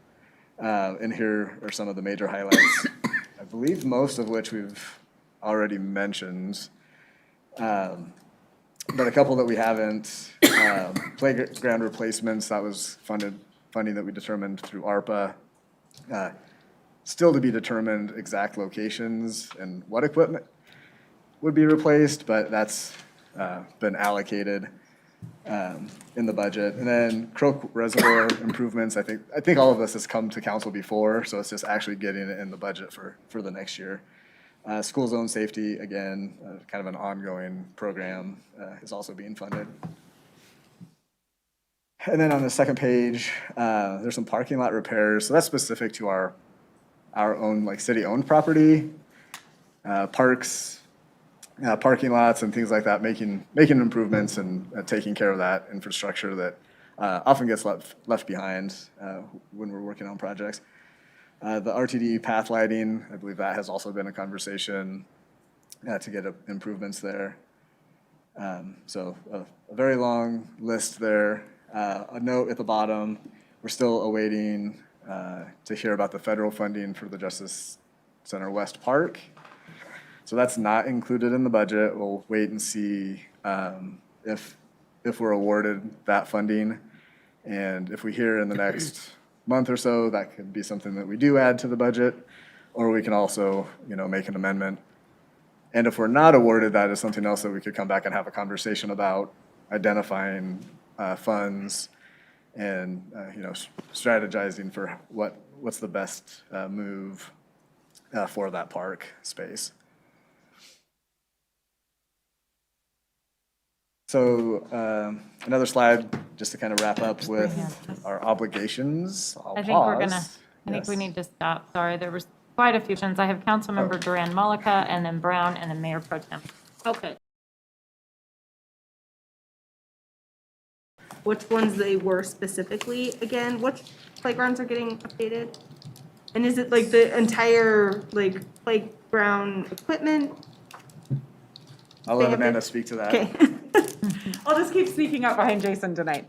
Speaker 9: And here are some of the major highlights, I believe most of which we've already mentioned. But a couple that we haven't, playground replacements, that was funding that we determined through ARPA. Still to be determined exact locations and what equipment would be replaced, but that's been allocated in the budget. And then Croak Reservoir improvements, I think all of this has come to council before, so it's just actually getting it in the budget for the next year. School zone safety, again, kind of an ongoing program, is also being funded. And then on the second page, there's some parking lot repairs. So that's specific to our own, like, city-owned property, parks, parking lots and things like that, making improvements and taking care of that infrastructure that often gets left behind when we're working on projects. The RTD path lighting, I believe that has also been a conversation to get improvements there. So a very long list there. A note at the bottom, we're still awaiting to hear about the federal funding for the Justice Center West Park. So that's not included in the budget. We'll wait and see if we're awarded that funding. And if we hear in the next month or so, that could be something that we do add to the budget, or we can also, make an amendment. And if we're not awarded, that is something else that we could come back and have a conversation about, identifying funds and, strategizing for what's the best move for that park space. So another slide, just to kind of wrap up with our obligations.
Speaker 4: I think we're gonna, I think we need to stop. Sorry, there was quite a few questions. I have Councilmember Duran Malika, and then Brown, and then Mayor Pro Tem.
Speaker 1: Okay. Which ones they were specifically, again, which playgrounds are getting updated? And is it like the entire, like, playground equipment?
Speaker 9: I'll let Amanda speak to that.
Speaker 1: Okay.
Speaker 16: I'll just keep sneaking up behind Jason tonight.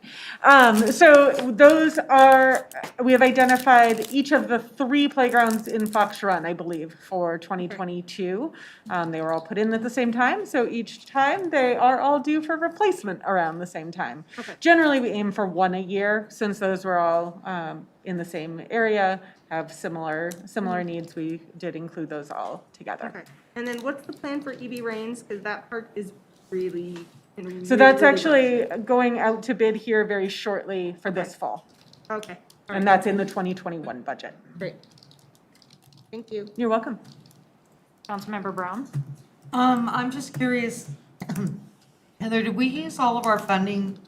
Speaker 16: So those are, we have identified each of the 3 playgrounds in Fox Run, I believe, for 2022. They were all put in at the same time, so each time they are all due for replacement around the same time.
Speaker 1: Okay.
Speaker 16: Generally, we aim for 1 a year, since those were all in the same area, have similar needs. We did include those all together.
Speaker 1: Okay. And then what's the plan for EB Rains? Because that park is really.
Speaker 16: So that's actually going out to bid here very shortly for this fall.
Speaker 1: Okay.
Speaker 16: And that's in the 2021 budget.
Speaker 1: Great. Thank you.
Speaker 16: You're welcome.
Speaker 4: Councilmember Brown?
Speaker 5: I'm just curious, Heather, did we use all of our funding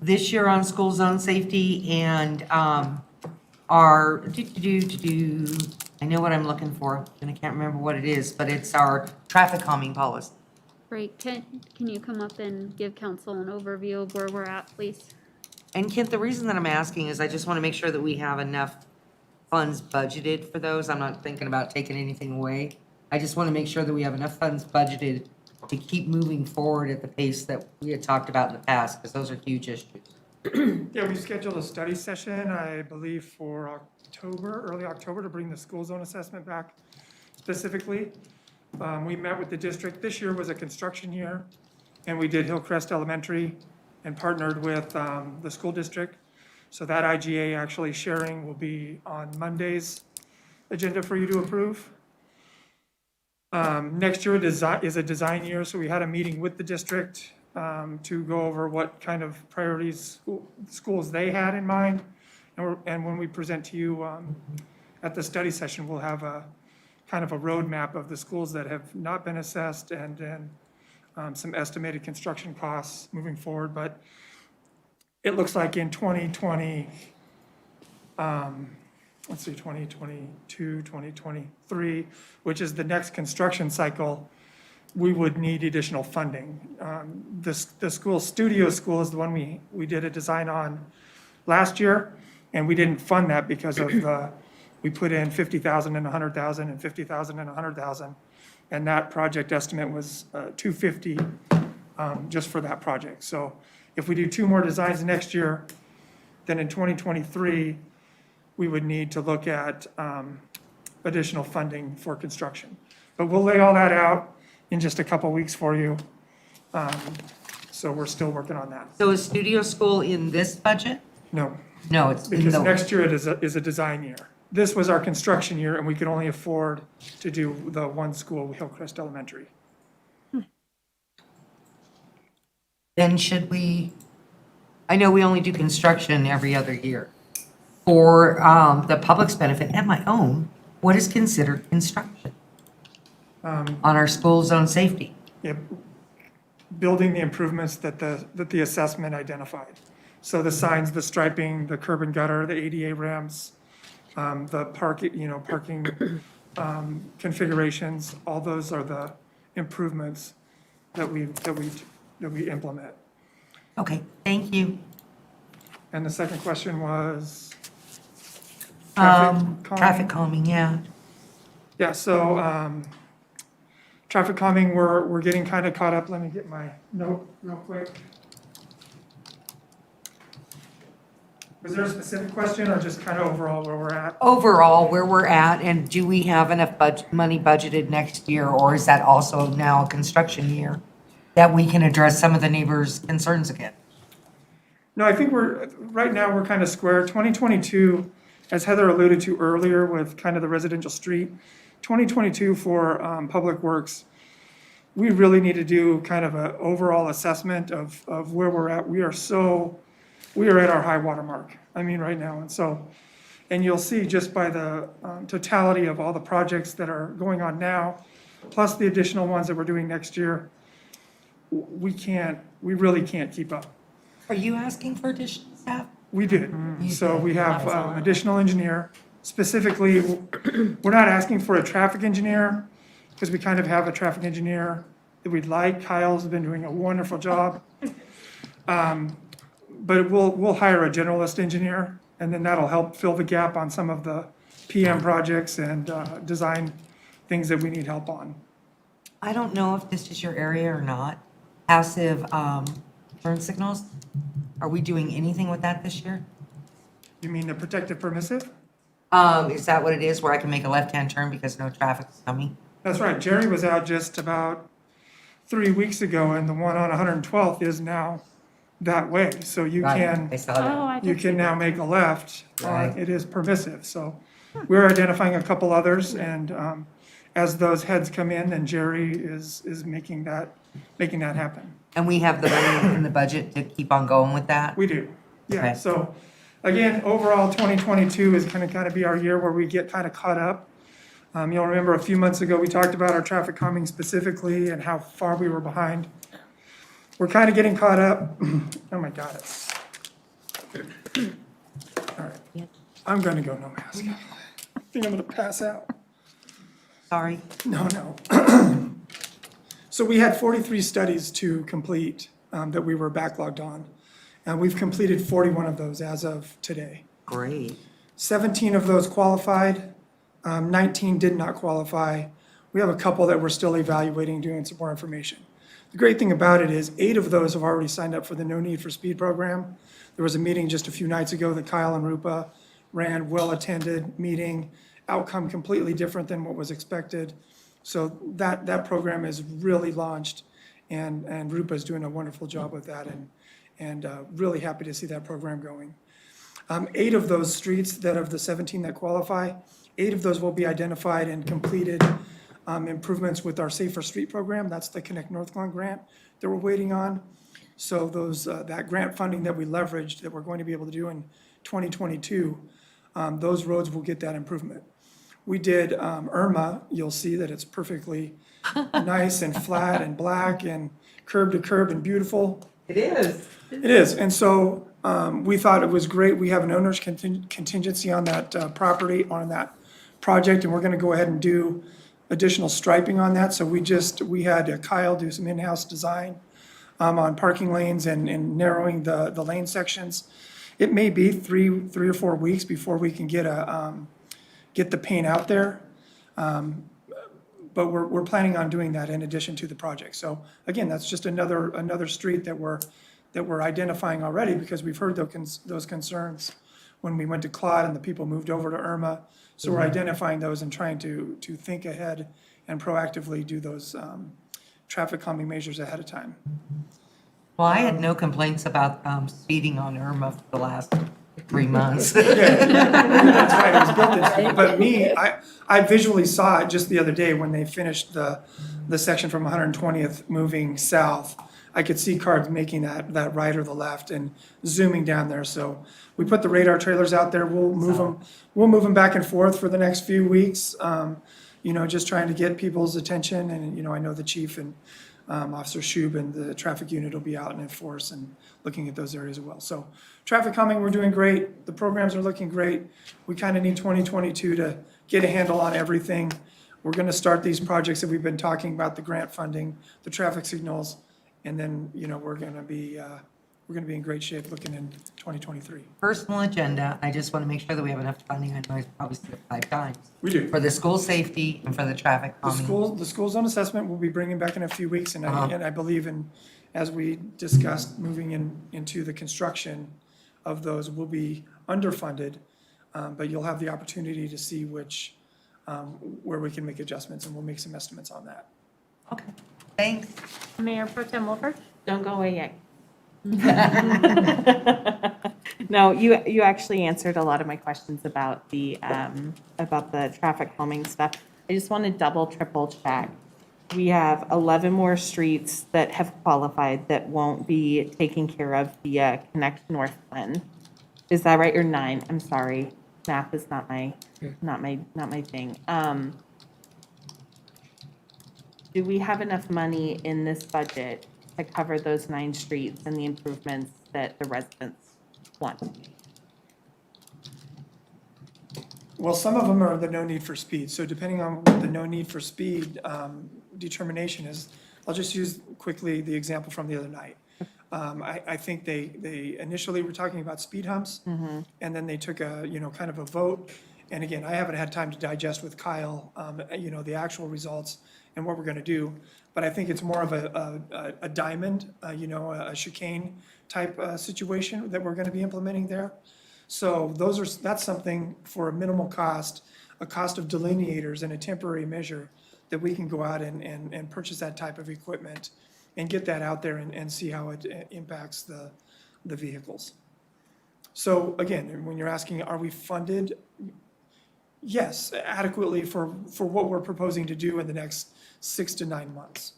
Speaker 5: this year on school zone safety and our, I know what I'm looking for, and I can't remember what it is, but it's our traffic calming policy.
Speaker 13: Right, can you come up and give council an overview of where we're at, please?
Speaker 5: And Kent, the reason that I'm asking is I just want to make sure that we have enough funds budgeted for those. I'm not thinking about taking anything away. I just want to make sure that we have enough funds budgeted to keep moving forward at the pace that we had talked about in the past, because those are huge issues.
Speaker 17: Yeah, we scheduled a study session, I believe, for October, early October, to bring the school zone assessment back specifically. We met with the district. This year was a construction year, and we did Hillcrest Elementary and partnered with the school district. So that IGA actually sharing will be on Monday's agenda for you to approve. Next year is a design year, so we had a meeting with the district to go over what kind of priorities schools they had in mind. And when we present to you at the study session, we'll have a kind of a roadmap of the schools that have not been assessed and then some estimated construction costs moving forward. But it looks like in 2020, 2022, 2023, which is the next construction cycle, we would need additional funding. The school, Studio School, is the one we did a design on last year, and we didn't fund that because of we put in 50,000 and 100,000 and 50,000 and 100,000, and that project estimate was 250 just for that project. So if we do 2 more designs next year, then in 2023, we would need to look at additional funding for construction. But we'll lay all that out in just a couple weeks for you. So we're still working on that.
Speaker 5: So is Studio School in this budget?
Speaker 17: No,
Speaker 5: No, it's in
Speaker 17: because
Speaker 5: the,
Speaker 17: next year it is a design year. This was our construction year, and we could only afford to do the one school, Hillcrest Elementary.
Speaker 5: then should we, I know we only do construction every other year. For the public's benefit and my own, what is considered construction on our school zone safety?
Speaker 17: Yeah, building the improvements that the assessment identified. So the signs, the striping, the curb and gutter, the ADA ramps, the parking configurations, all those are the improvements that we implement.
Speaker 5: Okay, thank you.
Speaker 17: And the second question was?
Speaker 5: Traffic calming, yeah.
Speaker 17: Yeah, so, traffic calming, we're getting kind of caught up. Let me get my note real quick. Was there a specific question or just kind of overall where we're at?
Speaker 5: Overall, where we're at, and do we have enough money budgeted next year, or is that also now a construction year that we can address some of the neighbors' concerns again?
Speaker 17: No, I think right now we're kind of square. 2022, as Heather alluded to earlier with kind of the residential street, 2022 for Public Works, we really need to do kind of an overall assessment of where we're at. We are at our high water mark, I mean, right now. And you'll see just by the totality of all the projects that are going on now, plus the additional ones that we're doing next year, we really can't keep up.
Speaker 5: Are you asking for additional staff?
Speaker 17: We did. So we have additional engineer. Specifically, we're not asking for a traffic engineer because we kind of have a traffic engineer that we'd like. Kyle's been doing a wonderful job. But we'll hire a generalist engineer, and then that'll help fill the gap on some of the PM projects and design things that we need help on.
Speaker 5: I don't know if this is your area or not. Passive turn signals, are we doing anything with that this year?
Speaker 17: You mean the protective permissive?
Speaker 5: Is that what it is, where I can make a left-hand turn because no traffic's coming?
Speaker 17: That's right. Jerry was out just about 3 weeks ago, and the one on 112th is now that way. So you can,
Speaker 5: I saw that.
Speaker 17: you can now make a left.
Speaker 5: Right.
Speaker 17: It is permissive. So we're identifying a couple others, and as those heads come in, then Jerry is making that happen.
Speaker 5: And we have the money in the budget to keep on going with that?
Speaker 17: We do. Yeah.
Speaker 5: Okay.
Speaker 17: So again, overall, 2022 is going to kind of be our year where we get kind of caught up. You'll remember a few months ago, we talked about our traffic calming specifically and how far we were behind. We're kind of getting caught up. Oh my God. All right. I'm going to go no mask. I think I'm going to pass out.
Speaker 5: Sorry.
Speaker 17: No. So we had 43 studies to complete that we were backlogged on. And we've completed 41 of those as of today.
Speaker 5: Great.
Speaker 17: 17 of those qualified, 19 did not qualify. We have a couple that we're still evaluating, doing some more information. The great thing about it is 8 of those have already signed up for the No Need for Speed program. There was a meeting just a few nights ago that Kyle and Rupa ran, well-attended meeting, outcome completely different than what was expected. So that program is really launched, and Rupa's doing a wonderful job with that, and really happy to see that program going. 8 of those streets that of the 17 that qualify, 8 of those will be identified and completed improvements with our Safer Street program. That's the Connect Northglenn grant that we're waiting on. So those, that grant funding that we leveraged that we're going to be able to do in 2022, those roads will get that improvement. We did Irma, you'll see that it's perfectly nice and flat and black and curb to curb and beautiful.
Speaker 5: It is.
Speaker 17: It is, and so we thought it was great. We have an owner's contingency on that property, on that project, and we're gonna go ahead and do additional striping on that. So we had Kyle do some in-house design on parking lanes and narrowing the lane sections. It may be three or 4 weeks before we can get the paint out there. But we're planning on doing that in addition to the project. So again, that's just another street that we're identifying already, because we've heard those concerns when we went to Claude and the people moved over to Irma. So we're identifying those and trying to think ahead and proactively do those traffic calming measures ahead of time.
Speaker 5: Well, I had no complaints about speeding on Irma for the last 3 months.
Speaker 17: That's right, it was built in. But me, I visually saw it just the other day when they finished the section from 120th moving south. I could see cars making that right or the left and zooming down there. So we put the radar trailers out there. We'll move them back and forth for the next few weeks. Just trying to get people's attention. And, I know the chief and Officer Shub and the traffic unit will be out and enforce and looking at those areas as well. So traffic calming, we're doing great. The programs are looking great. We kind of need 2022 to get a handle on everything. We're going to start these projects that we've been talking about, the grant funding, the traffic signals, and then, we're going to be in great shape looking in 2023.
Speaker 5: Personal agenda, I just want to make sure that we have enough funding. I know I probably said it 5 times.
Speaker 17: We do.
Speaker 5: For the school safety and for the traffic calming.
Speaker 17: The school zone assessment we'll be bringing back in a few weeks, and I believe as we discussed, moving into the construction of those will be underfunded, but you'll have the opportunity to see where we can make adjustments, and we'll make some estimates on that.
Speaker 5: Okay, thanks.
Speaker 4: Mayor Pro Tem Wolford?
Speaker 10: Don't go away yet. No, you actually answered a lot of my questions about the traffic calming stuff. I just want to double, triple check. We have 11 more streets that have qualified that won't be taken care of via Connect Northglenn. Is that right? Or 9? I'm sorry. Math is not my thing. Do we have enough money in this budget to cover those 9 streets and the improvements that the residents want?
Speaker 17: Well, some of them are the no need for speed. So depending on what the no need for speed determination is, I'll just use quickly the example from the other night. I think they initially were talking about speed humps, and then they took kind of a vote. And again, I haven't had time to digest with Kyle, the actual results and what we're going to do. But I think it's more of a diamond, a chicane type situation that we're going to be implementing there. So that's something for a minimal cost, a cost of delineators and a temporary measure that we can go out and purchase that type of equipment and get that out there and see how it impacts the vehicles. So again, when you're asking, are we funded? Yes, adequately for what we're proposing to do in the next 6 to 9 months.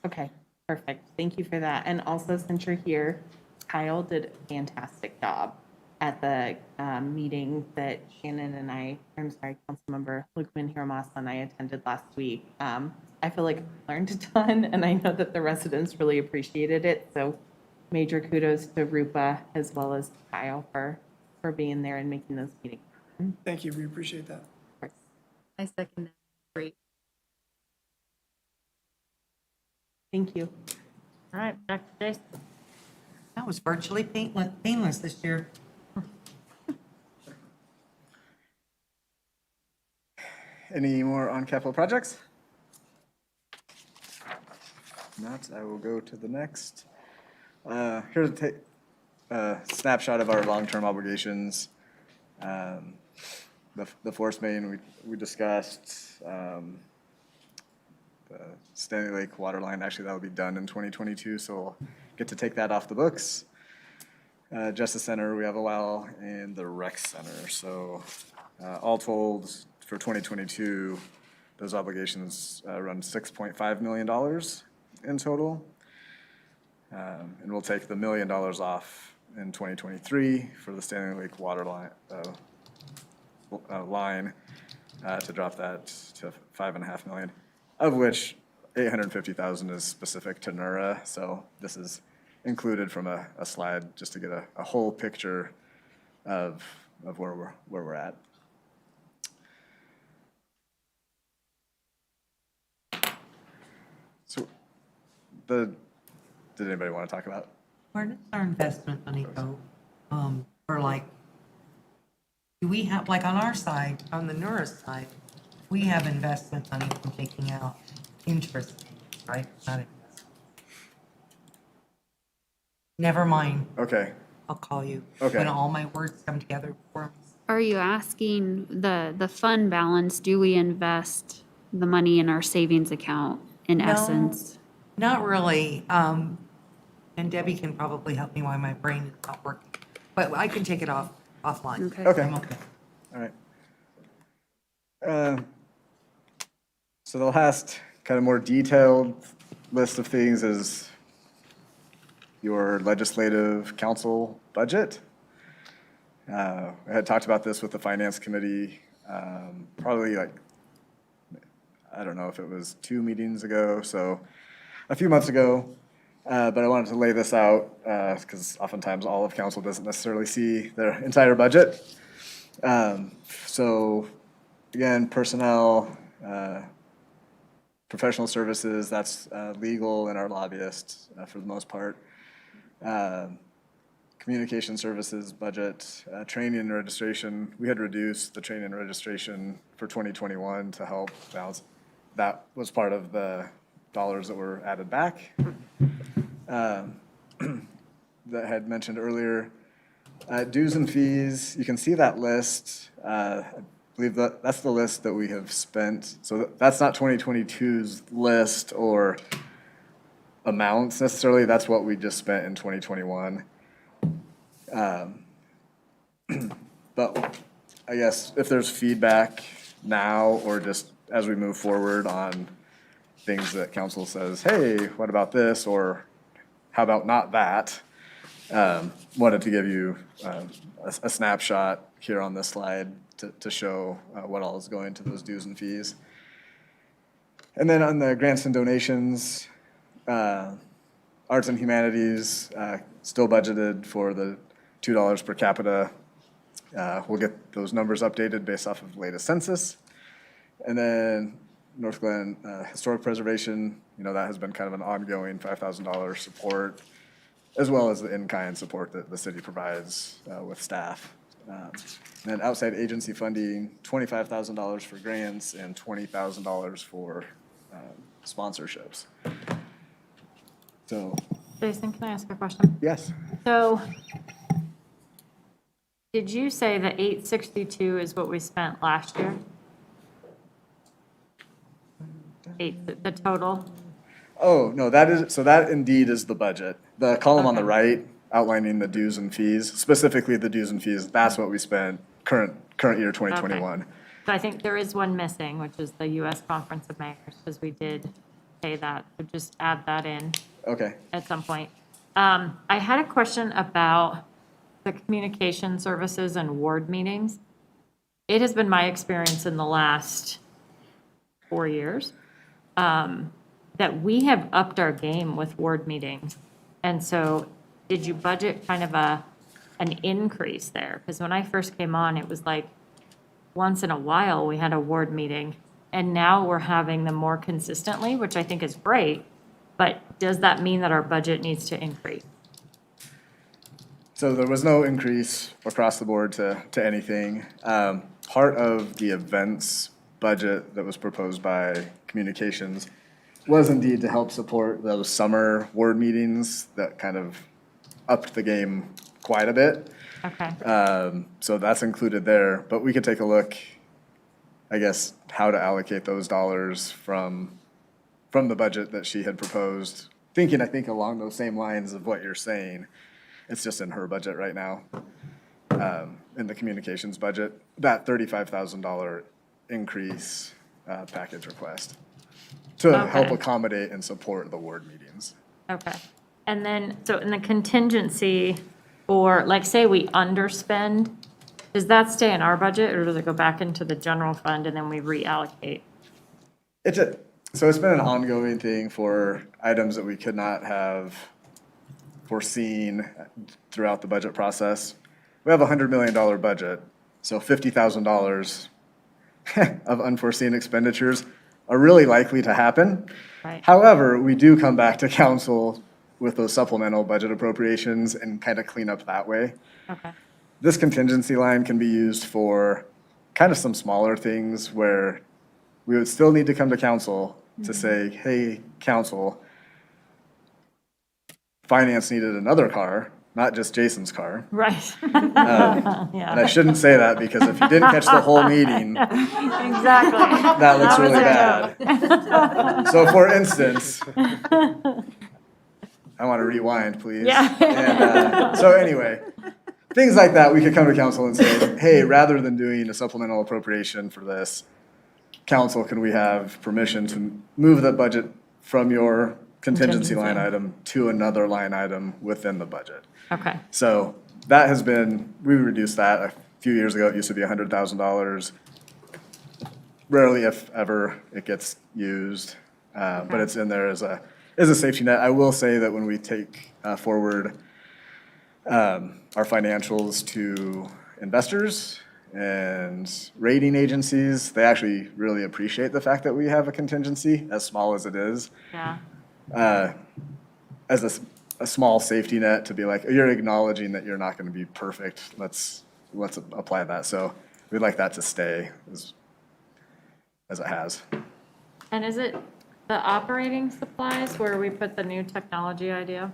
Speaker 10: Okay, perfect. Thank you for that. And also, since you're here, Kyle did a fantastic job at the meeting that Councilmember Lukeman Hiramasa and I attended last week. I feel like I learned a ton, and I know that the residents really appreciated it. So major kudos to Rupa as well as Kyle for being there and making those meetings.
Speaker 17: Thank you, we appreciate that.
Speaker 8: I second that. Great.
Speaker 10: Thank you.
Speaker 4: All right, Dr. Jason.
Speaker 5: That was virtually painless this year.
Speaker 9: Any more on capital projects? If not, I will go to the next. Here's a snapshot of our long-term obligations. The force main we discussed, the Stanley Lake water line, actually that'll be done in 2022, so we'll get to take that off the books. Justice Center, we have a while, and the rec center. So all told, for 2022, those obligations run $6.5 million in total. And we'll take the $1 million off in 2023 for the Stanley Lake water line to drop that to $5.5 million, of which $850,000 is specific to NERA. So this is included from a slide just to get a whole picture of where we're at. So did anybody want to talk about?
Speaker 5: Where does our investment money go? For like, do we have, like on our side, on the NERA side, we have investment money from taking out interest, right? Not investment. Never mind.
Speaker 9: Okay.
Speaker 5: I'll call you.
Speaker 9: Okay.
Speaker 5: When all my words come together for me.
Speaker 13: Are you asking the fund balance, do we invest the money in our savings account in
Speaker 5: No.
Speaker 13: essence?
Speaker 5: Not really. And Debbie can probably help me why my brain is not working. But I can take it offline.
Speaker 13: Okay.
Speaker 9: Okay.
Speaker 5: I'm okay.
Speaker 9: All right. So the last kind of more detailed list of things is your legislative council budget. I had talked about this with the finance committee, probably like, I don't know if it was 2 meetings ago, so a few months ago. But I wanted to lay this out because oftentimes all of council doesn't necessarily see their entire budget. So again, personnel, professional services, that's legal and our lobbyists for the most part. Communication services budget, training and registration. We had reduced the training and registration for 2021 to help balance. That was part of the dollars that were added back. That I had mentioned earlier. Dues and fees, you can see that list. I believe that's the list that we have spent. So that's not 2022's list or amounts necessarily. That's what we just spent in 2021. But I guess if there's feedback now or just as we move forward on things that council says, hey, what about this? Or how about not that? Wanted to give you a snapshot here on this slide to show what all is going to those dues and fees. And then on the grants and donations, arts and humanities, still budgeted for the $2 per capita. We'll get those numbers updated based off of the latest census. And then Northglenn Historic Preservation, that has been kind of an ongoing $5,000 support, as well as the in-kind support that the city provides with staff. And then outside agency funding, $25,000 for grants and $20,000 for sponsorships. So.
Speaker 4: Jason, can I ask a question?
Speaker 9: Yes.
Speaker 4: So, did you say that 862 is what we spent last year? The total?
Speaker 9: Oh, no, that indeed is the budget. The column on the right outlining the dues and fees, specifically the dues and fees, that's what we spent current year 2021.
Speaker 4: So I think there is one missing, which is the U.S. Conference of Mayors, because we did pay that, so just add that in.
Speaker 9: Okay.
Speaker 4: At some point. I had a question about the communication services and ward meetings. It has been my experience in the last 4 years that we have upped our game with ward meetings. And so did you budget kind of an increase there? Because when I first came on, it was like once in a while we had a ward meeting. And now we're having them more consistently, which I think is great. But does that mean that our budget needs to increase?
Speaker 9: So there was no increase across the board to anything. Part of the events budget that was proposed by communications was indeed to help support those summer ward meetings that kind of upped the game quite a bit.
Speaker 4: Okay.
Speaker 9: So that's included there, but we could take a look, I guess, how to allocate those dollars from the budget that she had proposed, thinking, I think, along those same lines of what you're saying. It's just in her budget right now, in the communications budget, that $35,000 increase package request to help
Speaker 4: Okay.
Speaker 9: accommodate and support the ward meetings.
Speaker 4: Okay. And then, so in the contingency, or like, say we underspend, does that stay in our budget, or does it go back into the general fund and then we reallocate?
Speaker 9: So it's been an ongoing thing for items that we could not have foreseen throughout the budget process. We have a $100 million budget, so $50,000 of unforeseen expenditures are really likely to happen.
Speaker 4: Right.
Speaker 9: However, we do come back to council with those supplemental budget appropriations and kind of clean up that way.
Speaker 4: Okay.
Speaker 9: This contingency line can be used for kind of some smaller things where we would still need to come to council to say, hey, council, finance needed another car, not just Jason's car.
Speaker 4: Right.
Speaker 9: And I shouldn't say that because if you didn't catch the whole meeting,
Speaker 4: Exactly.
Speaker 9: that looks really bad. So for instance, I want to rewind, please.
Speaker 4: Yeah.
Speaker 9: And, so anyway, things like that, we could come to council and say, hey, rather than doing a supplemental appropriation for this, council, can we have permission to move the budget from your contingency line item to another line item within the budget?
Speaker 4: Okay.
Speaker 9: So that has been, we reduced that a few years ago. It used to be $100,000. Rarely, if ever, it gets used, but it's in there as a safety net. I will say that when we take forward our financials to investors and rating agencies, they actually really appreciate the fact that we have a contingency, as small as it is.
Speaker 4: Yeah.
Speaker 9: As a small safety net to be like, you're acknowledging that you're not going to be perfect. Let's apply that. So we'd like that to stay as it has.
Speaker 4: And is it the operating supplies where we put the new technology idea?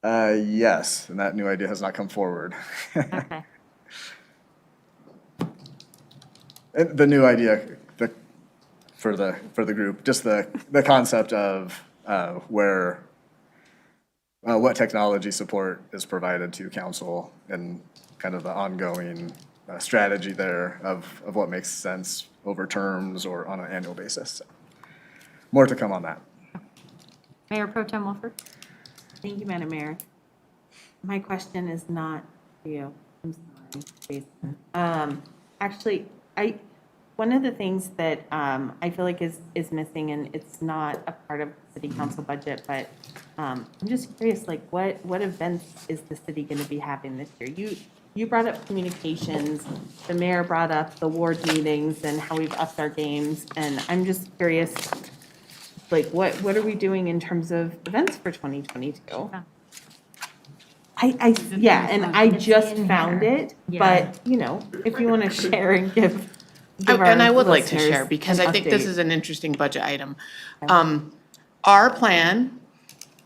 Speaker 9: Yes, and that new idea has not come forward.
Speaker 4: Okay.
Speaker 9: And the new idea, for the group, just the concept of what technology support is provided to council and kind of the ongoing strategy there of what makes sense over terms or on an annual basis. So, more to come on that.
Speaker 4: Mayor Pro Tem Wolford?
Speaker 10: Thank you, Madam Mayor. My question is not for you. I'm sorry, Jason. Actually, one of the things that I feel like is missing, and it's not a part of the city council budget, but I'm just curious, like what events is the city going to be having this year? You brought up communications, the mayor brought up the ward meetings and how we've upped our games, and I'm just curious, like what are we doing in terms of events for 2022? Yeah, and I just found it, but if you want to share and give
Speaker 18: And I would like to
Speaker 10: listeners
Speaker 18: share, because
Speaker 10: an
Speaker 18: I think this
Speaker 10: update.
Speaker 18: is an interesting budget item. Our plan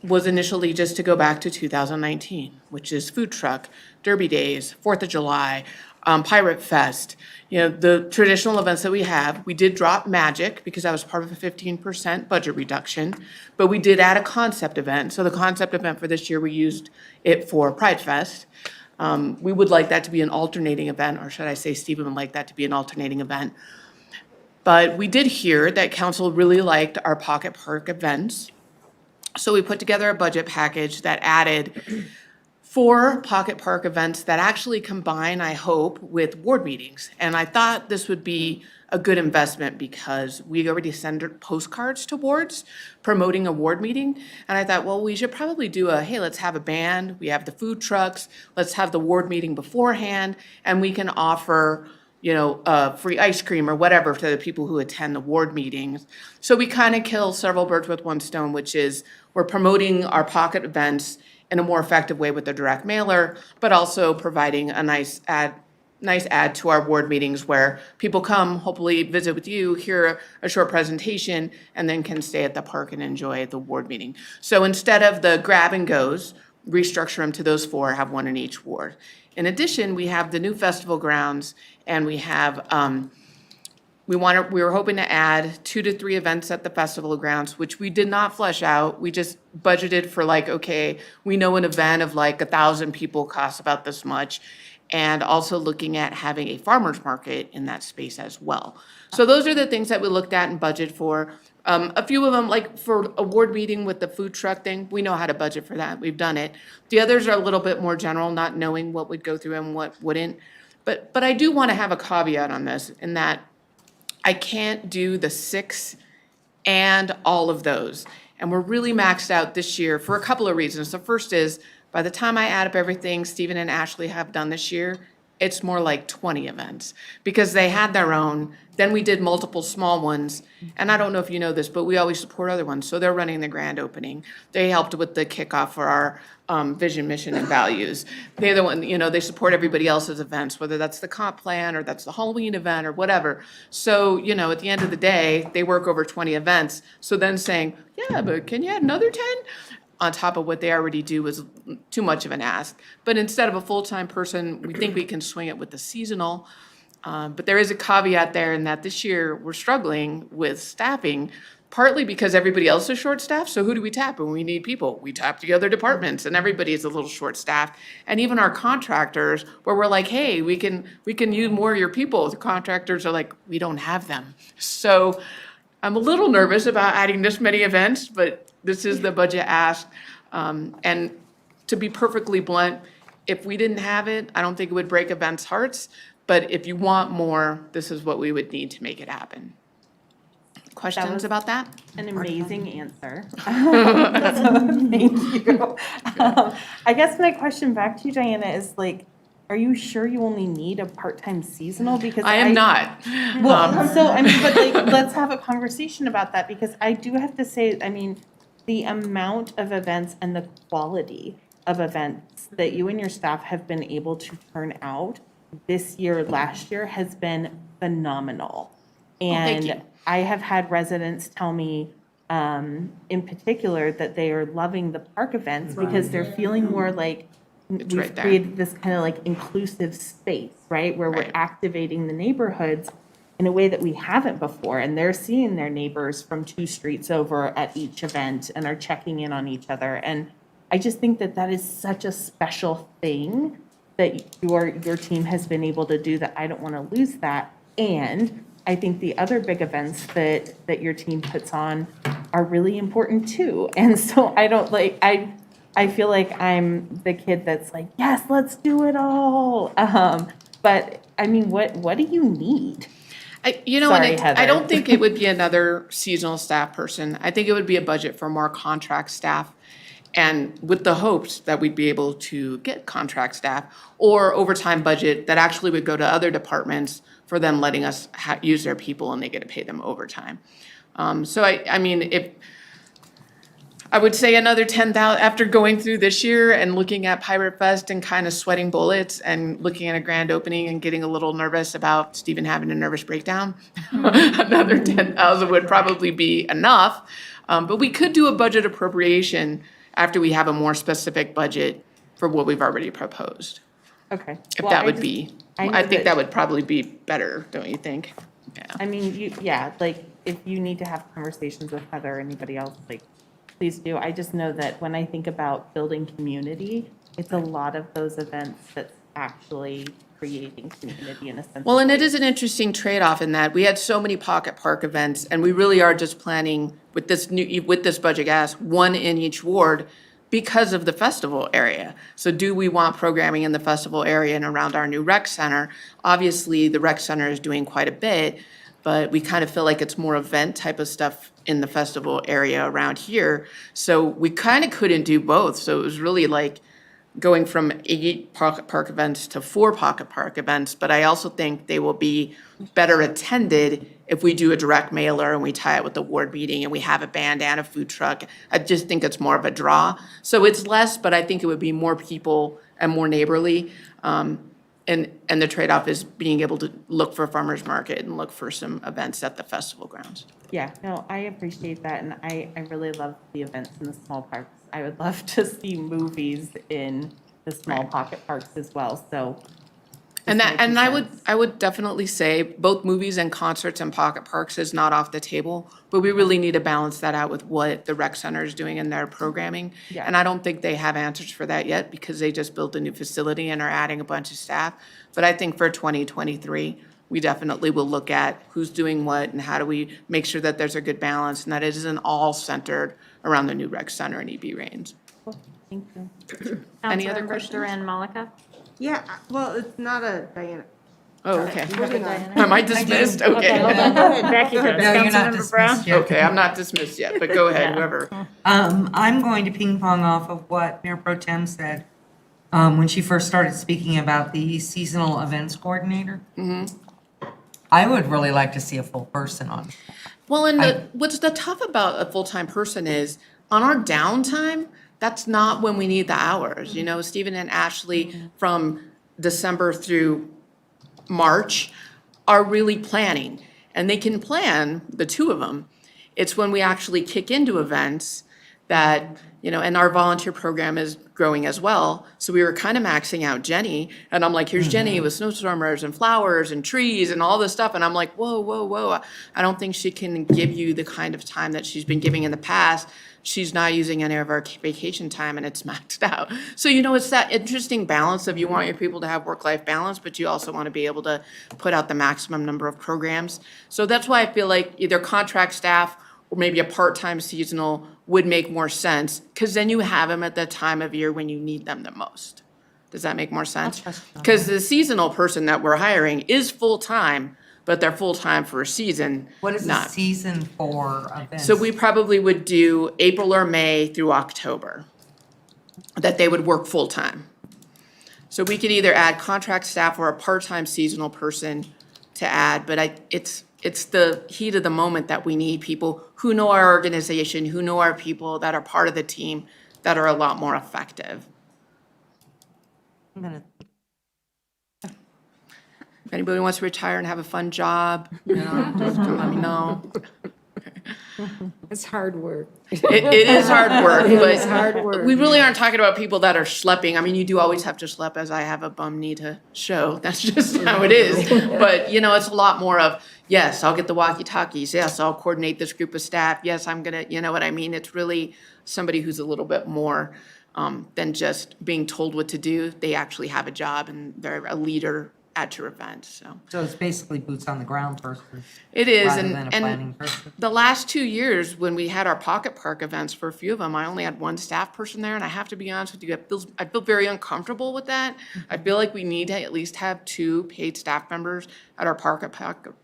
Speaker 18: was initially just to go back to 2019, which is food truck, Derby Days, 4th of July, Pirate Fest, the traditional events that we have. We did drop Magic because that was part of a 15% budget reduction, but we did add a concept event. So the concept event for this year, we used it for Pride Fest. We would like that to be an alternating event, or should I say Stephen would like that to be an alternating event. But we did hear that council really liked our Pocket Park events. So we put together a budget package that added 4 Pocket Park events that actually combine, I hope, with ward meetings. And I thought this would be a good investment because we already send postcards to wards promoting a ward meeting. And I thought, well, we should probably do hey, let's have a band. We have the food trucks. Let's have the ward meeting beforehand. And we can offer, free ice cream or whatever to the people who attend the ward meetings. So we kind of kill several birds with one stone, which is we're promoting our pocket events in a more effective way with the direct mailer, but also providing a nice nice add to our board meetings where people come, hopefully visit with you, hear a short presentation, and then can stay at the park and enjoy the board meeting. So instead of the grab and goes, restructure them to those 4, have 1 in each ward. In addition, we have the new festival grounds, and we have, we were hoping to add 2 to 3 events at the festival grounds, which we did not flesh out. We just budgeted for like, okay, we know an event of like 1,000 people costs about this much. And also looking at having a farmer's market in that space as well. So those are the things that we looked at and budget for. A few of them, like for a ward meeting with the food truck thing, we know how to budget for that. We've done it. The others are a little bit more general, not knowing what would go through and what wouldn't. But I do want to have a caveat on this in that I can't do the 6 and all of those. And we're really maxed out this year for a couple of reasons. The first is, by the time I add up everything Stephen and Ashley have done this year, it's more like 20 events because they had their own. Then we did multiple small ones. And I don't know if you know this, but we always support other ones. So they're running the grand opening. They helped with the kickoff for our vision, mission, and values. They're the one, they support everybody else's events, whether that's the comp plan or that's the Halloween event or whatever. So, at the end of the day, they work over 20 events. So then saying, yeah, but can you add another 10? On top of what they already do was too much of an ask. But instead of a full-time person, we think we can swing it with the seasonal. But there is a caveat there in that this year we're struggling with staffing, partly because everybody else is short-staffed. So who do we tap when we need people? We tap the other departments, and everybody is a little short-staffed. And even our contractors, where we're like, hey, we can use more of your people. The contractors are like, we don't have them. So I'm a little nervous about adding this many events, but this is the budget ask. And to be perfectly blunt, if we didn't have it, I don't think it would break events' hearts. But if you want more, this is what we would need to make it happen. Questions about that?
Speaker 10: An amazing answer. So, thank you. I guess my question back to you, Diana, is like, are you sure you only need a part-time seasonal? Because
Speaker 18: I am not.
Speaker 10: Well, but like, let's have a conversation about that because I do have to say, the amount of events and the quality of events that you and your staff have been able to turn out this year, last year, has been phenomenal.
Speaker 18: Thank you.
Speaker 10: And I have had residents tell me, in particular, that they are loving the park events because they're feeling more like we've
Speaker 18: right there.
Speaker 10: created this kind of like inclusive space, right? Where we're activating the neighborhoods in a way that we haven't before. And they're seeing their neighbors from 2 streets over at each event and are checking in on each other. And I just think that that is such a special thing that your team has been able to do, that I don't want to lose that. And I think the other big events that your team puts on are really important too. And so I feel like I'm the kid that's like, yes, let's do it all. But what do you need? Sorry, Heather.
Speaker 18: I don't think it would be another seasonal staff person. I think it would be a budget for more contract staff. And with the hopes that we'd be able to get contract staff or overtime budget that actually would go to other departments for them letting us use their people and they get to pay them overtime. So if I would say another 10,000 after going through this year and looking at Pirate Fest and kind of sweating bullets and looking at a grand opening and getting a little nervous about Stephen having a nervous breakdown. Another 10,000 would probably be enough. But we could do a budget appropriation after we have a more specific budget for what we've already proposed.
Speaker 10: Okay.
Speaker 18: If that would be, I think that would probably be better, don't you think? Yeah.
Speaker 10: Like if you need to have conversations with Heather or anybody else, like please do. I just know that when I think about building community, it's a lot of those events that's actually creating community in a sense.
Speaker 18: Well, and it is an interesting trade-off in that we had so many pocket park events, and we really are just planning with this budget ask, 1 in each ward because of the festival area. So do we want programming in the festival area and around our new rec center? Obviously, the rec center is doing quite a bit, but we kind of feel like it's more event type of stuff in the festival area around here. So we kind of couldn't do both. So it was really like going from 8 pocket park events to 4 pocket park events, but I also think they will be better attended if we do a direct mailer and we tie it with the ward meeting and we have a band and a food truck. I just think it's more of a draw. So it's less, but I think it would be more people and more neighborly. And the trade-off is being able to look for a farmer's market and look for some events at the festival grounds.
Speaker 10: Yeah, no, I appreciate that, and I really love the events in the small parks. I would love to see movies in the small pocket parks as well, so.
Speaker 18: And
Speaker 10: just
Speaker 18: that,
Speaker 10: my
Speaker 18: and
Speaker 10: 2
Speaker 18: I would,
Speaker 10: cents.
Speaker 18: I would definitely say both movies and concerts and pocket parks is not off the table, but we really need to balance that out with what the rec center is doing in their programming.
Speaker 10: Yeah.
Speaker 18: And I don't think they have answers for that yet because they just built a new facility and are adding a bunch of staff. But I think for 2023, we definitely will look at who's doing what and how do we make sure that there's a good balance and that it isn't all centered around the new rec center and EB Reigns.
Speaker 10: Thank you.
Speaker 18: Any other
Speaker 4: Councilmember
Speaker 18: questions?
Speaker 4: Duran Malika?
Speaker 1: Yeah, well, it's not a Diana.
Speaker 18: Oh, okay.
Speaker 1: Moving on.
Speaker 18: Am I dismissed? Okay.
Speaker 4: Hold on, go ahead, Becky does.
Speaker 5: No, you're not
Speaker 4: Councilmember Brown?
Speaker 5: dismissed yet.
Speaker 18: Okay, I'm not dismissed yet, but go ahead, whoever.
Speaker 5: I'm going to ping pong off of what Mayor Pro Tem said when she first started speaking about the seasonal events coordinator. I would really like to see a full person on.
Speaker 18: Well, and what's the tough about a full-time person is on our downtime, that's not when we need the hours. You know, Stephen and Ashley from December through March are really planning. And they can plan, the two of them. It's when we actually kick into events that, you know, and our volunteer program is growing as well. So we were kind of maxing out Jenny. And I'm like, here's Jenny with snowstormers and flowers and trees and all this stuff. And I'm like, whoa, whoa, whoa. I don't think she can give you the kind of time that she's been giving in the past. She's not using any of our vacation time and it's maxed out. So, you know, it's that interesting balance of you want your people to have work-life balance, but you also want to be able to put out the maximum number of programs. So that's why I feel like either contract staff or maybe a part-time seasonal would make more sense, because then you have them at the time of year when you need them the most. Does that make more sense? Because the seasonal person that we're hiring is full-time, but they're full-time for a season.
Speaker 5: What is the
Speaker 18: not.
Speaker 5: season for events?
Speaker 18: So we probably would do April or May through October, that they would work full-time. So we could either add contract staff or a part-time seasonal person to add, but it's the heat of the moment that we need people who know our organization, who know our people, that are part of the team, that are a lot more effective.
Speaker 5: I'm gonna
Speaker 18: If anybody wants to retire and have a fun job, you know, just let me know.
Speaker 11: It's hard work.
Speaker 18: It is hard work,
Speaker 11: It is
Speaker 18: but
Speaker 11: hard work.
Speaker 18: we really aren't talking about people that are schlepping. I mean, you do always have to schlep, as I have a bum knee to show. That's just how it is. But, you know, it's a lot more of, yes, I'll get the walkie-talkies. Yes, I'll coordinate this group of staff. Yes, I'm gonna, you know what I mean? It's really somebody who's a little bit more than just being told what to do. They actually have a job and they're a leader at your event, so.
Speaker 5: So it's basically boots on the ground person.
Speaker 18: It is,
Speaker 5: rather
Speaker 18: and,
Speaker 5: than a planning
Speaker 18: and
Speaker 5: person.
Speaker 18: the last 2 years, when we had our pocket park events for a few of them, I only had one staff person there, and I have to be honest with you, I feel very uncomfortable with that. I feel like we need to at least have 2 paid staff members at our pocket park,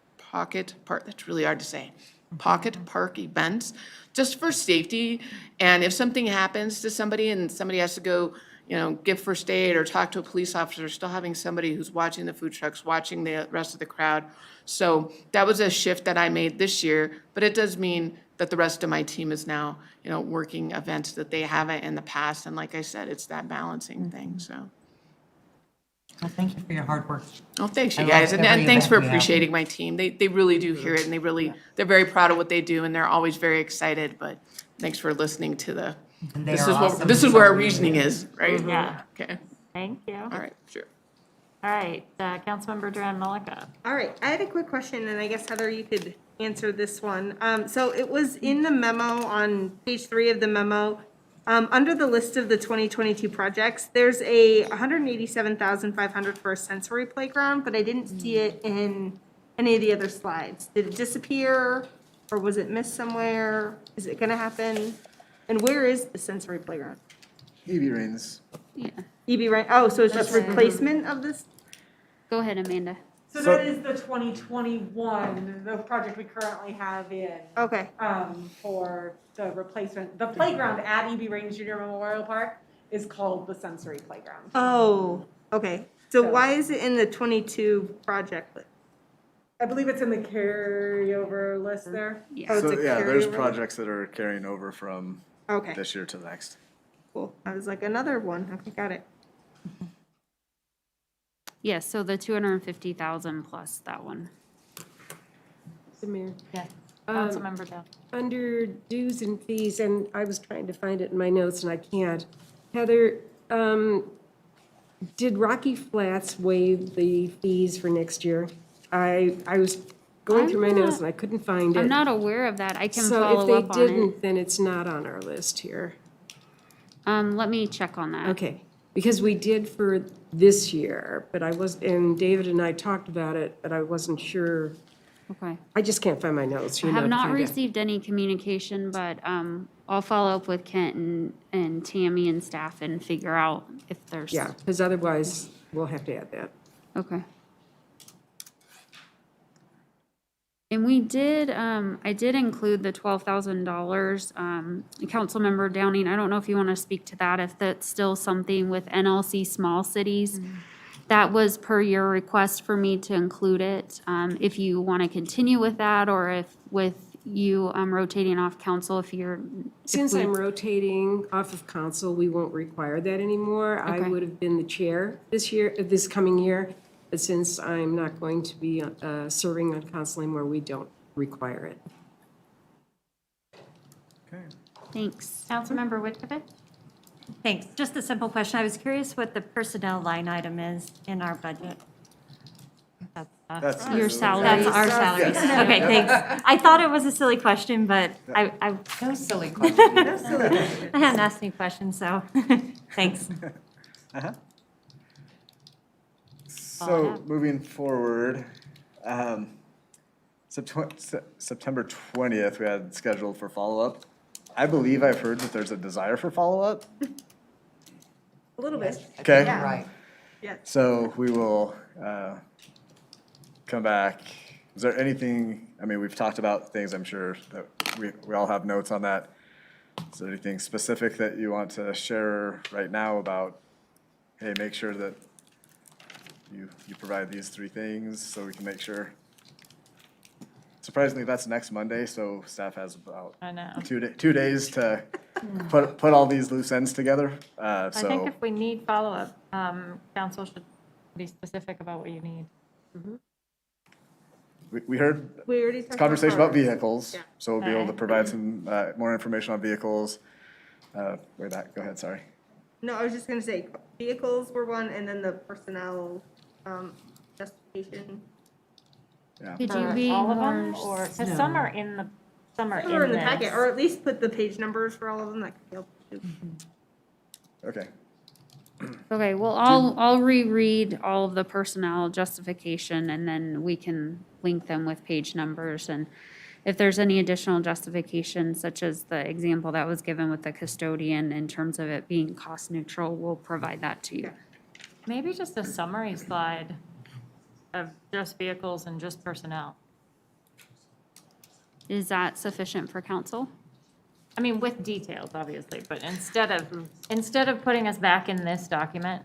Speaker 18: that's really hard to say, pocket park events, just for safety, and if something happens to somebody and somebody has to go, you know, give first aid or talk to a police officer, still having somebody who's watching the food trucks, watching the rest of the crowd. So that was a shift that I made this year, but it does mean that the rest of my team is now, you know, working events that they haven't in the past. And like I said, it's that balancing thing, so.
Speaker 5: Well, thank you for your hard work.
Speaker 18: Oh, thanks, you
Speaker 5: I
Speaker 18: guys,
Speaker 5: love
Speaker 18: and
Speaker 5: every
Speaker 18: thanks for
Speaker 5: event we have.
Speaker 18: appreciating my team. They really do hear it, and they're very proud of what they do, and they're always very excited, but thanks for listening to the,
Speaker 5: And they
Speaker 18: this
Speaker 5: are
Speaker 18: is
Speaker 5: awesome.
Speaker 18: what, this is where our reasoning is, right?
Speaker 4: Yeah.
Speaker 18: Okay,
Speaker 4: Thank you.
Speaker 18: all right, sure.
Speaker 4: All right, Councilmember Duran Malika.
Speaker 1: All right, I had a quick question, and I guess Heather, you could answer this one. So it was in the memo on page 3 of the memo. Under the list of the 2022 projects, there's a $187,500 for a sensory playground, but I didn't see it in any of the other slides. Did it disappear, or was it missed somewhere? Is it gonna happen? And where is the sensory playground?
Speaker 9: EB Reigns.
Speaker 13: Yeah.
Speaker 1: EB, right? Oh, so it's just replacement of this?
Speaker 13: Go ahead, Amanda.
Speaker 16: So that is the 2021, the project we currently have in.
Speaker 1: Okay.
Speaker 16: For the replacement. The playground at EB Reigns Junior Memorial Park is called the Sensory Playground.
Speaker 1: Oh, okay. So why is it in the 22 project list?
Speaker 16: I believe it's in the carryover list there.
Speaker 1: Oh, it's
Speaker 9: So,
Speaker 1: a
Speaker 9: yeah, there's
Speaker 1: carryover?
Speaker 9: projects that are carrying over from
Speaker 1: Okay,
Speaker 9: this year to the next.
Speaker 1: cool. I was like, another one. Okay, got it.
Speaker 13: Yes, so the 250,000 plus that one.
Speaker 11: Mr. Mayor.
Speaker 4: Yeah.
Speaker 11: Um,
Speaker 4: Councilmember Down.
Speaker 11: Under dues and fees, and I was trying to find it in my notes and I can't. Heather, did Rocky Flats waive the fees for next year? I was going through my notes and I couldn't find it.
Speaker 13: I'm not aware of that. I can
Speaker 11: So
Speaker 13: follow
Speaker 11: if
Speaker 13: up
Speaker 11: they
Speaker 13: on it.
Speaker 11: didn't, then it's not on our list here.
Speaker 13: Let me check on that.
Speaker 11: Okay, because we did for this year, but I was, and David and I talked about it, but I wasn't sure.
Speaker 13: Okay.
Speaker 11: I just can't find my notes,
Speaker 13: I
Speaker 11: you know.
Speaker 13: have
Speaker 11: to
Speaker 13: not
Speaker 11: find it.
Speaker 13: received any communication, but I'll follow up with Kent and Tammy and staff and figure out if there's.
Speaker 11: Yeah, because otherwise we'll have to add that.
Speaker 13: Okay. And we did, I did include the $12,000. Councilmember Downing, I don't know if you want to speak to that, if that's still something with NLC small cities. That was per your request for me to include it. If you want to continue with that, or if with you rotating off council, if you're.
Speaker 11: Since I'm rotating off of council, we won't require that anymore. I
Speaker 13: Okay.
Speaker 11: would have been the chair this coming year, but since I'm not going to be serving on council anymore, we don't require it.
Speaker 13: Thanks.
Speaker 4: Councilmember Whitcomb?
Speaker 6: Thanks. Just a simple question. I was curious what the personnel line item is in our budget.
Speaker 9: That's
Speaker 13: Your salary.
Speaker 6: That's our salaries.
Speaker 9: Yes.
Speaker 6: Okay, thanks. I thought it was a silly question, but I
Speaker 5: No silly question. No silly question.
Speaker 6: I hadn't asked any questions, so thanks.
Speaker 9: So moving forward, September 20th, we had scheduled for follow-up. I believe I've heard that there's a desire for follow-up.
Speaker 11: A little bit.
Speaker 9: Okay.
Speaker 5: Right.
Speaker 9: So we will come back. Is there anything, I mean, we've talked about things, I'm sure, that we all have notes on that. Is there anything specific that you want to share right now about, hey, make sure that you provide these three things so we can make sure? Surprisingly, that's next Monday, so staff has about
Speaker 4: I know.
Speaker 9: 2 days to put all these loose ends together.
Speaker 4: I think
Speaker 9: So
Speaker 4: if we need follow-up, council should be specific about what you need.
Speaker 9: we heard
Speaker 11: We already talked about
Speaker 9: conversation about
Speaker 11: cars.
Speaker 9: vehicles,
Speaker 11: Yeah.
Speaker 9: so we'll be able to
Speaker 4: Okay.
Speaker 9: provide some more information on vehicles. Go ahead, sorry.
Speaker 1: No, I was just gonna say, vehicles were one, and then the personnel, justification.
Speaker 9: Yeah.
Speaker 13: Could
Speaker 4: For
Speaker 13: you be
Speaker 4: all of
Speaker 13: more?
Speaker 4: them, or, because some are in the, some are
Speaker 1: Or in the
Speaker 4: this.
Speaker 1: packet, or at least put the page numbers for all of them, that could help too.
Speaker 9: Okay.
Speaker 13: Okay, well, I'll reread all of the personnel justification, and then we can link them with page numbers. And if there's any additional justification, such as the example that was given with the custodian in terms of it being cost neutral, we'll provide that to you.
Speaker 4: Maybe just a summary slide of just vehicles and just personnel.
Speaker 13: Is that sufficient for council?
Speaker 4: I mean, with details, obviously, but instead of putting us back in this document,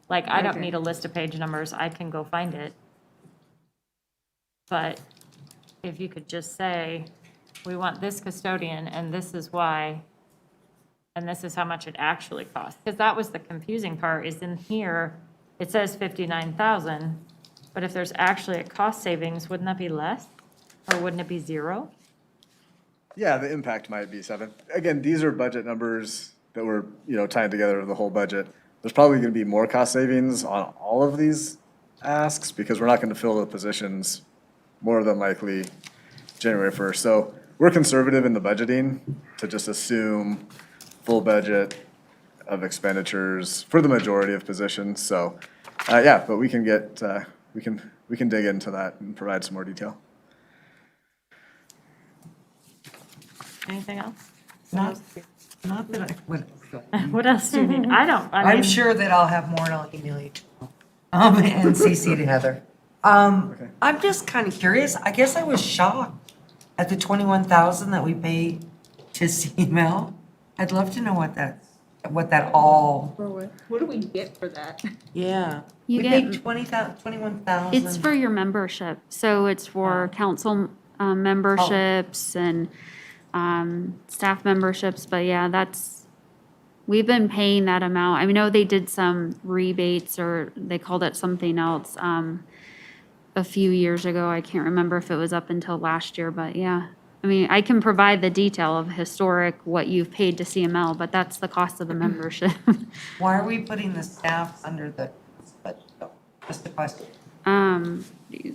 Speaker 4: like, I don't
Speaker 11: Okay.
Speaker 4: need a list of page numbers, I can go find it. But if you could just say, we want this custodian, and this is why, and this is how much it actually costs. Because that was the confusing part, is in here, it says 59,000, but if there's actually a cost savings, wouldn't that be less? Or wouldn't it be zero?
Speaker 9: Yeah, the impact might be 7. Again, these are budget numbers that we're, tying together the whole budget. There's probably gonna be more cost savings on all of these asks, because we're not gonna fill the positions more than likely January 1st. So we're conservative in the budgeting to just assume full budget of expenditures for the majority of positions. So, yeah, but we can get, we can dig into that and provide some more detail.
Speaker 4: Anything else?
Speaker 5: Not that
Speaker 4: What else do you need? I don't, I
Speaker 5: I'm
Speaker 4: mean,
Speaker 5: sure that I'll have more and I'll email you tomorrow. And CC to Heather. I'm just kind of curious. I guess I was shocked at the 21,000 that we paid to CML. I'd love to know what that all.
Speaker 1: What do we get for that?
Speaker 5: Yeah.
Speaker 13: You
Speaker 5: We
Speaker 13: get-
Speaker 5: paid 21,000.
Speaker 13: It's for your membership, so it's for council memberships and staff memberships, but yeah, We've been paying that amount. I know they did some rebates or they called it something else, a few years ago. I can't remember if it was up until last year, but yeah. I mean, I can provide the detail of historic, what you've paid to CML, but that's the cost of the membership.
Speaker 5: Why are we putting the staff under the, just a question.
Speaker 13: You're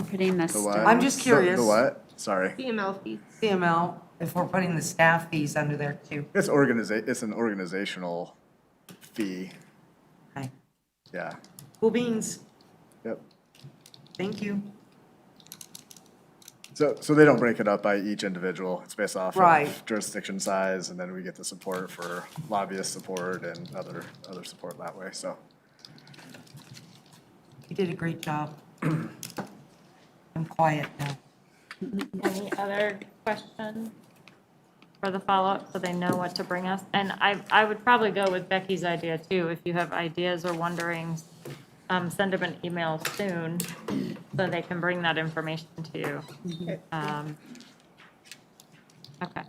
Speaker 13: putting the
Speaker 9: The what?
Speaker 13: staff.
Speaker 5: I'm just curious.
Speaker 9: The what? Sorry.
Speaker 1: CML fees.
Speaker 5: CML, if we're putting the staff fees under there too.
Speaker 9: It's an organizational fee.
Speaker 5: Okay.
Speaker 9: Yeah.
Speaker 5: Cool beans.
Speaker 9: Yep.
Speaker 5: Thank you.
Speaker 9: So they don't break it up by each individual. It's based off
Speaker 5: Right.
Speaker 9: of jurisdiction size, and then we get the support for lobbyist support and other support that way, so.
Speaker 5: You did a great job. I'm quiet now.
Speaker 4: Any other questions for the follow-up so they know what to bring us? And I would probably go with Becky's idea too. If you have ideas or wonderings, send them an email soon so they can bring that information to you. Okay.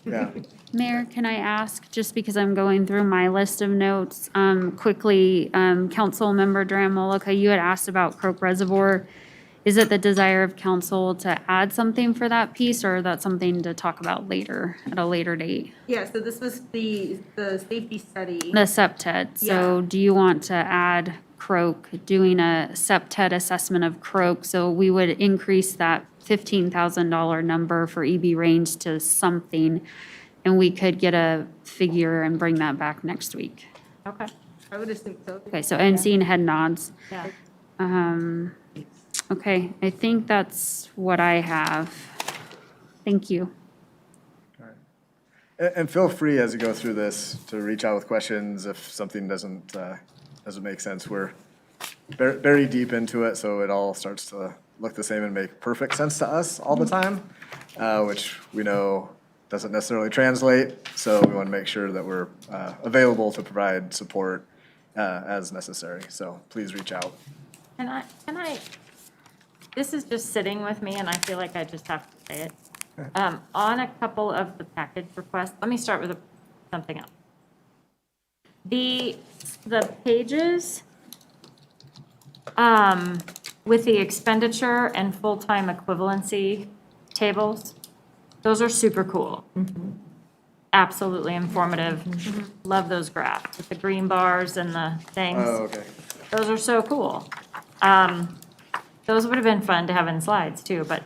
Speaker 9: Yeah.
Speaker 13: Mayor, can I ask, just because I'm going through my list of notes, quickly, Councilmember Dramolica, you had asked about Croak Reservoir. Is it the desire of council to add something for that piece, or is that something to talk about later, at a later date?
Speaker 1: Yeah, so this was the safety study.
Speaker 13: The SEPTED, so do you want to add Croak, doing a SEPTED assessment of Croak? So we would increase that $15,000 number for EB range to something, and we could get a figure and bring that back next week.
Speaker 4: Okay.
Speaker 1: I would assume so.
Speaker 13: Okay, so, and seeing head nods.
Speaker 4: Yeah.
Speaker 13: Okay, I think that's what I have. Thank you.
Speaker 9: And feel free as you go through this to reach out with questions if something doesn't make sense. We're very deep into it, so it all starts to look the same and make perfect sense to us all the time, which we know doesn't necessarily translate. So we want to make sure that we're available to provide support as necessary. So please reach out.
Speaker 4: Can I, this is just sitting with me and I feel like I just have to say it. On a couple of the package requests, let me start with something else. The pages with the expenditure and full-time equivalency tables, those are super cool. Absolutely informative. Love those graphs with the green bars and the things.
Speaker 9: Oh, okay.
Speaker 4: Those are so cool. Those would have been fun to have in slides too, but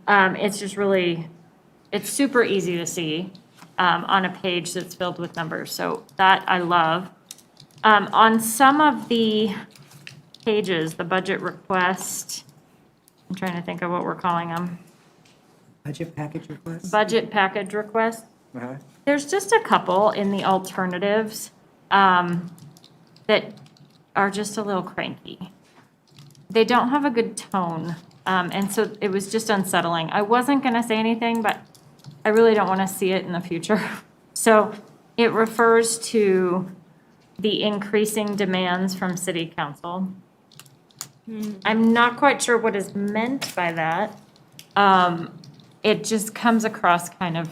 Speaker 4: it's just really, it's super easy to see on a page that's filled with numbers. So that I love. On some of the pages, the budget request, I'm trying to think of what we're calling them.
Speaker 5: Budget package request?
Speaker 4: Budget package request.
Speaker 9: Uh-huh.
Speaker 4: There's just a couple in the alternatives that are just a little cranky. They don't have a good tone, and so it was just unsettling. I wasn't gonna say anything, but I really don't wanna see it in the future. So it refers to the increasing demands from city council. I'm not quite sure what is meant by that. It just comes across kind of,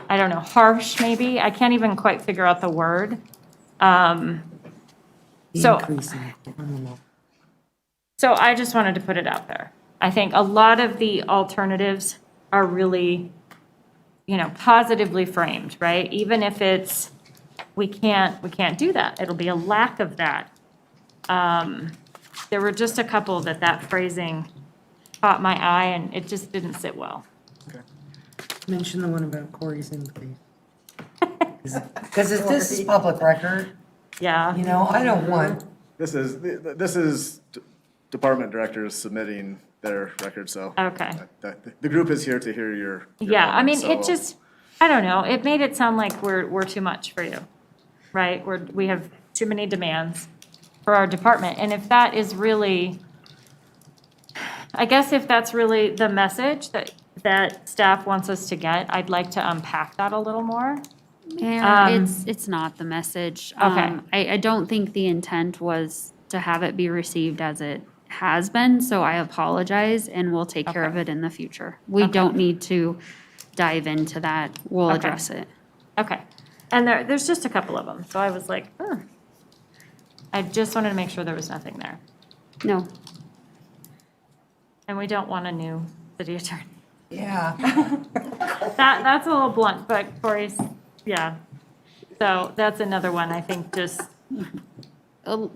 Speaker 4: I don't know, harsh maybe. I can't even quite figure out the word. So I just wanted to put it out there. I think a lot of the alternatives are really, positively framed, right? Even if it's, we can't do that. It'll be a lack of that. There were just a couple that phrasing caught my eye and it just didn't sit well.
Speaker 5: Mention the one about Corey's increase. Because if this is public record,
Speaker 4: Yeah.
Speaker 5: I don't want,
Speaker 9: This is department directors submitting their record, so.
Speaker 4: Okay.
Speaker 9: The group is here to hear your.
Speaker 4: Yeah, I mean,
Speaker 9: comments,
Speaker 4: it
Speaker 9: so-
Speaker 4: just, I don't know, it made it sound like we're too much for you, right? We have too many demands for our department, and if that is really, I guess if that's really the message that staff wants us to get, I'd like to unpack that a little more.
Speaker 13: Mayor, it's not the message.
Speaker 4: Okay.
Speaker 13: I don't think the intent was to have it be received as it has been, so I apologize, and we'll take care of it in the future. We don't need to dive into that. We'll
Speaker 4: Okay.
Speaker 13: address it.
Speaker 4: Okay, And there's just a couple of them, so I was like, I just wanted to make sure there was nothing there.
Speaker 13: No.
Speaker 4: And we don't want a new city attorney.
Speaker 5: Yeah.
Speaker 4: That's a little blunt, but Corey's, yeah. So that's another one, I think, just,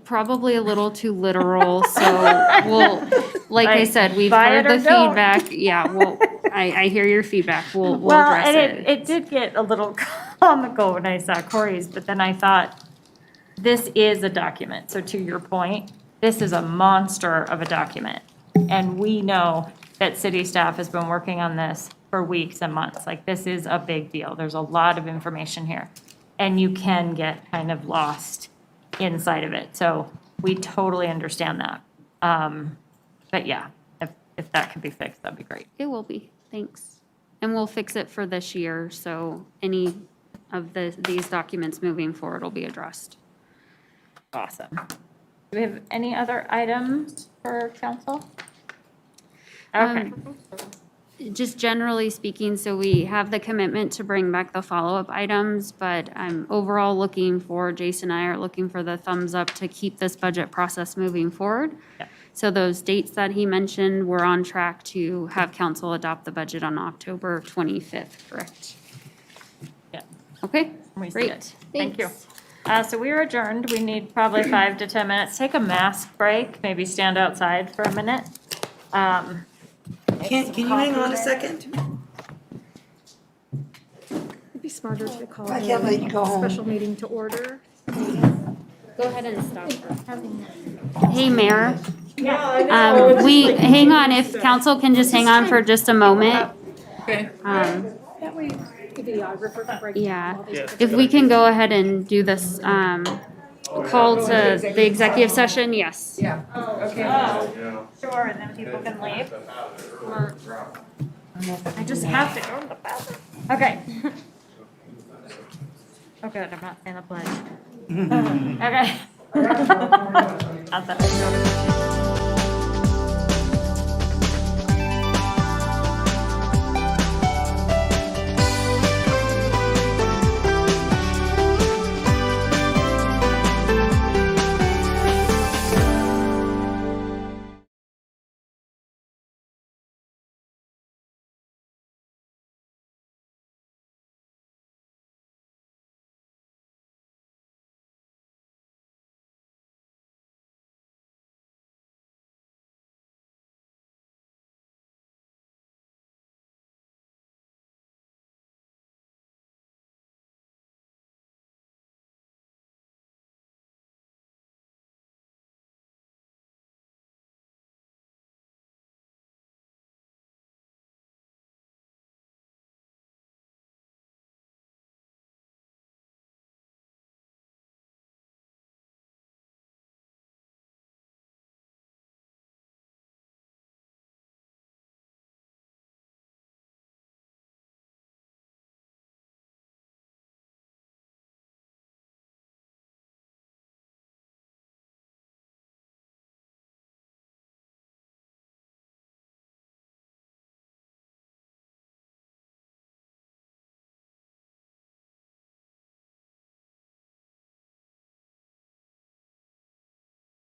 Speaker 13: Probably a little too literal, so we'll, like I said, we've
Speaker 4: buy
Speaker 13: heard
Speaker 4: it or
Speaker 13: the
Speaker 4: don't.
Speaker 13: feedback. Yeah, well, I hear your feedback. We'll
Speaker 4: well,
Speaker 13: address
Speaker 4: and
Speaker 13: it.
Speaker 4: it did get a little comical when I saw Corey's, but then I thought, this is a document. So to your point, this is a monster of a document. And we know that city staff has been working on this for weeks and months. Like, this is a big deal. There's a lot of information here. And you can get kind of lost inside of it. So we totally understand that. But yeah, if that could be fixed, that'd be great.
Speaker 13: It will be, thanks. And we'll fix it for this year, so any of these documents moving forward will be addressed.
Speaker 4: Awesome. Do we have any other items for council? Okay.
Speaker 13: Just generally speaking, so we have the commitment to bring back the follow-up items, but I'm overall looking for, Jason and I are looking for the thumbs up to keep this budget process moving forward.
Speaker 4: Yeah.
Speaker 13: So those dates that he mentioned, we're on track to have council adopt the budget on October 25th, correct?
Speaker 4: Yeah.
Speaker 13: Okay,
Speaker 4: We see
Speaker 13: great.
Speaker 4: it. Thank you.
Speaker 13: Thanks.
Speaker 4: So we are adjourned. We need probably 5 to 10 minutes. Take a mask break, maybe stand outside for a minute.
Speaker 5: Can you hang on a second?
Speaker 12: It'd be smarter to call
Speaker 5: I can't let you go
Speaker 12: a
Speaker 5: home.
Speaker 12: special meeting to order.
Speaker 13: Go ahead and stop. Hey, Mayor.
Speaker 4: Yeah,
Speaker 13: Hang on, if council can just hang on for just a moment.
Speaker 2: Okay.
Speaker 12: That way the videographer can break.
Speaker 13: Yeah, if we can go ahead and do this, call to the executive session, yes.
Speaker 5: Yeah.
Speaker 4: Sure, and then people can leave. I just have to go to the bathroom. Okay. Oh, good, I'm not saying the pledge. Okay. How's that?